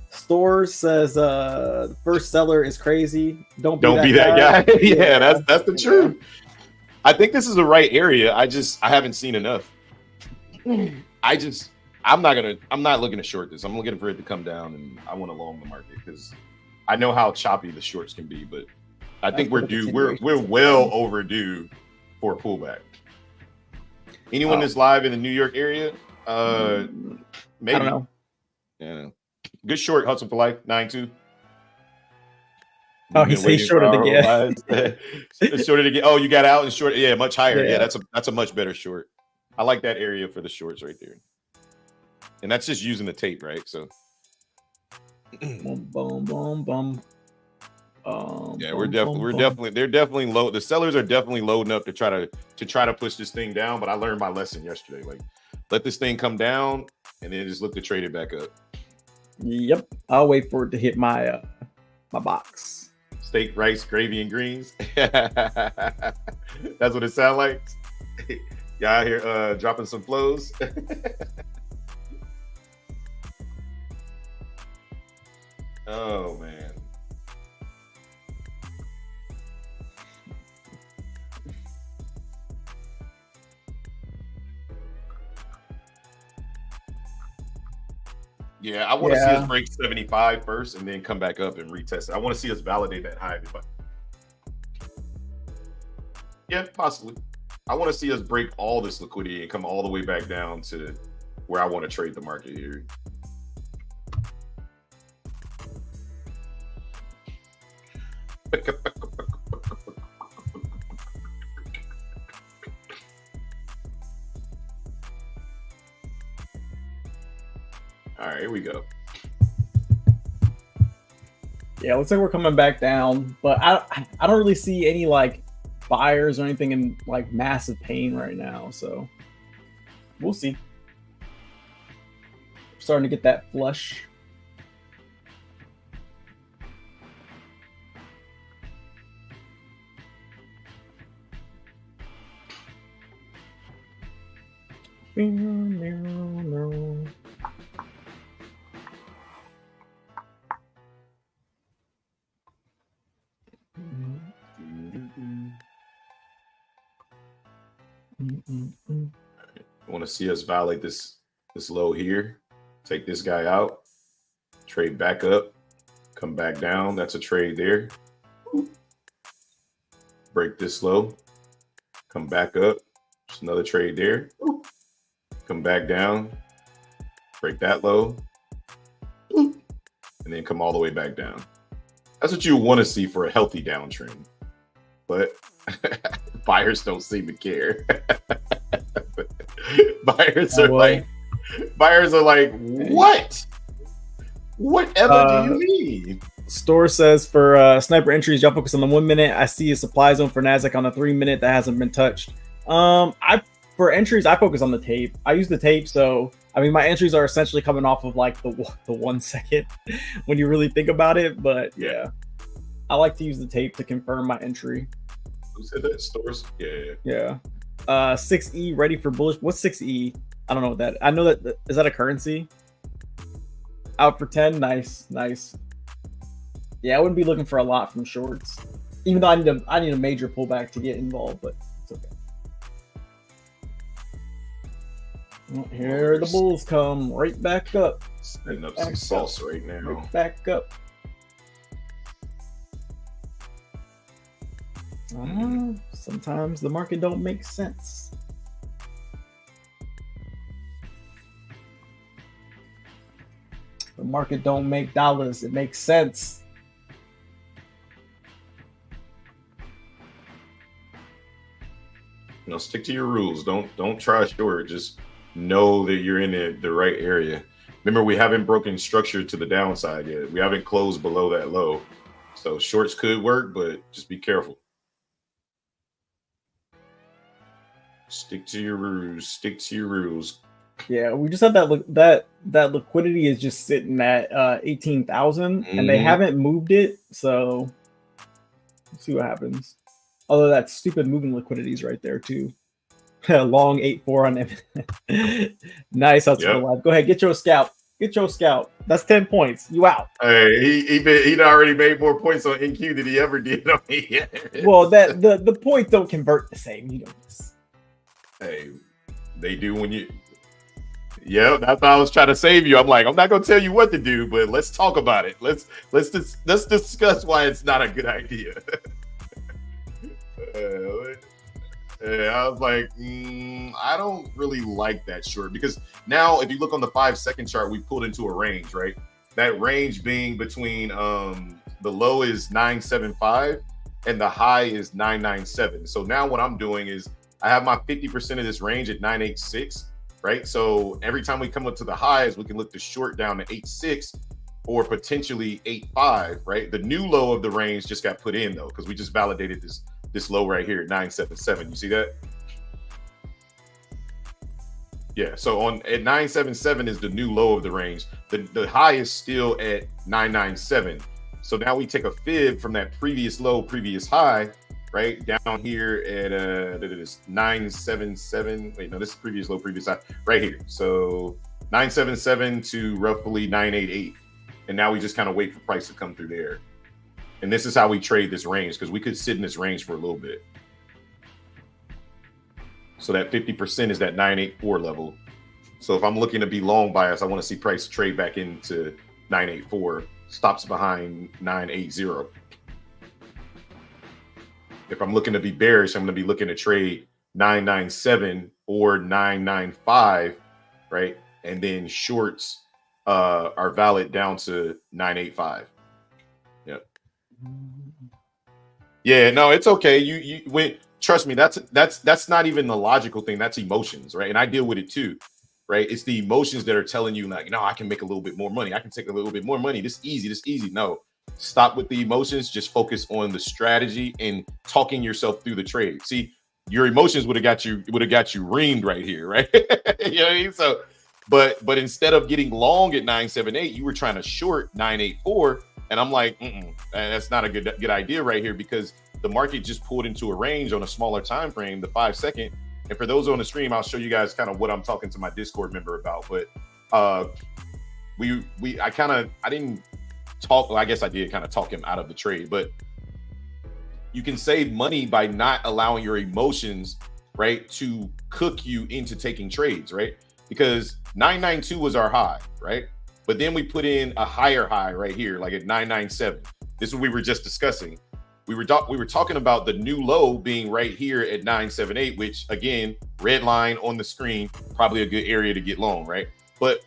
Stores says the first seller is crazy. Don't be that guy. Yeah, that's the truth. I think this is the right area. I haven't seen enough. I'm not looking to short this. I'm looking for it to come down, and I want to long the market because I know how choppy the shorts can be, but I think we're due. We're well overdue for a pullback. Anyone that's live in the New York area, maybe. I don't know. Yeah, good short hustle for life 9-2. Oh, he shorted again. Shorted again. Oh, you got out and short. Yeah, much higher. Yeah, that's a much better short. I like that area for the shorts right there, and that's just using the tape, right? So. Boom, boom, boom, boom. Yeah, we're definitely they're definitely low. The sellers are definitely loading up to try to push this thing down. But I learned my lesson yesterday. Like, let this thing come down and then just look to trade it back up. Yep, I'll wait for it to hit my my box. Steak, rice, gravy, and greens. That's what it sounds like. Y'all out here dropping some flows. Oh man. Yeah, I want to see us break 75 first and then come back up and retest it. I want to see us validate that high. Yeah, possibly. I want to see us break all this liquidity and come all the way back down to where I want to trade the market here. All right, here we go. Yeah, looks like we're coming back down, but I don't really see any like buyers or anything in like massive pain right now, so we'll see. Starting to get that flush. I want to see us violate this low here. Take this guy out. Trade back up. Come back down. That's a trade there. Break this low. Come back up. Just another trade there. Come back down. Break that low. And then come all the way back down. That's what you want to see for a healthy downtrend. But buyers don't seem to care. Buyers are like, what? Whatever do you mean? Store says for sniper entries, y'all focus on the 1 minute. I see a supply zone for Nasdaq on the 3 minute that hasn't been touched. For entries, I focus on the tape. I use the tape, so I mean my entries are essentially coming off of like the 1 second when you really think about it. But yeah, I like to use the tape to confirm my entry. Who said that? Stores? Yeah. 6E ready for bullish. What's 6E? I don't know what that. I know that is that a currency? Out for 10. Nice. Yeah, I wouldn't be looking for a lot from shorts, even though I need a major pullback to get involved, but it's okay. Well, here the bulls come right back up. Spinning up some sauce right now. Right back up. Sometimes the market don't make sense. The market don't make dollars. It makes sense. Stick to your rules. Don't try short. Just know that you're in the right area. Remember, we haven't broken structure to the downside yet. We haven't closed below that low. So shorts could work, but just be careful. Stick to your rules. Yeah, we just have that liquidity is just sitting at 18,000, and they haven't moved it. So let's see what happens. Although that stupid moving liquidity is right there too. Long 8-4 on him. Nice. That's live. Go ahead, get your scalp. That's 10 points. You out. Hey, he'd already made more points on NQ than he ever did on me. Well, that the points don't convert the same. You know this. Hey, they do when you. Yeah, that's why I was trying to save you. I'm like, I'm not gonna tell you what to do, but let's talk about it. Let's discuss why it's not a good idea. I was like, I don't really like that short because now if you look on the 5-second chart, we pulled into a range, right? That range being between the low is 975 and the high is 997. So now what I'm doing is I have my 50% of this range at 986, right? So every time we come up to the highs, we can look to short down to 86 or potentially 8.5, right? The new low of the range just got put in though, because we just validated this low right here, 977. You see that? Yeah, so at 977 is the new low of the range. The high is still at 997. So now we take a fib from that previous low, previous high, right? Down here at 977. Wait, no, this is previous low, previous high, right here. So 977 to roughly 988. And now we just kind of wait for price to come through there. And this is how we trade this range, because we could sit in this range for a little bit. So that 50% is that 984 level. So if I'm looking to be long bias, I want to see price trade back into 984, stops behind 980. If I'm looking to be bearish, I'm going to be looking to trade 997 or 995, right? And then shorts are valid down to 985. Yep. Yeah, no, it's okay. You when trust me, that's not even the logical thing. That's emotions, right? And I deal with it too, right? It's the emotions that are telling you like, no, I can make a little bit more money. I can take a little bit more money. This easy. No, stop with the emotions. Just focus on the strategy and talking yourself through the trade. See, your emotions would have got you reamed right here, right? You know what I mean? So, but instead of getting long at 978, you were trying to short 984, and I'm like, that's not a good idea right here, because the market just pulled into a range on a smaller time frame, the 5 second. And for those on the stream, I'll show you guys kind of what I'm talking to my Discord member about. But I didn't talk. Well, I guess I did kind of talk him out of the trade. But you can save money by not allowing your emotions, right, to cook you into taking trades, right? Because 992 was our high, right? But then we put in a higher high right here, like at 997. This is what we were just discussing. We were talking about the new low being right here at 978, which again, red line on the screen, probably a good area to get long, right? But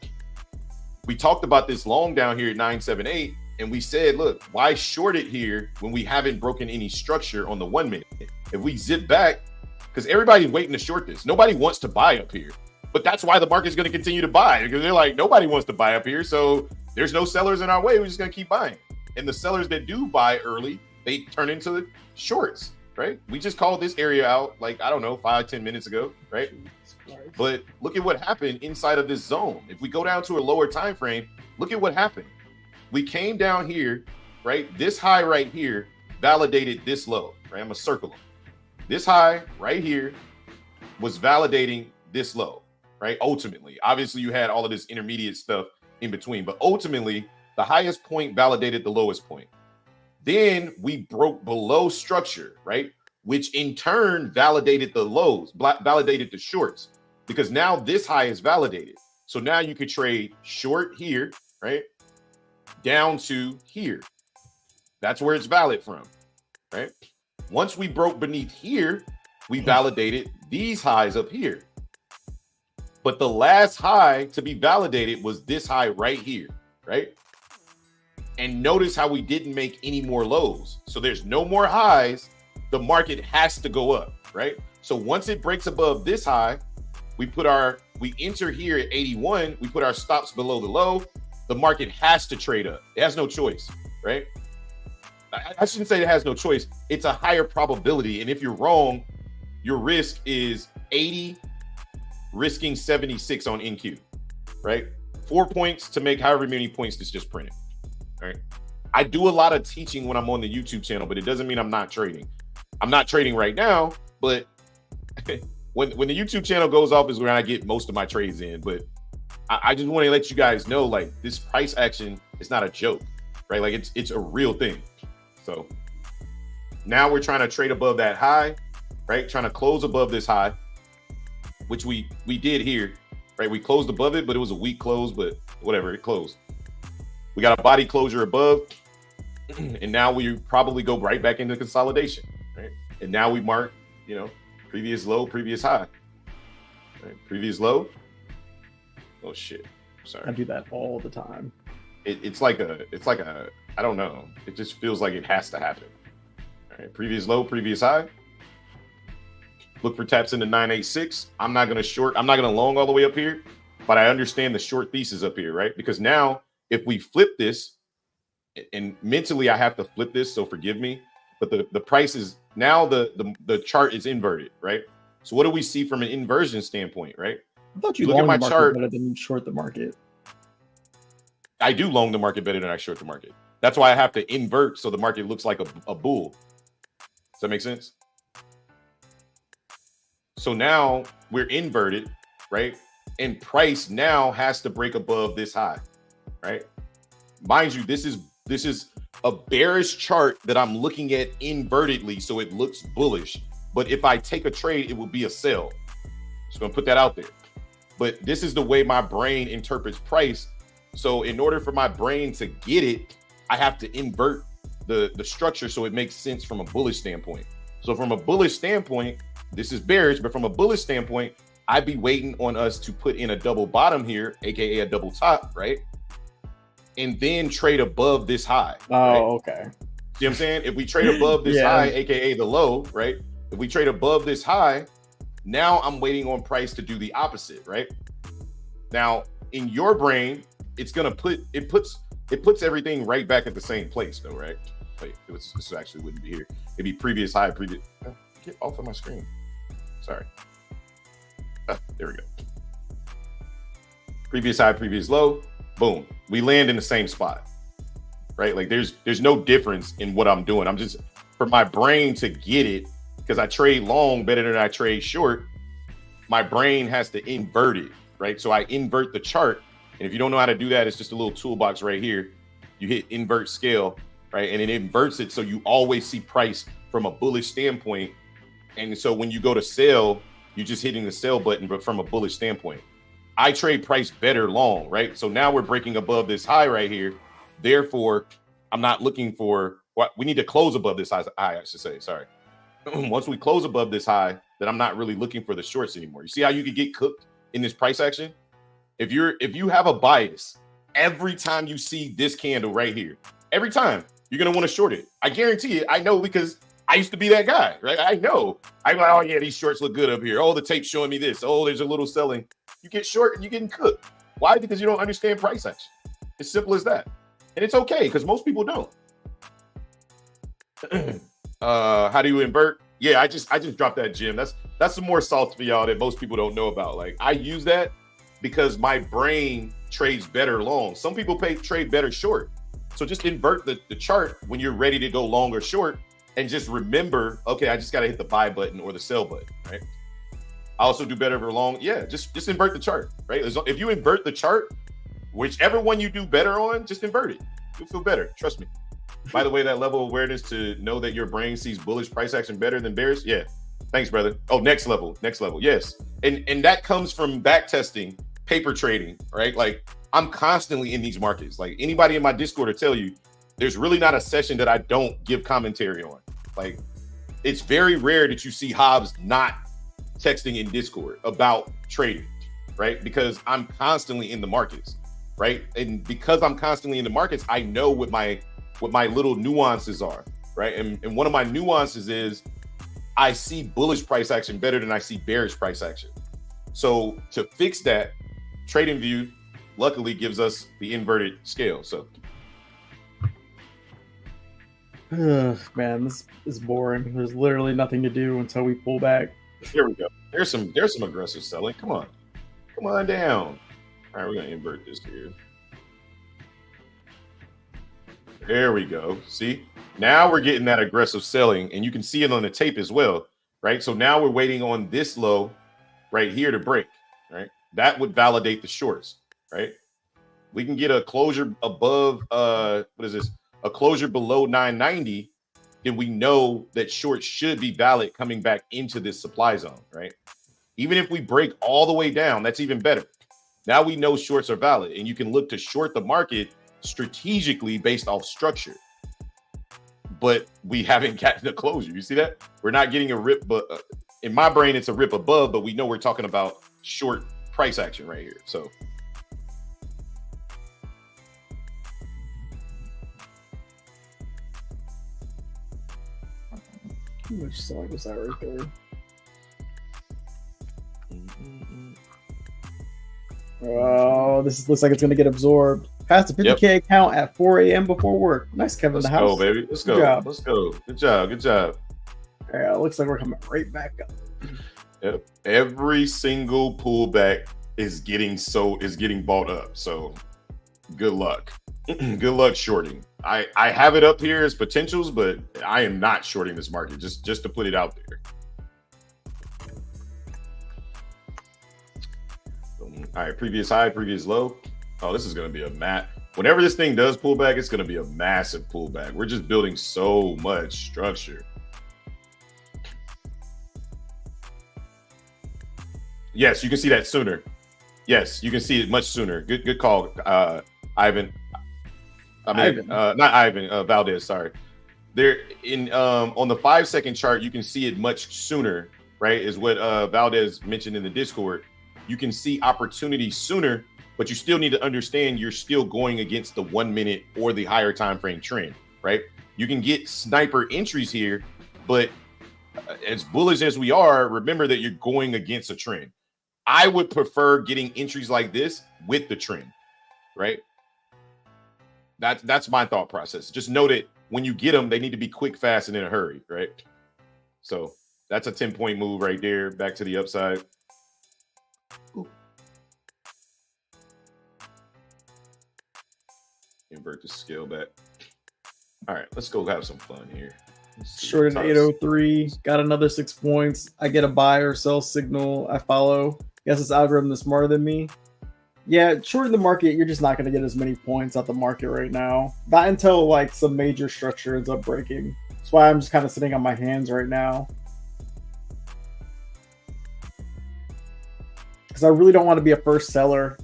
we talked about this long down here at 978, and we said, look, why short it here when we haven't broken any structure on the 1 minute? If we zip back, because everybody's waiting to short this. Nobody wants to buy up here. But that's why the market's going to continue to buy, because they're like, nobody wants to buy up here. So there's no sellers in our way. We're just going to keep buying. And the sellers that do buy early, they turn into shorts, right? We just called this area out like, I don't know, 5-10 minutes ago, right? But look at what happened inside of this zone. If we go down to a lower time frame, look at what happened. We came down here, right? This high right here validated this low, right? I'm going to circle them. This high right here was validating this low, right? Ultimately, obviously you had all of this intermediate stuff in between, but ultimately the highest point validated the lowest point. Then we broke below structure, right? Which in turn validated the lows, validated the shorts, because now this high is validated. So now you could trade short here, right? Down to here. That's where it's valid from, right? Once we broke beneath here, we validated these highs up here. But the last high to be validated was this high right here, right? And notice how we didn't make any more lows. So there's no more highs. The market has to go up, right? So once it breaks above this high, we enter here at 81. We put our stops below the low. The market has to trade up. It has no choice, right? I shouldn't say it has no choice. It's a higher probability. And if you're wrong, your risk is 80, risking 76 on NQ, right? 4 points to make however many points that's just printed. Right. I do a lot of teaching when I'm on the YouTube channel, but it doesn't mean I'm not trading. I'm not trading right now, but when the YouTube channel goes off is where I get most of my trades in. But I just want to let you guys know, like, this price action is not a joke, right? Like it's a real thing. So now we're trying to trade above that high, right? Trying to close above this high, which we did here, right? We closed above it, but it was a weak close, but whatever, it closed. We got a body closure above, and now we probably go right back into consolidation, right? And now we mark, previous low, previous high, right? Previous low. Oh shit! Sorry. I do that all the time. It's like a, I don't know. It just feels like it has to happen. All right, previous low, previous high. Look for taps into 986. I'm not gonna long all the way up here, but I understand the short thesis up here, right? Because now, if we flip this, and mentally I have to flip this, so forgive me, but the price is now the chart is inverted, right? So what do we see from an inversion standpoint, right? I thought you Look at long my the market chart. better than you short the market. I do long the market better than I short the market. That's why I have to invert so the market looks like a bull. Does that make sense? So now we're inverted, right? And price now has to break above this high, right? Mind you, this is a bearish chart that I'm looking at invertedly, so it looks bullish. But if I take a trade, it will be a sell. Just gonna put that out there. But this is the way my brain interprets price. So in order for my brain to get it, I have to invert the structure so it makes sense from a bullish standpoint. So from a bullish standpoint, this is bearish, but from a bullish standpoint, I'd be waiting on us to put in a double bottom here, aka a double top, right? And then trade above this high. Oh, right? okay. See what I'm saying? If we trade above this high, aka the low, right? If we trade above this high, now I'm waiting on price to do the opposite, right? Now, in your brain, it's gonna puts everything right back at the same place, though, right? Wait, this actually wouldn't be here. It'd be previous high, previous. Get off of my screen. Sorry. There we go. Previous high, previous low. Boom. We land in the same spot, right? Like there's no difference in what I'm doing. I'm just, for my brain to get it, because I trade long better than I trade short, my brain has to invert it, right? So I invert the chart. And if you don't know how to do that, it's just a little toolbox right here. You hit invert scale, right? And it inverts it so you always see price from a bullish standpoint. And so when you go to sell, you're just hitting the sell button, but from a bullish standpoint. I trade price better long, right? So now we're breaking above this high right here. Therefore, I'm not looking for what we need to close above this high, I should say. Sorry. Once we close above this high, then I'm not really looking for the shorts anymore. You see how you could get cooked in this price action? If you have a bias, every time you see this candle right here, every time you're gonna want to short it. I guarantee it. I know, because I used to be that guy, right? I know. I'm like, oh yeah, these shorts look good up here. Oh, the tape's showing me this. Oh, there's a little selling. You get short and you're getting cooked. Why? Because you don't understand price action. It's simple as that. And it's okay, because most people don't. How do you invert? Yeah, I just dropped that gem. That's some more sauce for y'all that most people don't know about. Like, I use that because my brain trades better long. Some people trade better short. So just invert the chart when you're ready to go long or short, and just remember, okay, I just got to hit the buy button or the sell button, right? I also do better for long. Yeah, just invert the chart, right? If you invert the chart, whichever one you do better on, just invert it. You'll feel better. Trust me. By the way, that level of awareness to know that your brain sees bullish price action better than bearish. Yeah. Thanks, brother. Oh, next level. Yes. And that comes from back testing, paper trading, right? Like, I'm constantly in these markets. Like, anybody in my Discord will tell you, there's really not a session that I don't give commentary on. Like, it's very rare that you see Hobbs not texting in Discord about trading, right? Because I'm constantly in the markets, right? And because I'm constantly in the markets, I know what my little nuances are, right? And one of my nuances is I see bullish price action better than I see bearish price action. So to fix that, TradingView luckily gives us the inverted scale. So man, this is boring. There's literally nothing to do until we pull back. Here we go. There's some aggressive selling. Come on down. All right, we're gonna invert this here. There we go. See, now we're getting that aggressive selling, and you can see it on the tape as well, right? So now we're waiting on this low right here to break, right? That would validate the shorts, right? We can get a closure above what is this? A closure below 990, then we know that shorts should be valid coming back into this supply zone, right? Even if we break all the way down, that's even better. Now we know shorts are valid, and you can look to short the market strategically based off structure. But we haven't gotten a closure. You see that? We're not getting a rip, but in my brain, it's a rip above, but we know we're talking about short price action right here. So How much selling was that right there? Oh, this looks like it's going to get absorbed. Passed the 50K account at 4 a.m. before work. Nice, Kevin. Let's the house. go, baby. Let's go. Job. Let's go. Good job. Good job. Yeah, looks like we're coming right back up. Yep. Every single pullback is getting bought up. So good luck. Good luck shorting. I have it up here as potentials, but I am not shorting this market. Just to put it out there. All right, previous high, previous low. Oh, this is going to be a whenever this thing does pull back, it's going to be a massive pullback. We're just building so much structure. Yes, you can see that sooner. Yes, you can see it much sooner. Good call, Ivan. Not Ivan, Valdez. Sorry. There in on the 5-second chart, you can see it much sooner. Right, is what Valdez mentioned in the Discord. You can see opportunity sooner, but you still need to understand you're still going against the 1 minute or the higher time frame trend. Right, you can get sniper entries here, but as bullish as we are, remember that you're going against a trend. I would prefer getting entries like this with the trend, right? That's my thought process. Just know that when you get them, they need to be quick, fast, and in a hurry, right? So that's a 10-point move right there. Back to the upside. Ooh. Invert the scale back. All right, let's go have some fun here. Short at 803, got another 6 points. I get a buy or sell signal. I follow. Guess this algorithm is smarter than me. Yeah, short in the market, you're just not going to get as many points out the market right now. Not until like some major structure ends up breaking. That's why I'm just kind of sitting on my hands right now. Because I really don't want to be a first seller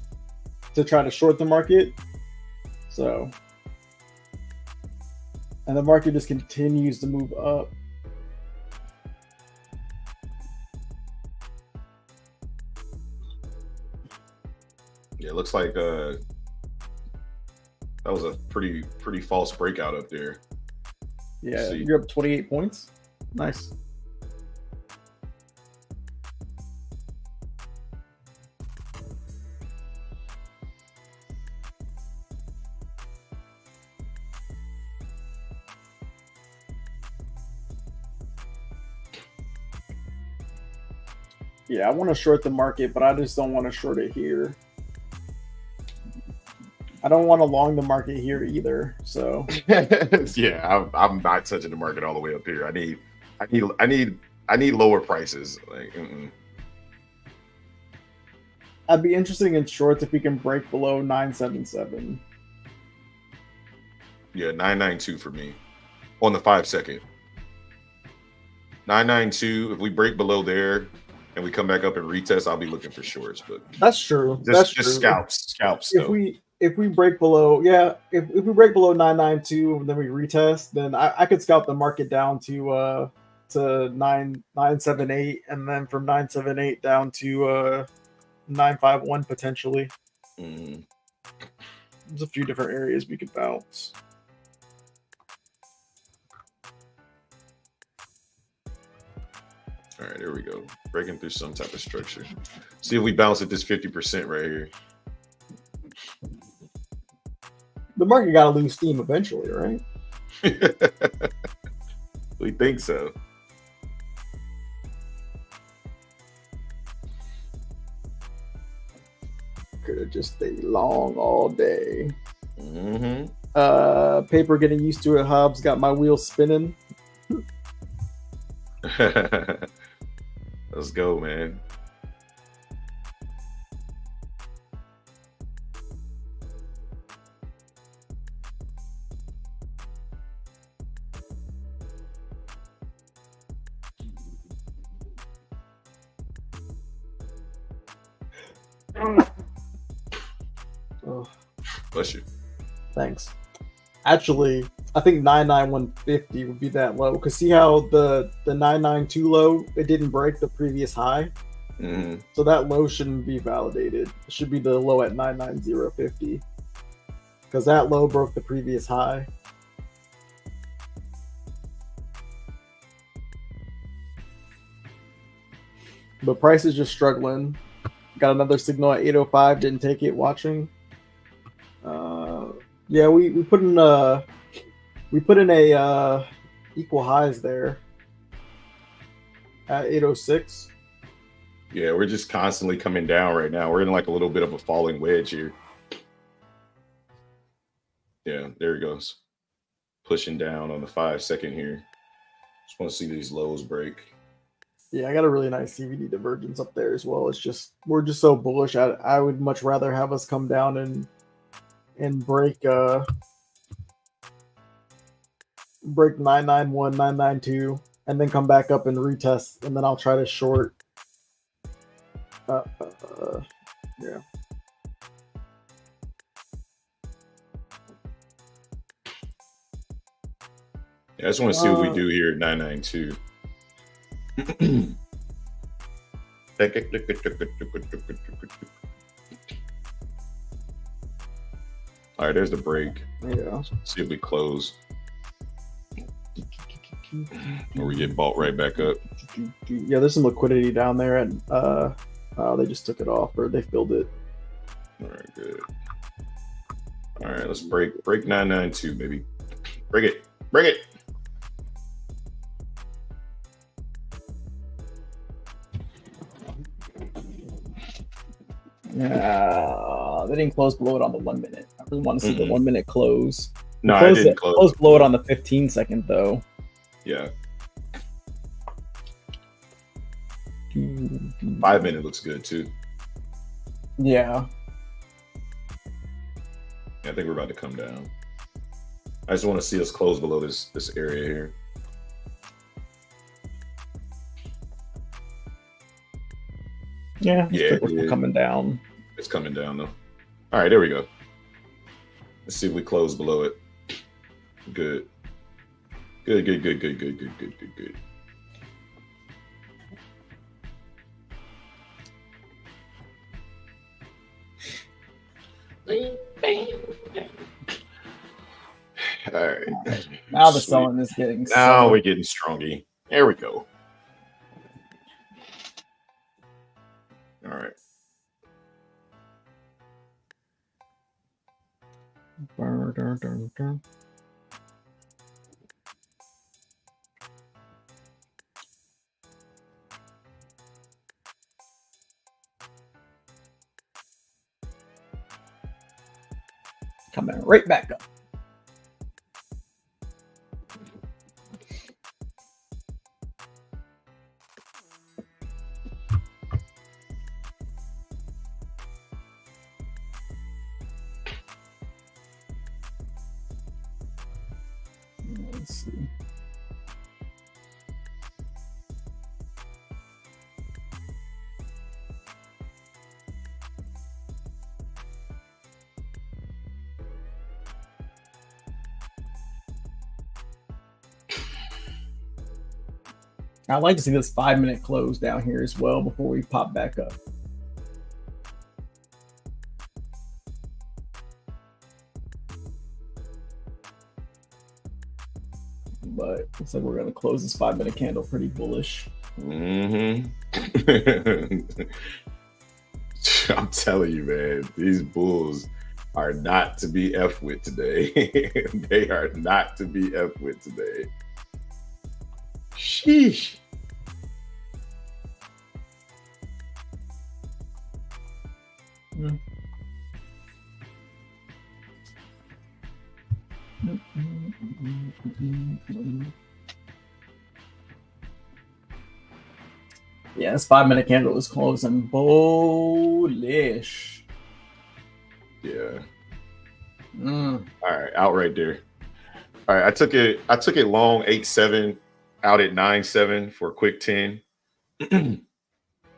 to try to short the market. So, and the market just continues to move up. Yeah, it looks like that was a pretty false breakout up there. Yeah, you're up 28 points. Nice. Yeah, I want to short the market, but I just don't want to short it here. I don't want to long the market here either. So yeah, I'm not touching the market all the way up here. I need lower prices. Like, I'd be interested in shorts if we can break below 977. Yeah, 992 for me on the 5-second. 992. If we break below there and we come back up and retest, I'll be looking for shorts. But that's true. That's true. Scalps. If we break below, if we break below 992 and then we retest, then I could scalp the market down to 978, and then from 978 down to 951 potentially. There's a few different areas we could bounce. All right, there we go. Breaking through some type of structure. See if we bounce at this 50% right here. The market got to lose steam eventually, right? We think so. Could have just stayed long all day. Paper getting used to it. Hobbs got my wheels spinning. Let's go, man. Oh. Bless you. Thanks. Actually, I think 99150 would be that low. Because see how the 992 low, it didn't break the previous high? So that low shouldn't be validated. It should be the low at 99050. Because that low broke the previous high. But price is just struggling. Got another signal at 805. Didn't take it. Watching. Yeah, we put in a equal highs there at 806. Yeah, we're just constantly coming down right now. We're in like a little bit of a falling wedge here. Yeah, there it goes. Pushing down on the 5-second here. Just want to see these lows break. Yeah, I got a really nice CVD divergence up there as well. It's just we're just so bullish. I would much rather have us come down and break 991, 992, and then come back up and retest, and then I'll try to short. Yeah. Yeah, I just want to see what we do here at 992. All right, there's the break. Yeah. See if we close. Or we get bought right back up. Yeah, there's some liquidity down there, and they just took it off, or they filled it. All right, good. All right, let's break 992, baby. Break it. They didn't close below it on the 1 minute. I really want to see the 1 minute close. No, I didn't close below it on the 15-second though. Yeah. 5 minute looks good too. Yeah. I think we're about to come down. I just want to see us close below this area here. Yeah, we're coming down. It's coming down though. All right, there we go. Let's see if we close below it. Good. All right. Now the selling is getting. Now we're getting strongy. There we go. All right. Coming right back up. Let's see. I'd like to see this 5 minute close down here as well before we pop back up. But looks like we're going to close this 5 minute candle pretty bullish. I'm telling you, man, these bulls are not to be F with today. They are not to be F with today. Sheesh. Yeah, this 5 minute candle is closing bullish. Yeah. All right, out right there. All right, I took it long 8-7, out at 9-7 for a quick 10.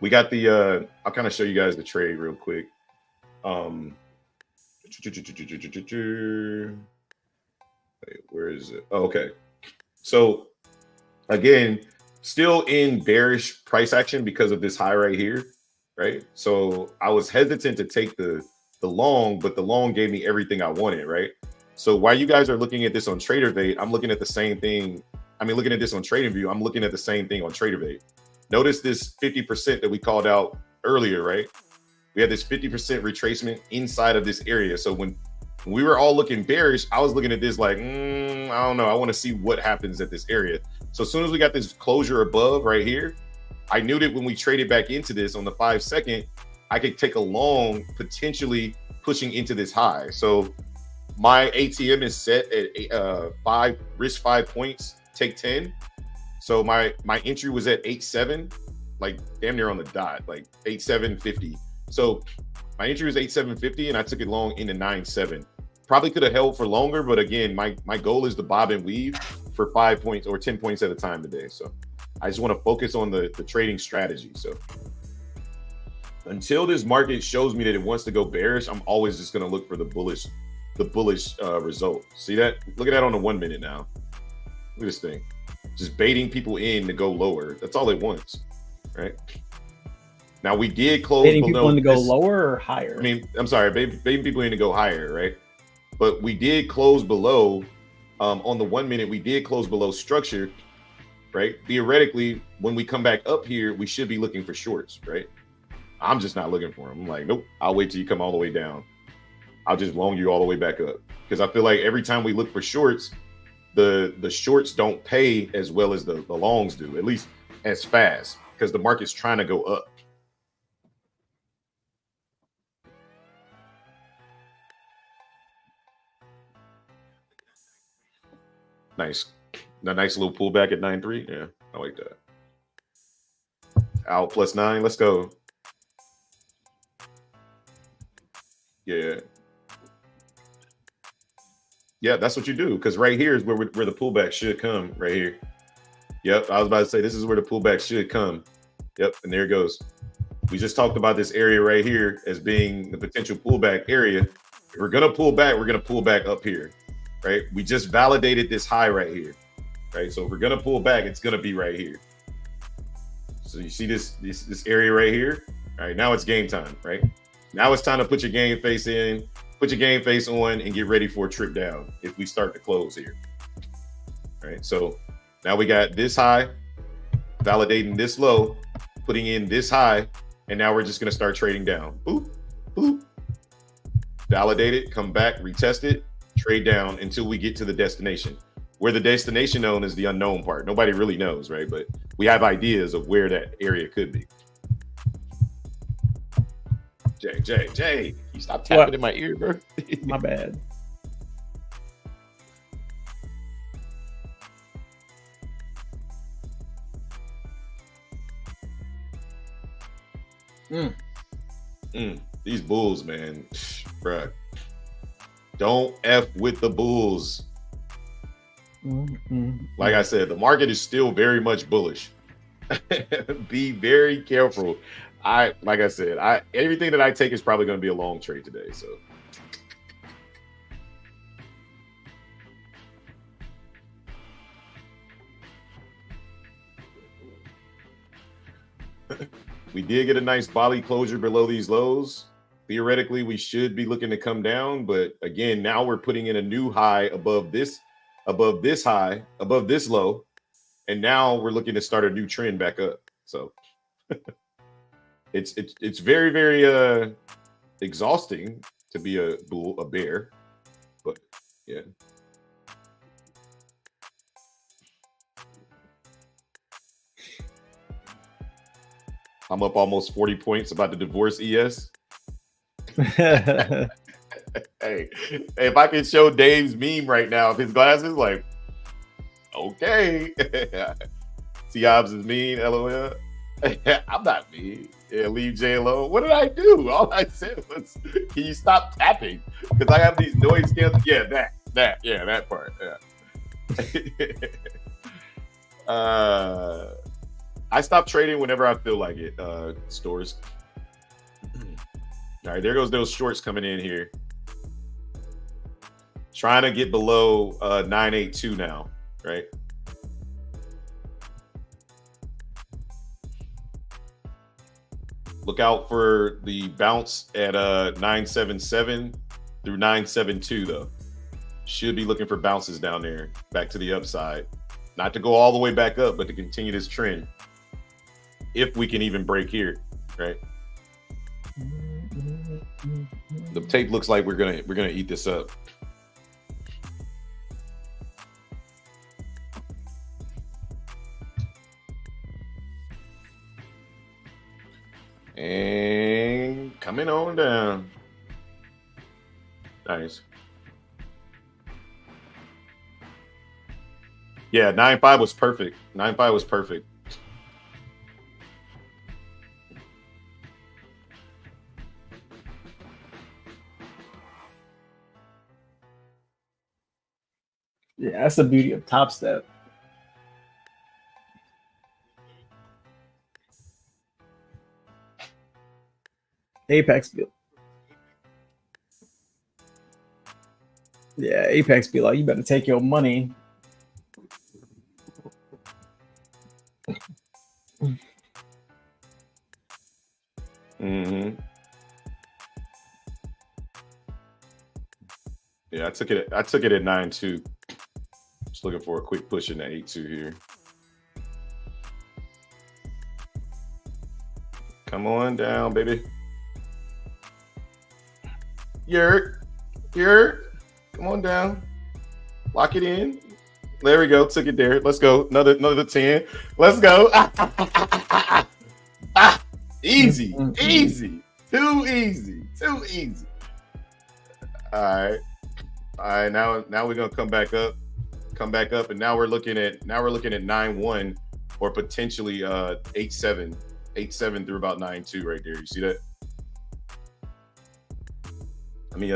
We got the I'll kind of show you guys the trade real quick. Wait, where is it? Oh, okay. So again, still in bearish price action because of this high right here, right? So I was hesitant to take the long, but the long gave me everything I wanted, right? So while you guys are looking at this on TraderVate, I'm looking at the same thing. I mean, looking at this on TradingView, I'm looking at the same thing on TraderVate. Notice this 50% that we called out earlier, right? We had this 50% retracement inside of this area. So when When we were all looking bearish, I was looking at this like, I don't know. I want to see what happens at this area. So as soon as we got this closure above right here, I knew that when we traded back into this on the 5 second, I could take a long, potentially pushing into this high. So my ATM is set at risk 5 points, take 10. So my entry was at 8.7, like damn near on the dot, like 8.750. So my entry was 8.750, and I took it long into 9.7. Probably could have held for longer, but again, my goal is to bob and weave for 5 points or 10 points at a time today. So I just want to focus on the trading strategy. So until this market shows me that it wants to go bearish, I'm always just going to look for the bullish result. See that? Look at that on the 1 minute now. Look at this thing. Just baiting people in to go lower. That's all it wants, right? Now we did close baiting below people in to go this, lower or higher. I mean, I'm sorry, baiting people in to go higher, right? But we did close below on the 1 minute. We did close below structure, right? Theoretically, when we come back up here, we should be looking for shorts, right? I'm just not looking for them. I'm like, nope. I'll wait till you come all the way down. I'll just long you all the way back up, because I feel like every time we look for shorts, the shorts don't pay as well as the longs do, at least as fast, because the market's trying to go up. Nice. A nice little pullback at 9.3. Yeah, I like that. Out +9. Let's go. Yeah. Yeah, that's what you do, because right here is where the pullback should come, right here. Yep, I was about to say this is where the pullback should come. Yep, and there it goes. We just talked about this area right here as being the potential pullback area. If we're going to pull back, we're going to pull back up here, right? We just validated this high right here, right? So if we're going to pull back, it's going to be right here. So you see this area right here? All right, now it's game time, right? Now it's time to put your game face in, put your game face on, and get ready for a trip down if we start to close here. All right, so now we got this high, validating this low, putting in this high, and now we're just going to start trading down. Boop, boop. Validate it, come back, retest it, trade down until we get to the destination. Where the destination known is the unknown part. Nobody really knows, right? But we have ideas of where that area could be. Jay, you stop tapping in my ear, bro. My bad. These bulls, man, bruh. Don't F with the bulls. Like I said, the market is still very much bullish. Be very careful. Like I said, everything that I take is probably going to be a long trade today. So we did get a nice body closure below these lows. Theoretically, we should be looking to come down, but again, now we're putting in a new high above this high, above this low, and now we're looking to start a new trend back up. So it's very, very exhausting to be a bear, but yeah. I'm up almost 40 points, about to divorce ES. Hey, if I can show Dave's meme right now of his glasses, like, okay. T-Obs is mean, LOL. I'm not mean. Yeah, leave Jay alone. What did I do? All I said was, can you stop tapping? Because I have these noise canceling. Yeah, that part. Yeah. I stop trading whenever I feel like it, stores. All right, there goes those shorts coming in here. Trying to get below 982 now, right? Look out for the bounce at 977 through 972 though. Should be looking for bounces down there, back to the upside. Not to go all the way back up, but to continue this trend. If we can even break here, right? The tape looks like we're gonna eat this up. And coming on down. Nice. Yeah, 9.5 was perfect. 9.5 was perfect. Yeah, that's the beauty of Top Step. Apex be, yeah, Apex be like, you better take your money. Mm-hmm. Yeah, I took it at 9.2. Just looking for a quick push in the 8.2 here. Come on down, baby. Yurt. Come on down. Lock it in. There we go. Took it there. Let's go. Another 10. Let's go. Easy. Easy. Too easy. All right. Now we're gonna come back up, and now we're looking at 9.1 or potentially 8.7 through about 9.2 right there. You see that? I mean,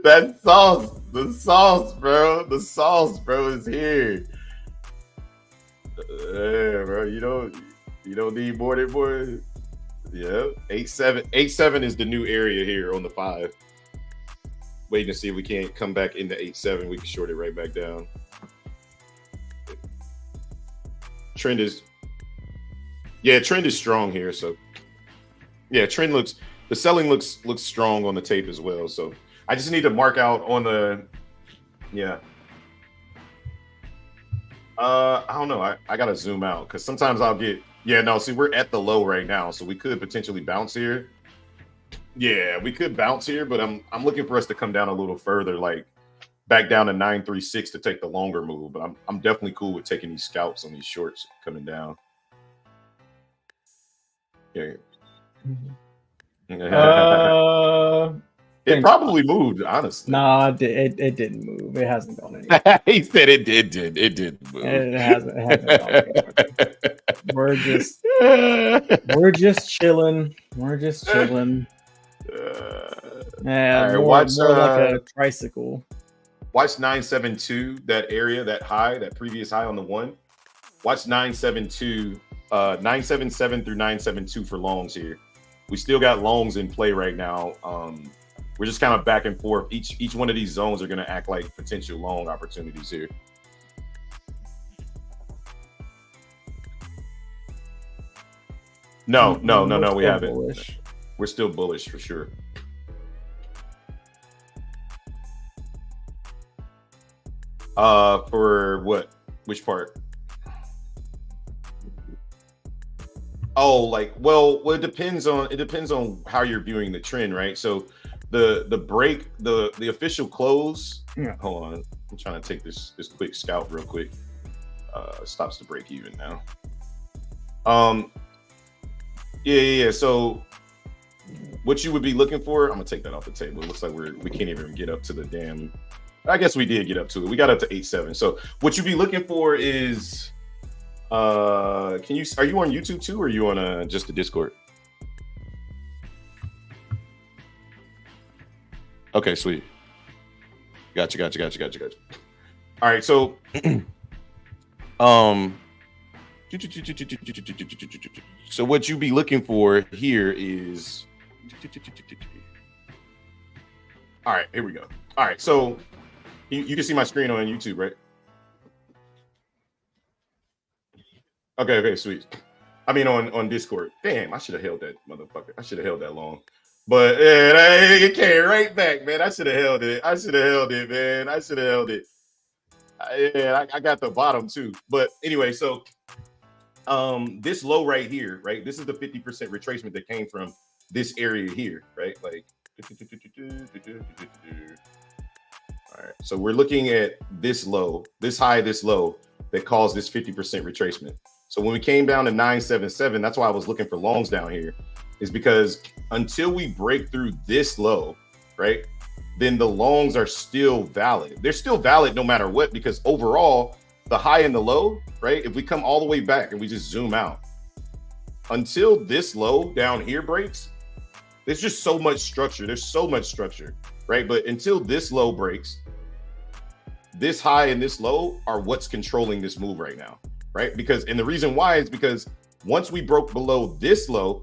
that sauce, the sauce, bro, is here. Yeah, bro, you don't need more than more. Yeah, 8.7 is the new area here on the 5. Waiting to see if we can't come back into 8.7. We can short it right back down. Trend is strong here. So yeah, the selling looks strong on the tape as well. So I just need to mark out on the, yeah. I don't know. I gotta zoom out because sometimes I'll get, yeah, no, see, we're at the low right now, so we could potentially bounce here. Yeah, we could bounce here, but I'm looking for us to come down a little further, like back down to 9.36 to take the longer move. But I'm definitely cool with taking these scalps on these shorts coming down. Yeah. It probably moved, honestly. Nah, it didn't move. It hasn't gone anywhere. He said it did move. It hasn't gone anywhere. We're just chilling. Yeah, right, more like a tricycle. Watch 972, that area, that high, that previous high on the 1. Watch 972, 977 through 972 for longs here. We still got longs in play right now. We're just kind of back and forth. Each one of these zones are going to act like potential long opportunities here. No, we haven't. Bullish. We're still bullish for sure. For what? Which part? Oh, like, well, it depends on how you're viewing the trend, right? So the break, the official close. Yeah. Hold on, I'm trying to take this quick scout real quick. Stops the break even now. Yeah. So what you would be looking for? I'm gonna take that off the table. It looks like we can't even get up to the damn. I guess we did get up to it. We got up to 8.7. So what you'd be looking for is, are you on YouTube too, or are you on just the Discord? Okay, sweet. Gotcha. All right, so so what you be looking for here is, all right, here we go. All right, so you can see my screen on YouTube, right? Okay, sweet. I mean on Discord. Damn, I should have held that motherfucker. I should have held that long. But yeah, it came right back, man. I should have held it, man. I got the bottom too. But anyway, so this low right here, right? This is the 50% retracement that came from this area here, right? Like, all right. So we're looking at this low, this high, this low that caused this 50% retracement. So when we came down to 977, that's why I was looking for longs down here, is because until we break through this low, right, then the longs are still valid. They're still valid no matter what, because overall, the high and the low, right, if we come all the way back and we just zoom out, until this low down here breaks, there's just so much structure. There's so much structure, right? But until this low breaks, this high and this low are what's controlling this move right now, right? Because, and the reason why is because once we broke below this low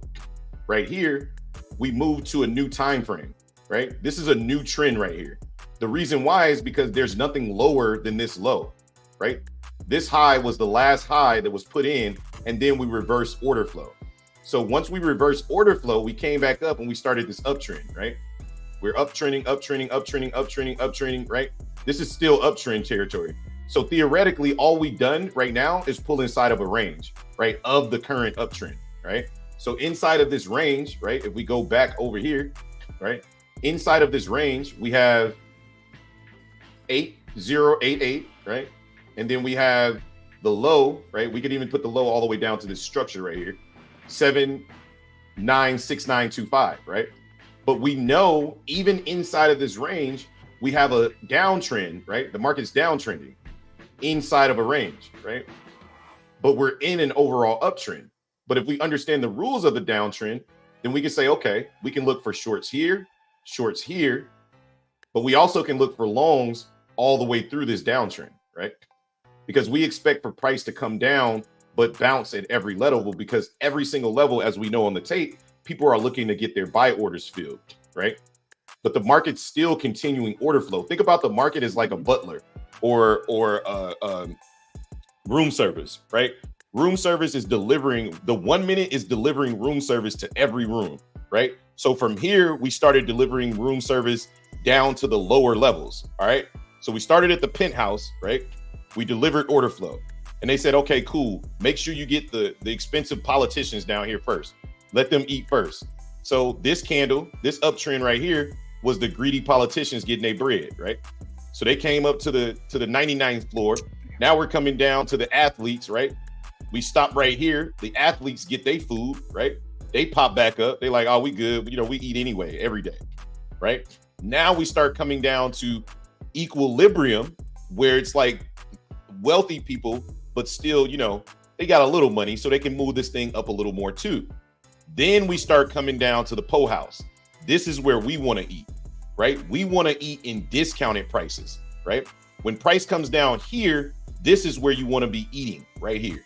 right here, we moved to a new time frame, right? This is a new trend right here. The reason why is because there's nothing lower than this low, right? This high was the last high that was put in, and then we reverse order flow. So once we reverse order flow, we came back up and we started this uptrend, right? We're uptrending, uptrending, uptrending, uptrending, uptrending, right? This is still uptrend territory. So theoretically, all we've done right now is pull inside of a range, right, of the current uptrend, right? So inside of this range, right, if we go back over here, right, inside of this range, we have 8088, right? And then we have the low, right? We could even put the low all the way down to this structure right here, 796925, right? But we know even inside of this range, we have a downtrend, right? The market's downtrending inside of a range, right? But we're in an overall uptrend. But if we understand the rules of the downtrend, then we can say, okay, we can look for shorts here, but we also can look for longs all the way through this downtrend, right? Because we expect for price to come down, but bounce at every level, because every single level, as we know on the tape, people are looking to get their buy orders filled, right? But the market's still continuing order flow. Think about the market as like a butler or room service, right? Room service is delivering, the 1 minute is delivering room service to every room, right? So from here, we started delivering room service down to the lower levels, all right? So we started at the penthouse, right? We delivered order flow. And they said, okay, cool. Make sure you get the expensive politicians down here first. Let them eat first. So this candle, this uptrend right here was the greedy politicians getting their bread, right? So they came up to the 99th floor. Now we're coming down to the athletes, right? We stop right here. The athletes get their food, right? They pop back up. They like, oh, we good. You know, we eat anyway every day, right? Now we start coming down to equilibrium, where it's like wealthy people, but still, you know, they got a little money, so they can move this thing up a little more too. Then we start coming down to the Po House. This is where we want to eat, right? We want to eat in discounted prices, right? When price comes down here, this is where you want to be eating right here.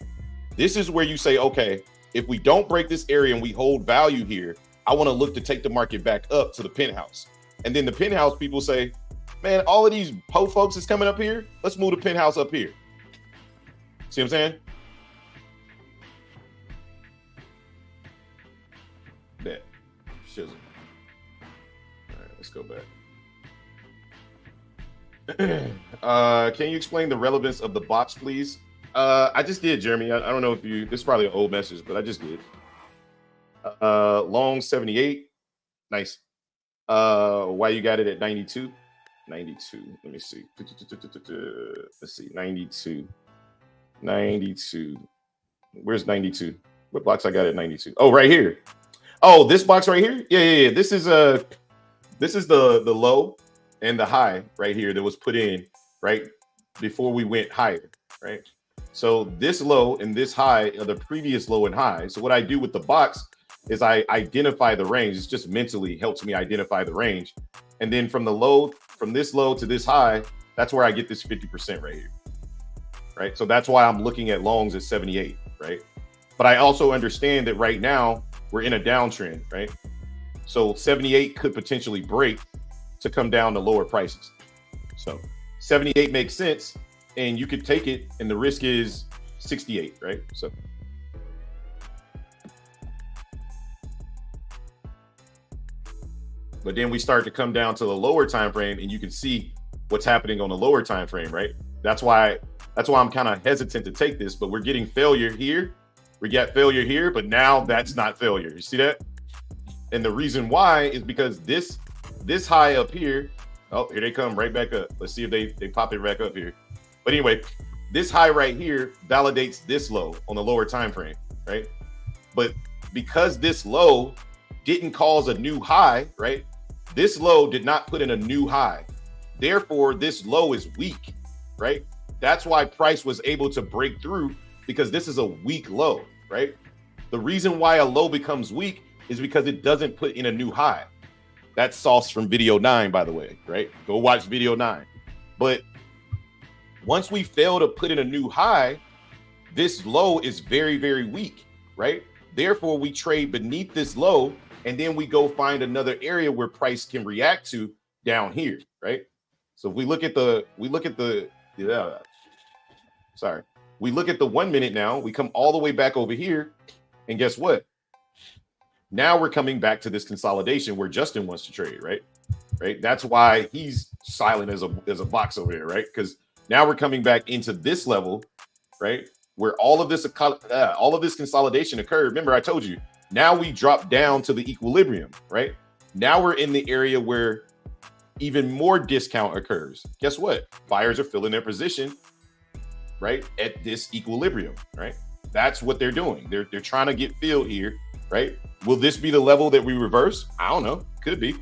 This is where you say, okay, if we don't break this area and we hold value here, I want to look to take the market back up to the penthouse. And then the penthouse people say, man, all of these Po folks is coming up here. Let's move the penthouse up here. See what I'm saying? That shizzle. All right, let's go back. Can you explain the relevance of the box, please? I just did, Jeremy. I don't know if you, this is probably an old message, but I just did. Long 78. Nice. Why you got it at 92? 92. Let me see. Let's see. 92. 92. Where's 92? What box I got at 92? Oh, right here. Oh, this box right here? Yeah. This is the low and the high right here that was put in right before we went higher, right? So this low and this high are the previous low and high. So what I do with the box is I identify the range. It's just mentally helps me identify the range. And then from the low, from this low to this high, that's where I get this 50% right here, right? So that's why I'm looking at longs at 78, right? But I also understand that right now we're in a downtrend, right? So 78 could potentially break to come down to lower prices. So 78 makes sense, and you could take it, and the risk is 68, right? So but then we start to come down to the lower time frame, and you can see what's happening on the lower time frame, right? That's why I'm kind of hesitant to take this, but we're getting failure here, We got failure here, but now that's not failure. You see that? And the reason why is because this high up here, oh, here they come right back up. Let's see if they pop it back up here. But anyway, this high right here validates this low on the lower time frame, right? But because this low didn't cause a new high, right? This low did not put in a new high. Therefore, this low is weak, right? That's why price was able to break through, because this is a weak low, right? The reason why a low becomes weak is because it doesn't put in a new high. That's sauce from video 9, by the way, right? Go watch video 9. But once we fail to put in a new high, this low is very, very weak, right? Therefore, we trade beneath this low, and then we go find another area where price can react to down here, right? So if we look at the 1 minute now, we come all the way back over here, and guess what? Now we're coming back to this consolidation where Justin wants to trade, right? Right. That's why he's silent as a box over there, right? Because now we're coming back into this level, right? Where all of this consolidation occurred. Remember, I told you. Now we drop down to the equilibrium, right? Now we're in the area where even more discount occurs. Guess what? Buyers are filling their position, right, at this equilibrium, right? That's what they're doing. They're trying to get filled here, right? Will this be the level that we reverse? I don't know. Could be.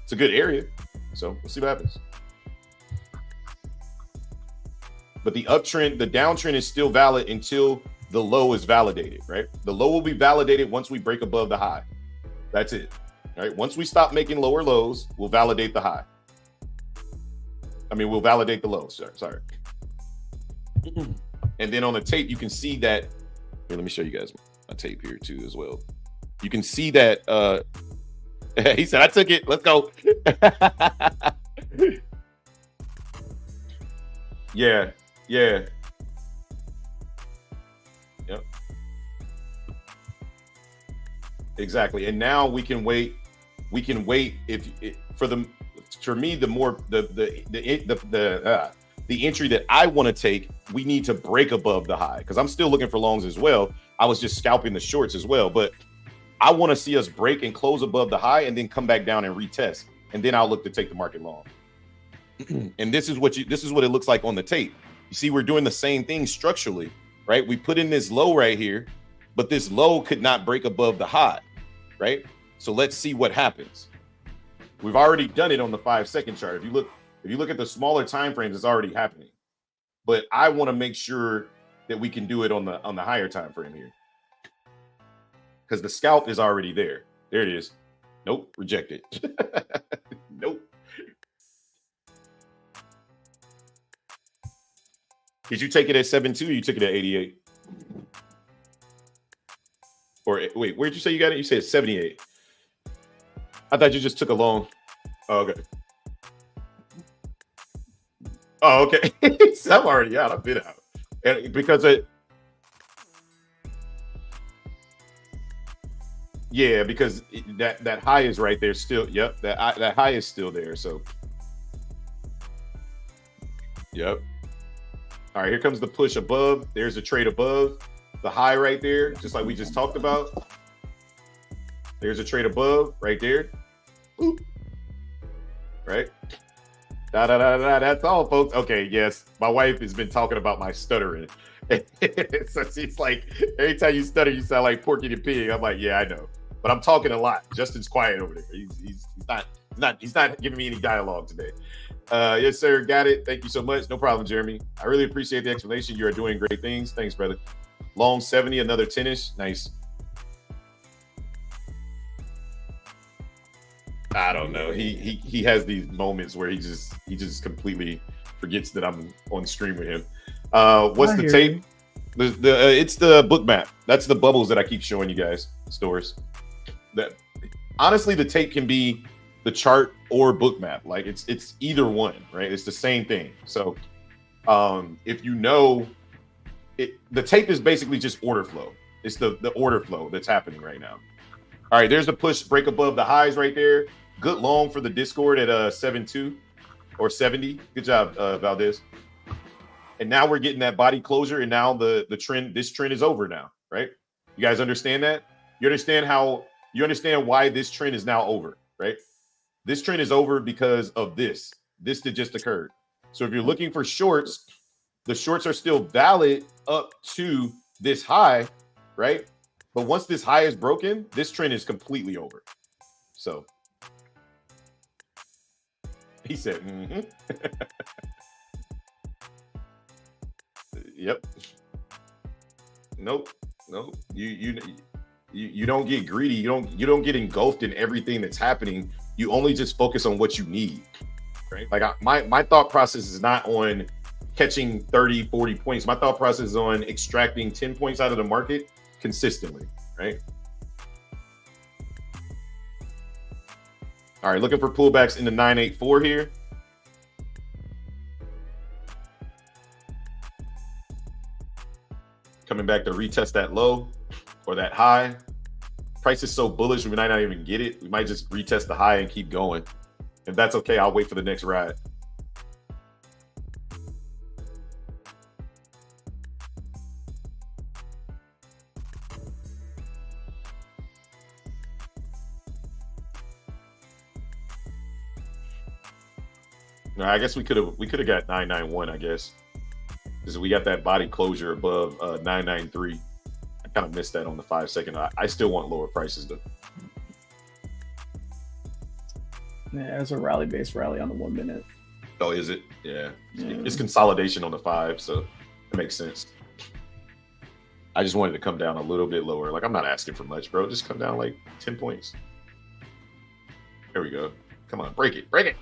It's a good area. So we'll see what happens. But the uptrend, the downtrend is still valid until the low is validated, right? The low will be validated once we break above the high. That's it. All right. Once we stop making lower lows, we'll validate the high. We'll validate the lows. Sorry. And then on the tape, you can see that. Here, let me show you guys my tape here too as well. You can see that he said, I took it. Let's go. Yeah. Yep. Exactly. And now we can wait. We can wait for me, the entry that I want to take, we need to break above the high, because I'm still looking for longs as well. I was just scalping the shorts as well, but I want to see us break and close above the high and then come back down and retest, and then I'll look to take the market long. And this is what it looks like on the tape. You see, we're doing the same thing structurally, right? We put in this low right here, but this low could not break above the high, right? So let's see what happens. We've already done it on the 5-second chart. If you look at the smaller time frames, it's already happening. But I want to make sure that we can do it on the higher time frame here, because the scalp is already there. There it is. Nope, rejected. Nope. Did you take it at 7.2 or you took it at 88? Or wait, where'd you say you got it? You said 78. I thought you just took a long. Oh, okay. Oh, okay. I'm already out. I've been out. And because that high is right there still. Yep, that high is still there. So, yep. All right, here comes the push above. There's a trade above the high right there, just like we just talked about. There's a trade above right there. Oop. Right. That's all, folks. Okay, yes. My wife has been talking about my stuttering. So she's like, every time you stutter, you sound like Porky the Pig. I'm like, yeah, I know. But I'm talking a lot. Justin's quiet over there. He's not giving me any dialogue today. Yes, sir. Got it. Thank you so much. No problem, Jeremy. I really appreciate the explanation. You are doing great things. Thanks, brother. Long 70, another 10-ish. Nice. I don't know. He has these moments where he just completely forgets that I'm on stream with him. What's the tape? It's the book map. That's the bubbles that I keep showing you guys. Stores. That honestly, the tape can be the chart or book map. Like it's either one, right? It's the same thing. So if you know it, the tape is basically just order flow. It's the order flow that's happening right now. All right, there's the push break above the highs right there. Good long for the Discord at 7.2 or 70. Good job, Valdez. And now we're getting that body closure, and now the trend, this trend is over now, right? You guys understand that? You understand why this trend is now over, right? This trend is over because of this that just occurred. So if you're looking for shorts, the shorts are still valid up to this high, right? But once this high is broken, this trend is completely over. So he said, Yep. Nope. You don't get greedy. You don't get engulfed in everything that's happening. You only just focus on what you need, right? Like my thought process is not on catching 30, 40 points. My thought process is on extracting 10 points out of the market consistently, right? All right, looking for pullbacks in the 984 here. Coming back to retest that low or that high. Price is so bullish, we might not even get it. We might just retest the high and keep going. If that's okay, I'll wait for the next ride. No, I guess we could have got 991, I guess. Because we got that body closure above 993. I kind of missed that on the 5 second. I still want lower prices though. Yeah, it's a rally-based rally on the 1 minute. Oh, is it? Yeah. It's consolidation on the 5, so it makes sense. I just wanted to come down a little bit lower. Like, I'm not asking for much, bro. Just come down like 10 points. There we go. Come on, break it. Break it.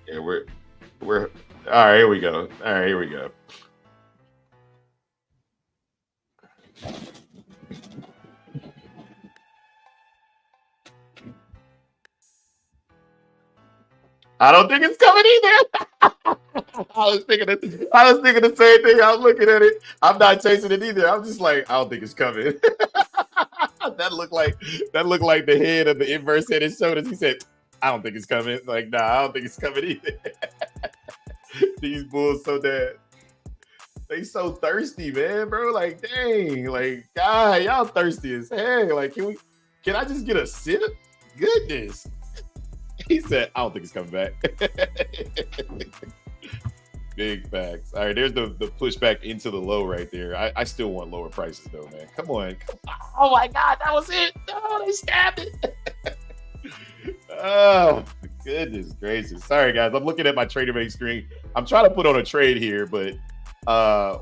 Yeah, we're all right, here we go. All right, here we go. I don't think it's coming either. I was thinking the same thing. I was looking at it. I'm not chasing it either. I'm just like, I don't think it's coming. That looked like the head of the inverse head and shoulders. He said, I don't think it's coming. Like, nah, I don't think it's coming either. These bulls they so thirsty, man, bro. Like, dang, like, God, y'all thirsty as hell. Like, can I just get a sip? Goodness. He said, I don't think it's coming back. Big facts. All right, there's the pushback into the low right there. I still want lower prices though, man. Come on. Oh my God, that was it. Oh, they stabbed it. Oh, goodness gracious. Sorry, guys. I'm looking at my TraderMate screen. I'm trying to put on a trade here, but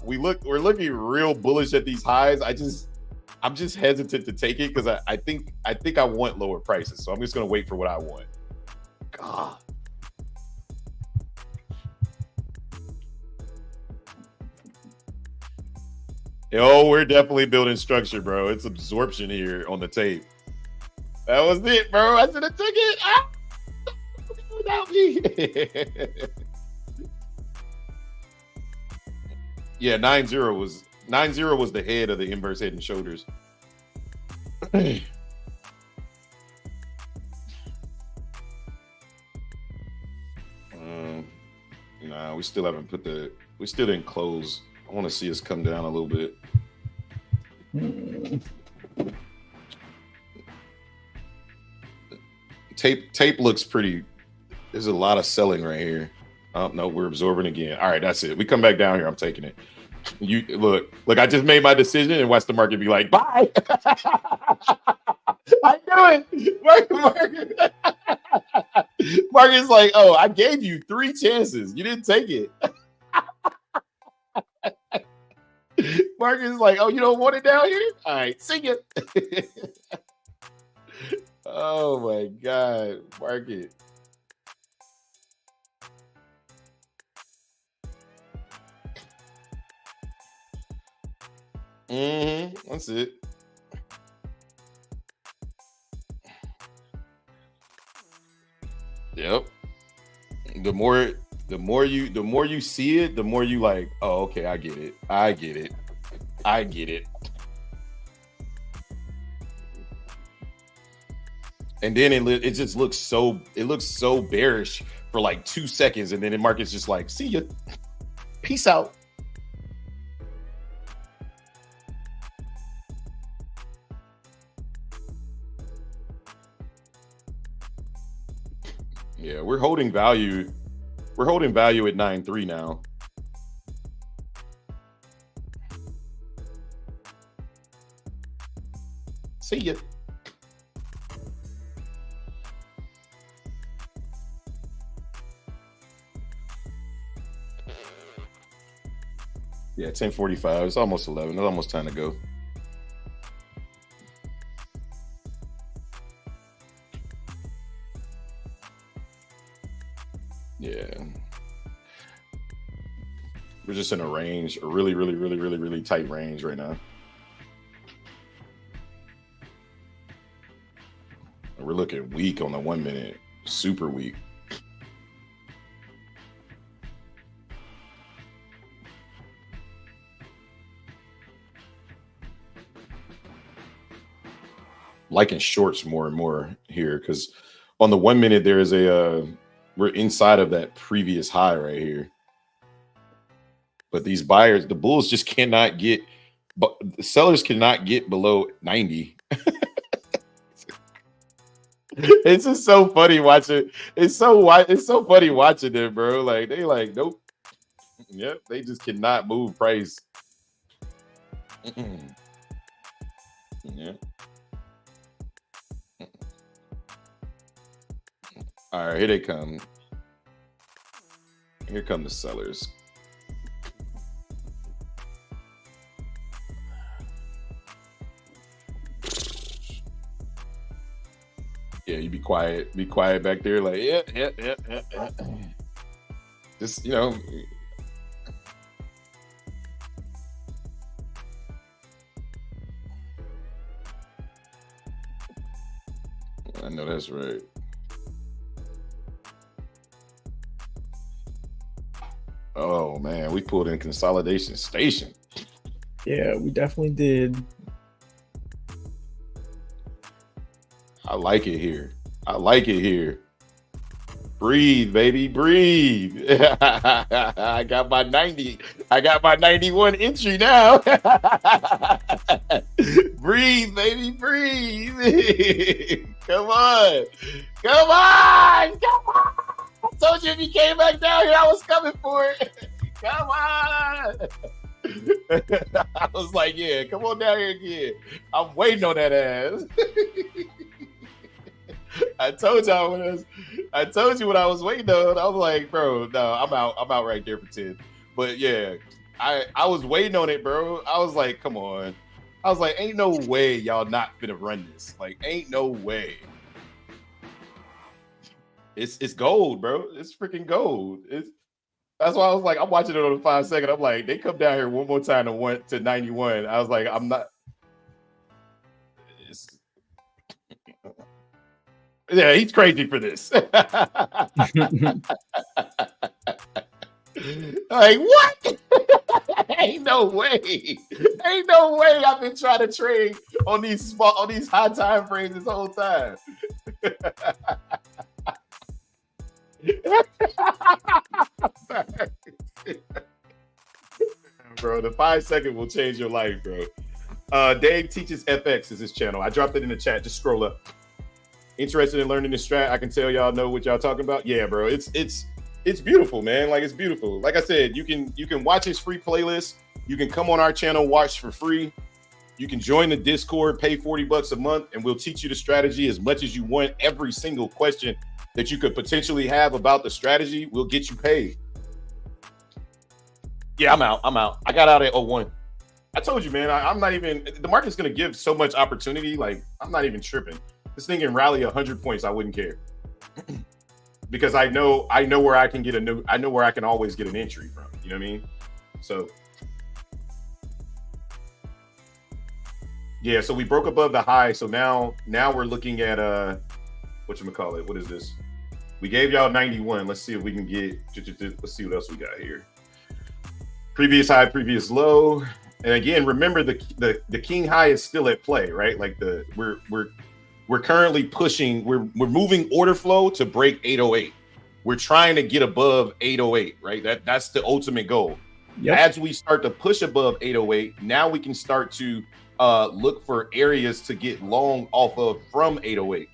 we're looking real bullish at these highs. I'm just hesitant to take it because I think I want lower prices. So I'm just gonna wait for what I want. God. Yo, we're definitely building structure, bro. It's absorption here on the tape. That was it, bro. I should have took it. Ah! Without me. Yeah, 9-0 was the head of the inverse head and shoulders. Nah, we still didn't close. I want to see us come down a little bit. Tape looks pretty. There's a lot of selling right here. Oh no, we're absorbing again. All right, that's it. We come back down here. I'm taking it. You look. I just made my decision, and watch the market be like, bye. I knew it. Market's like, oh, I gave you 3 chances. You didn't take it. Market's like, oh, you don't want it down here? All right, sing it. Oh my God, market. That's it. Yep. The more you see it, the more you like, oh, okay, I get it. And then it just looks so bearish for like 2 seconds, and then the market's just like, see ya, peace out. we're holding value. We're holding value at 9.3 now. See ya. Yeah, 10:45. It's almost 11. It's almost time to go. Yeah. We're just in a range, a really tight range right now. And we're looking weak on the 1 minute, super weak. Liking shorts more and more here because on the 1 minute there is a we're inside of that previous high right here. But these buyers, the bulls just cannot get, but the sellers cannot get below 90. It's just so funny watching. It's so funny watching them, bro. Like they like, nope. Yep, they just cannot move price. Yeah. All right, here they come. Here come the sellers. Yeah, you be quiet. Be quiet back there. Like, yeah. Just, you know. I know that's right. Oh man, we pulled in consolidation station. Yeah, we definitely did. I like it here. I like it here. Breathe, baby, breathe. I got my 90. I got my 91 entry now. Breathe, baby, breathe. Come on. Come on. Come on. I told you if you came back down here, I was coming for it. Come on. I was like, yeah, come on down here again. I'm waiting on that ass. I told you what I was waiting on. I was like, bro, no, I'm out right there for 10. But yeah, I was waiting on it, bro. I was like, come on. I was like, ain't no way y'all not finna run this. Like, ain't no way. It's gold, bro. It's freaking gold. That's why I was like, I'm watching it on the 5 second. I'm like, they come down here one more time to 91. I was like, I'm not. Yeah, he's crazy for this. Like, what? Ain't no way. Ain't no way I've been trying to trade on these high time frames this whole time. Bro, the 5 second will change your life, bro. Dave Teaches FX is his channel. I dropped it in the chat. Just scroll up. Interested in learning this strat? I can tell y'all know what y'all talking about. Yeah, bro. It's beautiful, man. Like, it's beautiful. Like I said, you can watch his free playlist. You can come on our channel, watch for free. You can join the Discord, pay $40 a month, and we'll teach you the strategy as much as you want. Every single question that you could potentially have about the strategy will get you paid. Yeah, I'm out. I got out at 01. I told you, man, I'm not even, the market's going to give so much opportunity. Like, I'm not even tripping. This thing can rally 100 points. I wouldn't care. Because I know where I can I know where I can always get an entry from. You know what I mean? So yeah, so we broke above the high. So now we're looking at whatchamacallit? What is this? We gave y'all 91. Let's see if we can get, let's see what else we got here. Previous high, previous low. And again, remember the king high is still at play, right? Like we're currently pushing, we're moving order flow to break 808. We're trying to get above 808, right? That's the ultimate goal. Yep. As we start to push above 808, now we can start to look for areas to get long off of from 808.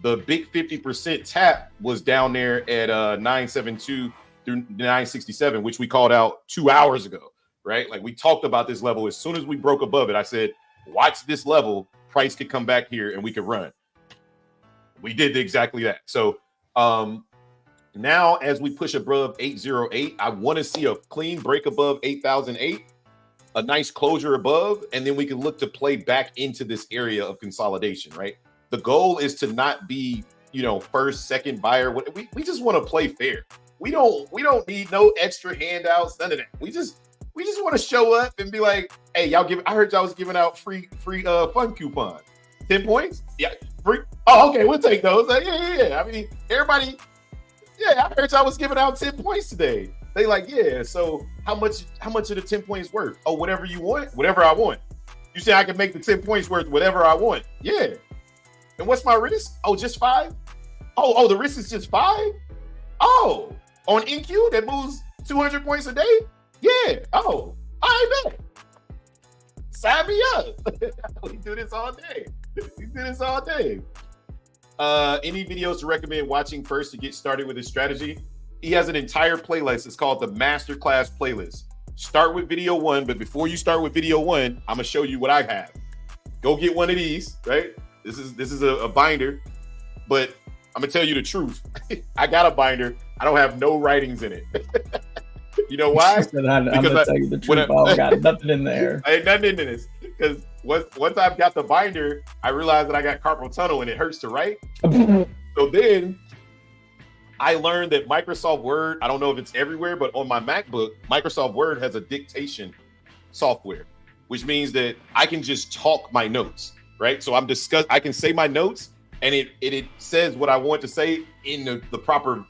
the big 50% tap was down there at 972 through 967, which we called out 2 hours ago, right? Like we talked about this level. As soon as we broke above it, I said, watch this level, price could come back here and we could run. We did exactly that. So now as we push above 808, I want to see a clean break above 8,008, a nice closure above, and then we can look to play back into this area of consolidation, right? The goal is to not be, first, second buyer. We just want to play fair. We don't need no extra handouts, none of that. We just want to show up and be like, hey, I heard y'all was giving out free fun coupon. 10 points? Yeah, free. Oh, okay, we'll take those. Yeah. I mean, everybody, I heard y'all was giving out 10 points today. They like, yeah, so how much are the 10 points worth? Oh, whatever you want, whatever I want. You say I can make the 10 points worth whatever I want. Yeah. And what's my risk? Oh, just 5? Oh, the risk is just 5? Oh, on NQ that moves 200 points a day? Yeah. Oh, I bet. Sign me up. We do this all day. Any videos to recommend watching first to get started with his strategy? He has an entire playlist. It's called the Masterclass playlist. Start with video 1, but before you start with video 1, I'm gonna show you what I have. Go get one of these, right? This is a binder, but I'm gonna tell you the truth. I got a binder. I don't have no writings in it. You know why? I'm gonna tell you the truth. I got nothing in there. I ain't nothing in this because once I've got the binder, I realized that I got carpal tunnel and it hurts to write. So then I learned that Microsoft Word, I don't know if it's everywhere, but on my MacBook, Microsoft Word has a dictation software, which means that I can just talk my notes, right? So I can say my notes and it says what I want to say in the proper,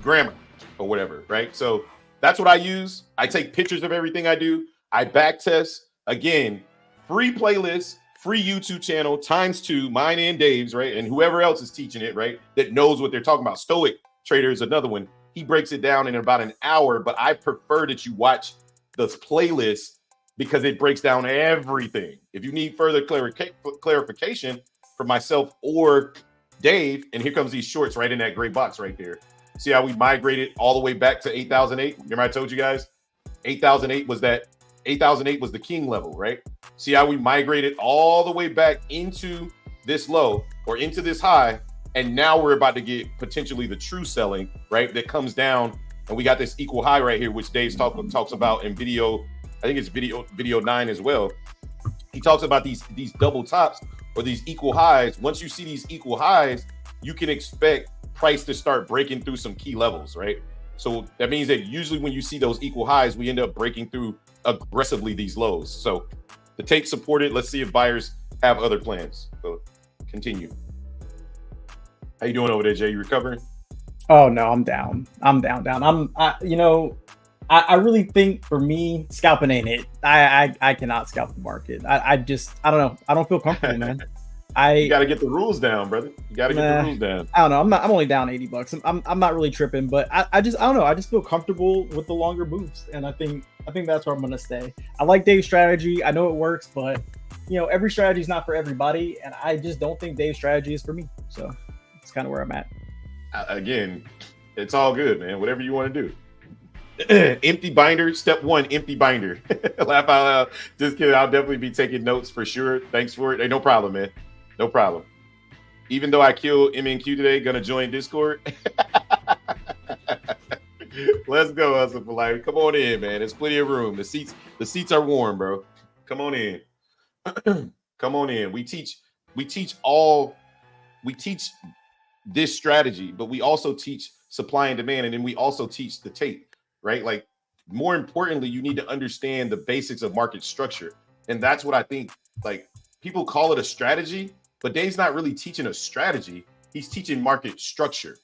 grammar or whatever, right? So that's what I use. I take pictures of everything I do. I back test. Again, free playlist, free YouTube channel, ×2, mine and Dave's, right? And whoever else is teaching it, right? That knows what they're talking about. Stoic Trader is another one. He breaks it down in about an hour, but I prefer that you watch the playlist because it breaks down everything. If you need further clarification from myself or Dave, and here comes these shorts right in that gray box right there. See how we migrated all the way back to 8,008? Remember I told you guys 8,008 was the king level, right? See how we migrated all the way back into this low or into this high, and now we're about to get potentially the true selling, right? That comes down, and we got this equal high right here, which Dave talks about in video. I think it's video 9 as well. He talks about these double tops or these equal highs. Once you see these equal highs, you can expect price to start breaking through some key levels, right? So that means that usually when you see those equal highs, we end up breaking through aggressively these lows. So the take supported. Let's see if buyers have other plans. So continue. How you doing over there, Jay? You recovering? Oh no, I'm down. I really think for me, scalping ain't it. I cannot scalp the market. I don't know. I don't feel comfortable, man. You got to get the rules down, brother. You got to get the rules down. I don't know. I'm only down $80. I'm not really tripping, but I don't know. I just feel comfortable with the longer moves, and I think that's where I'm gonna stay. I like Dave's strategy. I know it works, but every strategy is not for everybody, and I just don't think Dave's strategy is for me. So it's kind of where I'm at. Again, it's all good, man. Whatever you want to do. Empty binder. Step 1, empty binder. Laugh out loud. Just kidding. I'll definitely be taking notes for sure. Thanks for it. Hey, no problem, man. No problem. Even though I killed MNQ today, gonna join Discord. Let's go, Hustle for Life. Come on in, man. There's plenty of room. The seats are warm, bro. Come on in. Come on in. We teach this strategy, but we also teach supply and demand, and then we also teach the tape, right? Like, more importantly, you need to understand the basics of market structure. And that's what I think, like, people call it a strategy, but Dave's not really teaching a strategy. He's teaching market structure.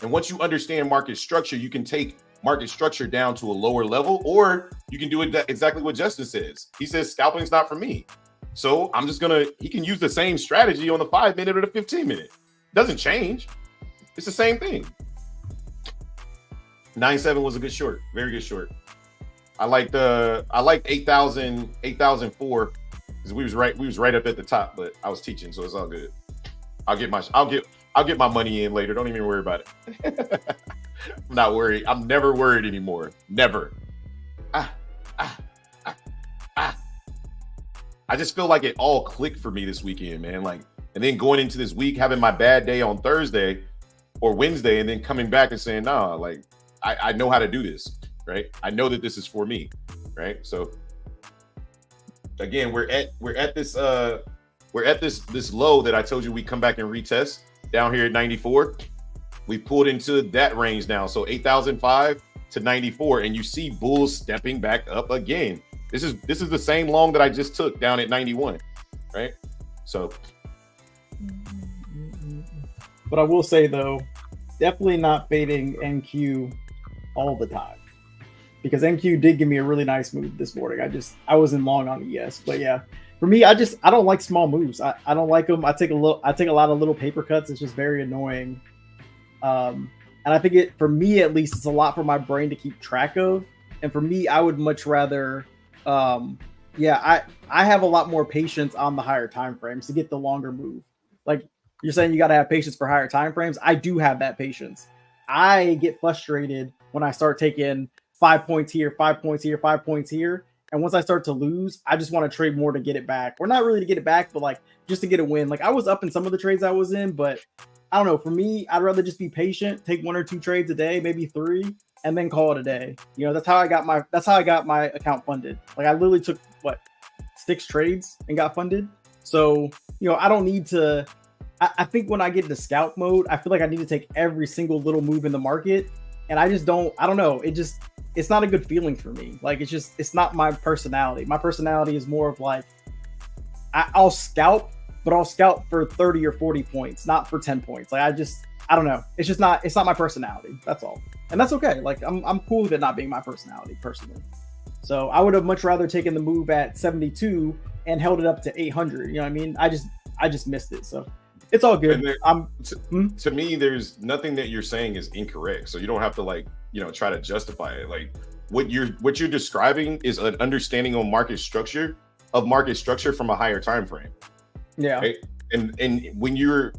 And once you understand market structure, you can take market structure down to a lower level, or you can do it exactly what Justin says. He says, scalping's not for me. So I'm just he can use the same strategy on the 5-minute or the 15-minute. Doesn't change. It's the same thing. 9.7 was a good short. Very good short. I liked 8,004 because we was right up at the top, but I was teaching, so it's all good. I'll get my money in later. Don't even worry about it. I'm not worried. I'm never worried anymore. Never. Ah, ah, ah, ah. I just feel like it all clicked for me this weekend, man. Like, and then going into this week, having my bad day on Thursday or Wednesday, and then coming back and saying, nah, like I know how to do this, right? I know that this is for me, right? So again, we're at this low that I told you we come back and retest down here at 94. We pulled into that range now, so 8,005 to 94, and you see bulls stepping back up again. This is the same long that I just took down at 91, right? So, but I will say though, definitely not fading NQ all the time, because NQ did give me a really nice move this morning. I wasn't long on ES, but yeah, for me, I don't like small moves. I don't like them. I take a lot of little paper cuts. It's just very annoying. And I think for me at least, it's a lot for my brain to keep track of. And for me, I would much rather, I have a lot more patience on the higher time frames to get the longer move. Like you're saying, you got to have patience for higher time frames. I do have that patience. I get frustrated when I start taking 5 points here, 5 points here, 5 points here. And once I start to lose, I just want to trade more to get it back. Or not really to get it back, but like just to get a win. Like I was up in some of the trades I was in, but I don't know. For me, I'd rather just be patient, take 1 or 2 trades a day, maybe 3, and then call it a day. You know, that's how I got my account funded. Like I literally took 6 trades and got funded. So, you know, I don't need to. I think when I get into scout mode, I feel like I need to take every single little move in the market, and I don't know. It's not a good feeling for me. Like it's not my personality. My personality is more of like I'll scout, but I'll scout for 30 or 40 points, not for 10 points. Like I don't know. It's not my personality. That's all. And that's okay. Like I'm cool with it not being my personality personally. So I would have much rather taken the move at 72 and held it up to 800. You know what I mean? I just missed it. So it's all good. To me, there's nothing that you're saying is incorrect. So you don't have to try to justify it. Like what you're describing is an understanding of market structure from a higher time frame. Yeah. Right? And when you're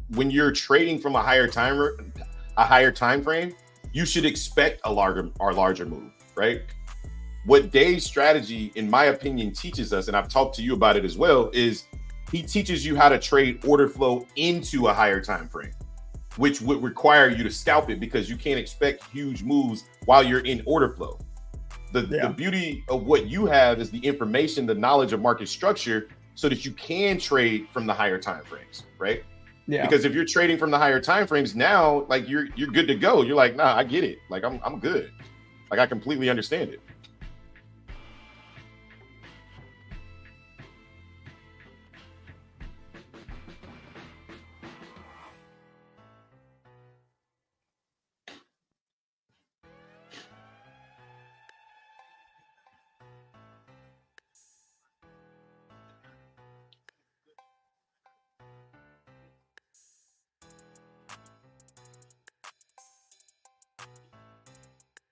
trading from a higher time frame, you should expect a larger move, right? What Dave's strategy, in my opinion, teaches us, and I've talked to you about it as well, is he teaches you how to trade order flow into a higher time frame, which would require you to scalp it because you can't expect huge moves while you're in order flow. The beauty of what you have is the information, the knowledge of market structure, so that you can trade from the higher time frames, right? Yeah. Because if you're trading from the higher time frames now, like you're good to go. You're like, nah, I get it. Like I'm good. Like I completely understand it.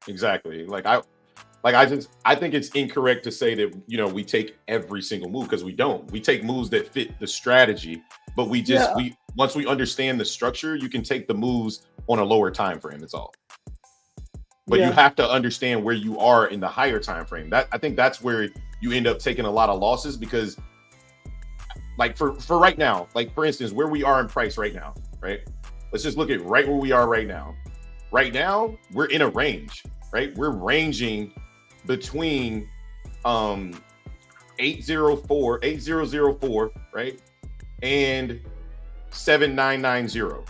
Exactly. I think it's incorrect to say that, we take every single move, because we don't. We take moves that fit the strategy, but once we understand the structure, you can take the moves on a lower time frame. That's all. But you have to understand where you are in the higher time frame. I think that's where you end up taking a lot of losses, because like for right now, like for instance, where we are in price right now, right? Let's just look at right where we are right now. Right now, we're in a range, right? We're ranging between 8004, right? And 7990.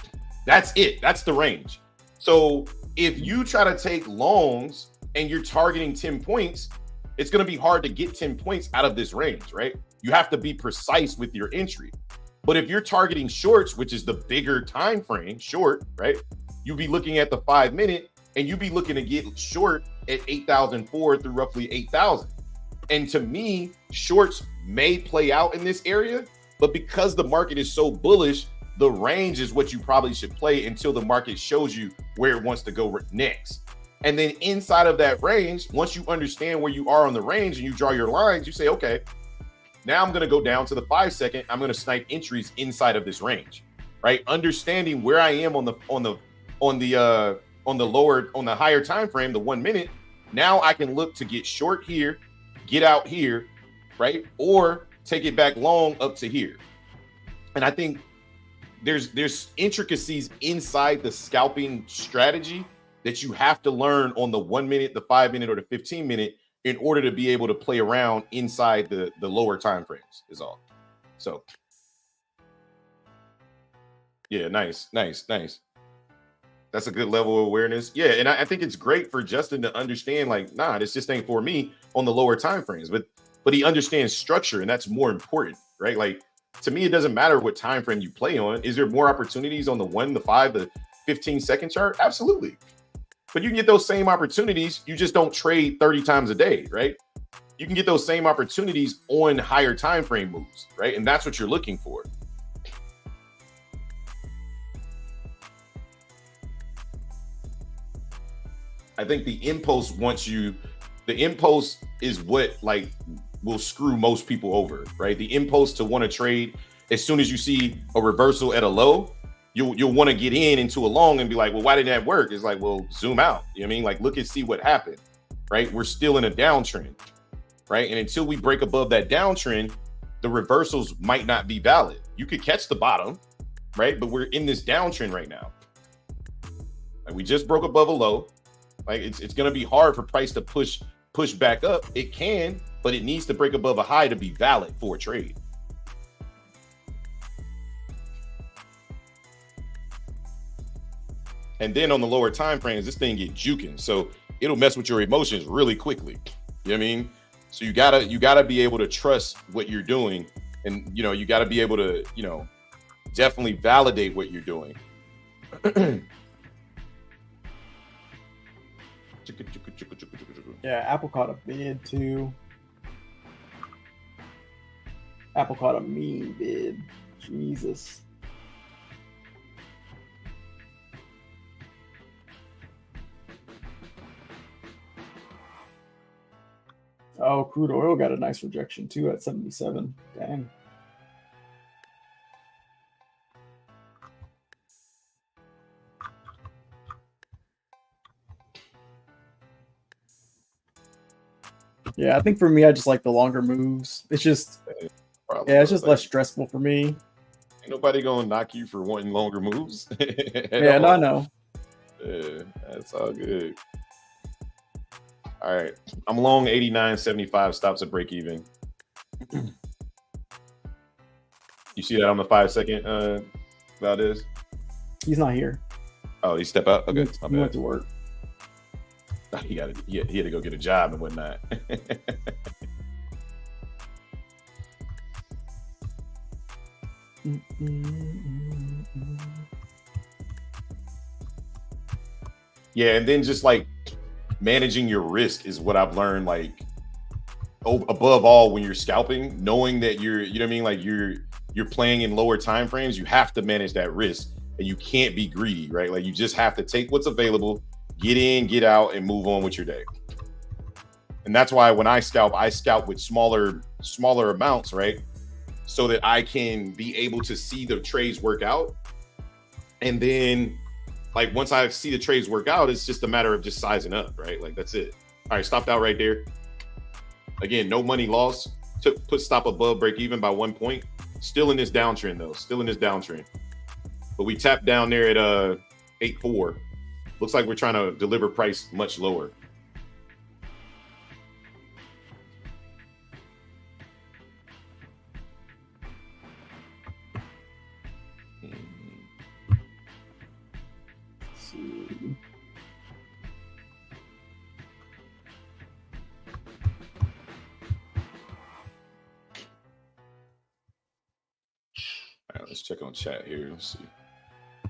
That's it. That's the range. So if you try to take longs and you're targeting 10 points, it's going to be hard to get 10 points out of this range, right? You have to be precise with your entry. But if you're targeting shorts, which is the bigger time frame, short, right? You'll be looking at the 5 minute, and you'll be looking to get short at 8,004 through roughly 8,000. And to me, shorts may play out in this area, but because the market is so bullish, the range is what you probably should play until the market shows you where it wants to go next. And then inside of that range, once you understand where you are on the range and you draw your lines, you say, okay, Now I'm going to go down to the 5 second. I'm going to snipe entries inside of this range, right? Understanding where I am on the higher time frame, the 1 minute. Now I can look to get short here, get out here, right? Or take it back long up to here. And I think there's intricacies inside the scalping strategy that you have to learn on the 1 minute, the 5 minute, or the 15 minute in order to be able to play around inside the lower time frames is all. So yeah, nice. That's a good level of awareness. Yeah, and I think it's great for Justin to understand, like, nah, this just ain't for me on the lower time frames. But he understands structure, and that's more important, right? Like, to me, it doesn't matter what time frame you play on. Is there more opportunities on the 1, the 5, the 15-second chart? Absolutely. But you can get those same opportunities. You just don't trade 30 times a day, right? You can get those same opportunities on higher time frame moves, right? And that's what you're looking for. I think the impulse is what like will screw most people over, right? The impulse to want to trade as soon as you see a reversal at a low, you'll want to get into a long and be like, well, why didn't that work? It's like, well, zoom out. You know what I mean? Like, look and see what happened, right? We're still in a downtrend, right? And until we break above that downtrend, the reversals might not be valid. You could catch the bottom, right? But we're in this downtrend right now. Like, we just broke above a low. Like, it's going to be hard for price to push back up. It can, but it needs to break above a high to be valid for a trade. And then on the lower time frames, this thing get juking. So it'll mess with your emotions really quickly. You know what I mean? So you gotta be able to trust what you're doing. And, you know, you gotta be able to, you know, definitely validate what you're doing. Yeah, Apple caught a bid too. Apple caught a mean bid. Jesus. Oh, crude oil got a nice rejection too at 77. Dang. Yeah, I think for me, I just like the longer moves. It's just, it's just less stressful for me. Ain't nobody gonna knock you for wanting longer moves. Yeah, no, I know. Yeah, that's all good. All right, I'm long 89.75, stops at break even. You see that on the 5 second, Valdez? He's not here. Oh, he step out? Okay, he went to work. Oh, he had to go get a job and whatnot. Yeah, and then just like managing your risk is what I've learned, like above all when you're scalping, knowing that you know what I mean, like you're playing in lower time frames, you have to manage that risk and you can't be greedy, right? Like you just have to take what's available, get in, get out, and move on with your day. And that's why when I scalp with smaller amounts, right? So that I can be able to see the trades work out. And then like once I see the trades work out, it's just a matter of just sizing up, right? Like that's it. All right, stopped out right there. Again, no money lost. Put stop above break even by 1 point. Still in this downtrend though. Still in this downtrend. But we tapped down there at 8.4. Looks like we're trying to deliver price much lower. All right, let's check on chat here. Let's see.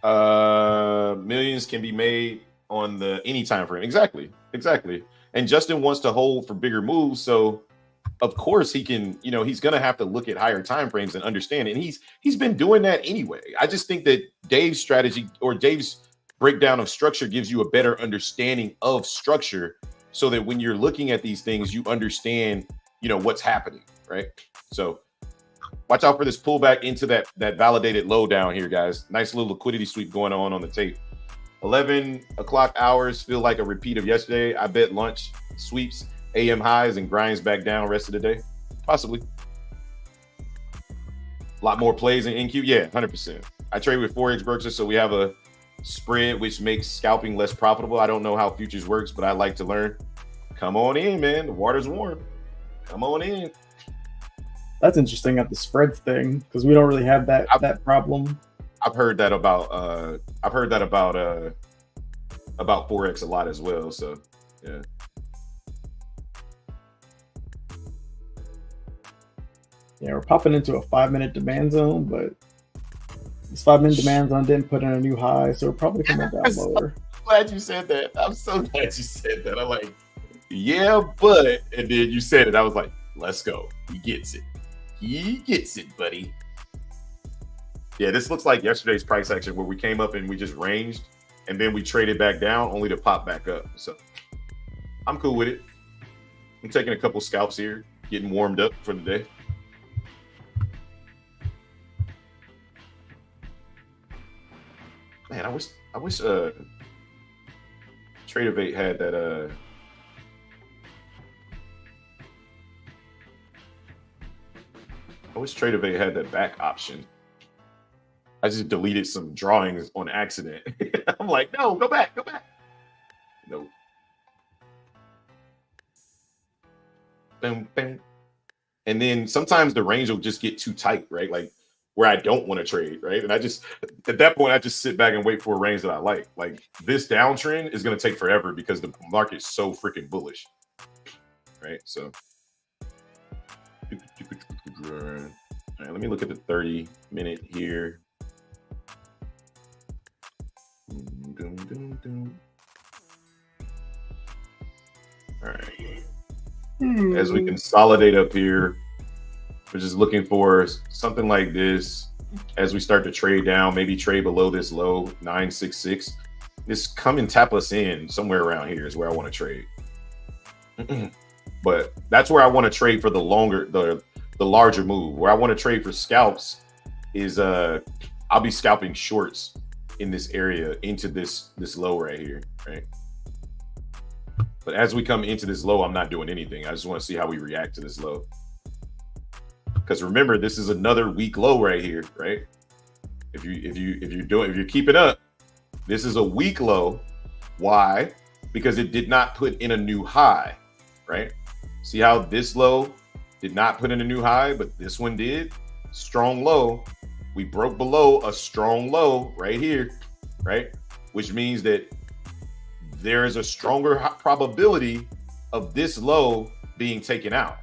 Millions can be made on the any time frame. Exactly. And Justin wants to hold for bigger moves, so of course he can. You know, he's gonna have to look at higher time frames and understand it. And he's been doing that anyway. I just think that Dave's strategy or Dave's breakdown of structure gives you a better understanding of structure, so that when you're looking at these things, you understand, you know, what's happening, right? So Watch out for this pullback into that validated low down here, guys. Nice little liquidity sweep going on the tape. 11 o'clock hours feel like a repeat of yesterday. I bet lunch sweeps AM highs and grinds back down rest of the day. Possibly. A lot more plays in NQ. Yeah, 100%. I trade with Forex brokers, so we have a spread which makes scalping less profitable. I don't know how futures works, but I like to learn. Come on in, man. The water's warm. Come on in. That's interesting at the spread thing because we don't really have that problem. I've heard that about Forex a lot as well. So yeah. Yeah, we're popping into a 5-minute demand zone, but this 5-minute demand zone didn't put in a new high, so we're probably coming down lower. I'm glad you said that. I'm so glad you said that. I'm like, yeah, but, and then you said it. I was like, let's go. He gets it. He gets it, buddy. Yeah, this looks like yesterday's price action where we came up and we just ranged and then we traded back down only to pop back up. So I'm cool with it. I'm taking a couple scalps here, getting warmed up for the day. Man, I wish Tradeovate had that I wish Tradeovate had that back option. I just deleted some drawings on accident. I'm like, no, go back. No. Boom, boom. And then sometimes the range will just get too tight, right? Like where I don't want to trade, right? And I just, at that point, I just sit back and wait for a range that I like. Like this downtrend is going to take forever because the market's so freaking bullish, right? So, all right, let me look at the 30-minute here. All right. As we consolidate up here, we're just looking for something like this as we start to trade down, maybe trade below this low 966. Just come and tap us in somewhere around here is where I want to trade. But that's where I want to trade for the larger move. Where I want to trade for scalps is I'll be scalping shorts in this area into this low right here, right? But as we come into this low, I'm not doing anything. I just want to see how we react to this low. Because remember, this is another weak low right here, right? If you're keeping up, this is a weak low. Why? Because it did not put in a new high, right? See how this low did not put in a new high, but this one did. Strong low. We broke below a strong low right here, right? Which means that there is a stronger probability of this low being taken out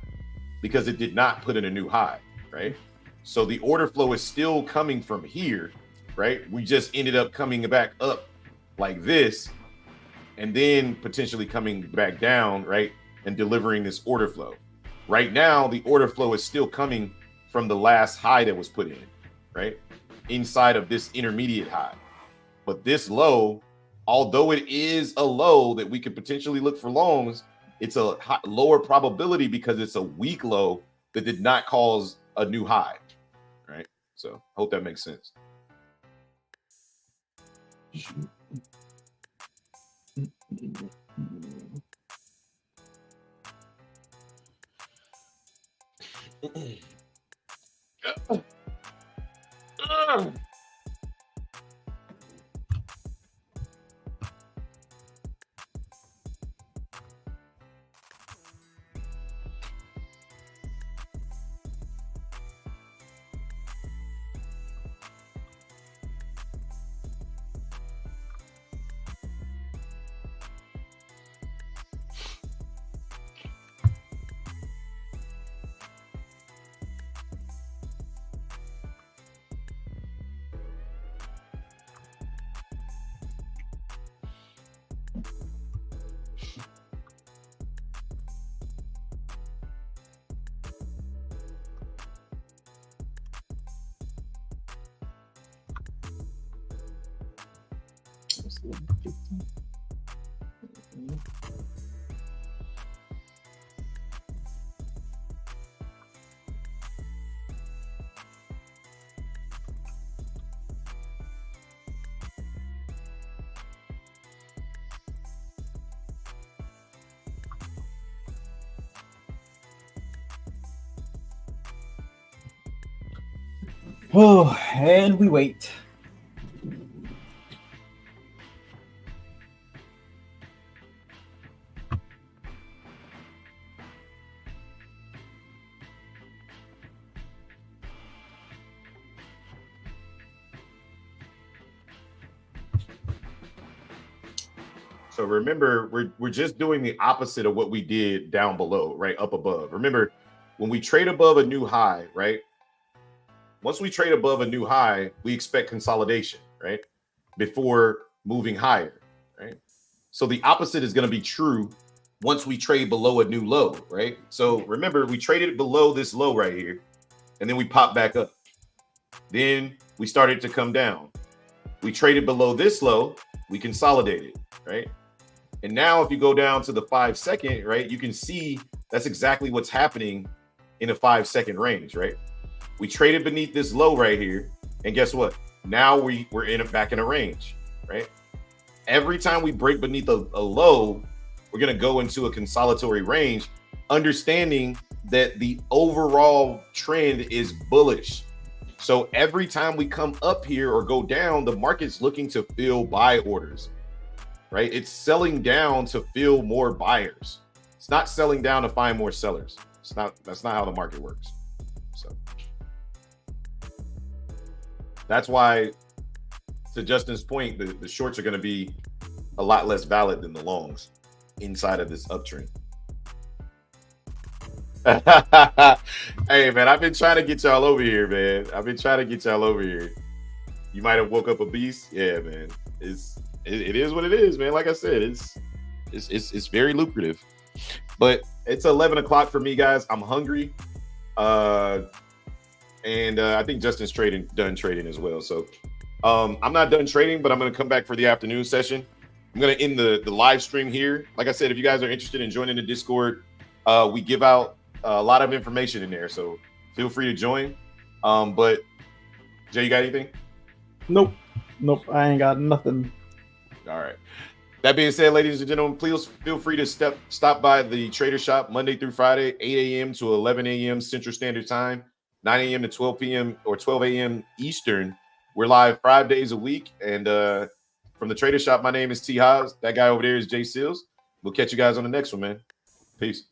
because it did not put in a new high, right? So the order flow is still coming from here, right? We just ended up coming back up like this and then potentially coming back down, right? And delivering this order flow. Right now, the order flow is still coming from the last high that was put in, right? Inside of this intermediate high. But this low, although it is a low that we could potentially look for longs, it's a lower probability because it's a weak low that did not cause a new high, right? So I hope that makes sense. Oh, and we wait. So remember, we're just doing the opposite of what we did down below, right? Up above. Remember, when we trade above a new high, right? Once we trade above a new high, we expect consolidation, right? Before moving higher, right? So the opposite is going to be true once we trade below a new low, right? So remember, we traded below this low right here, and then we popped back up. Then we started to come down. We traded below this low, we consolidated, right? And now if you go down to the 5 second, right, you can see that's exactly what's happening in a 5 second range, right? We traded beneath this low right here. And guess what? Now we're back in a range, right? Every time we break beneath a low, we're going to go into a consolidatory range, understanding that the overall trend is bullish. So every time we come up here or go down, the market's looking to fill buy orders, right? It's selling down to fill more buyers. It's not selling down to find more sellers. That's not how the market works. So that's why, to Justin's point, the shorts are going to be a lot less valid than the longs inside of this uptrend. Hey, man, I've been trying to get y'all over here, man. You might have woke up a beast. Yeah, man. It is what it is, man. Like I said, it's very lucrative. But it's 11 o'clock for me, guys. I'm hungry. And I think Justin's done trading as well. So I'm not done trading, but I'm going to come back for the afternoon session. I'm going to end the live stream here. Like I said, if you guys are interested in joining the Discord, we give out a lot of information in there. So feel free to join. But Jay, you got anything? Nope. I ain't got nothing. All right. That being said, ladies and gentlemen, please feel free to stop by the Trader Shop Monday through Friday, 8 a.m. to 11 a.m. Central Standard Time, 9 a.m. to 12 p.m. or 12 a.m. Eastern. We're live 5 days a week. And from the Trader Shop, my name is T. Haas. That guy over there is Jay Seals. We'll catch you guys on the next one, man. Peace.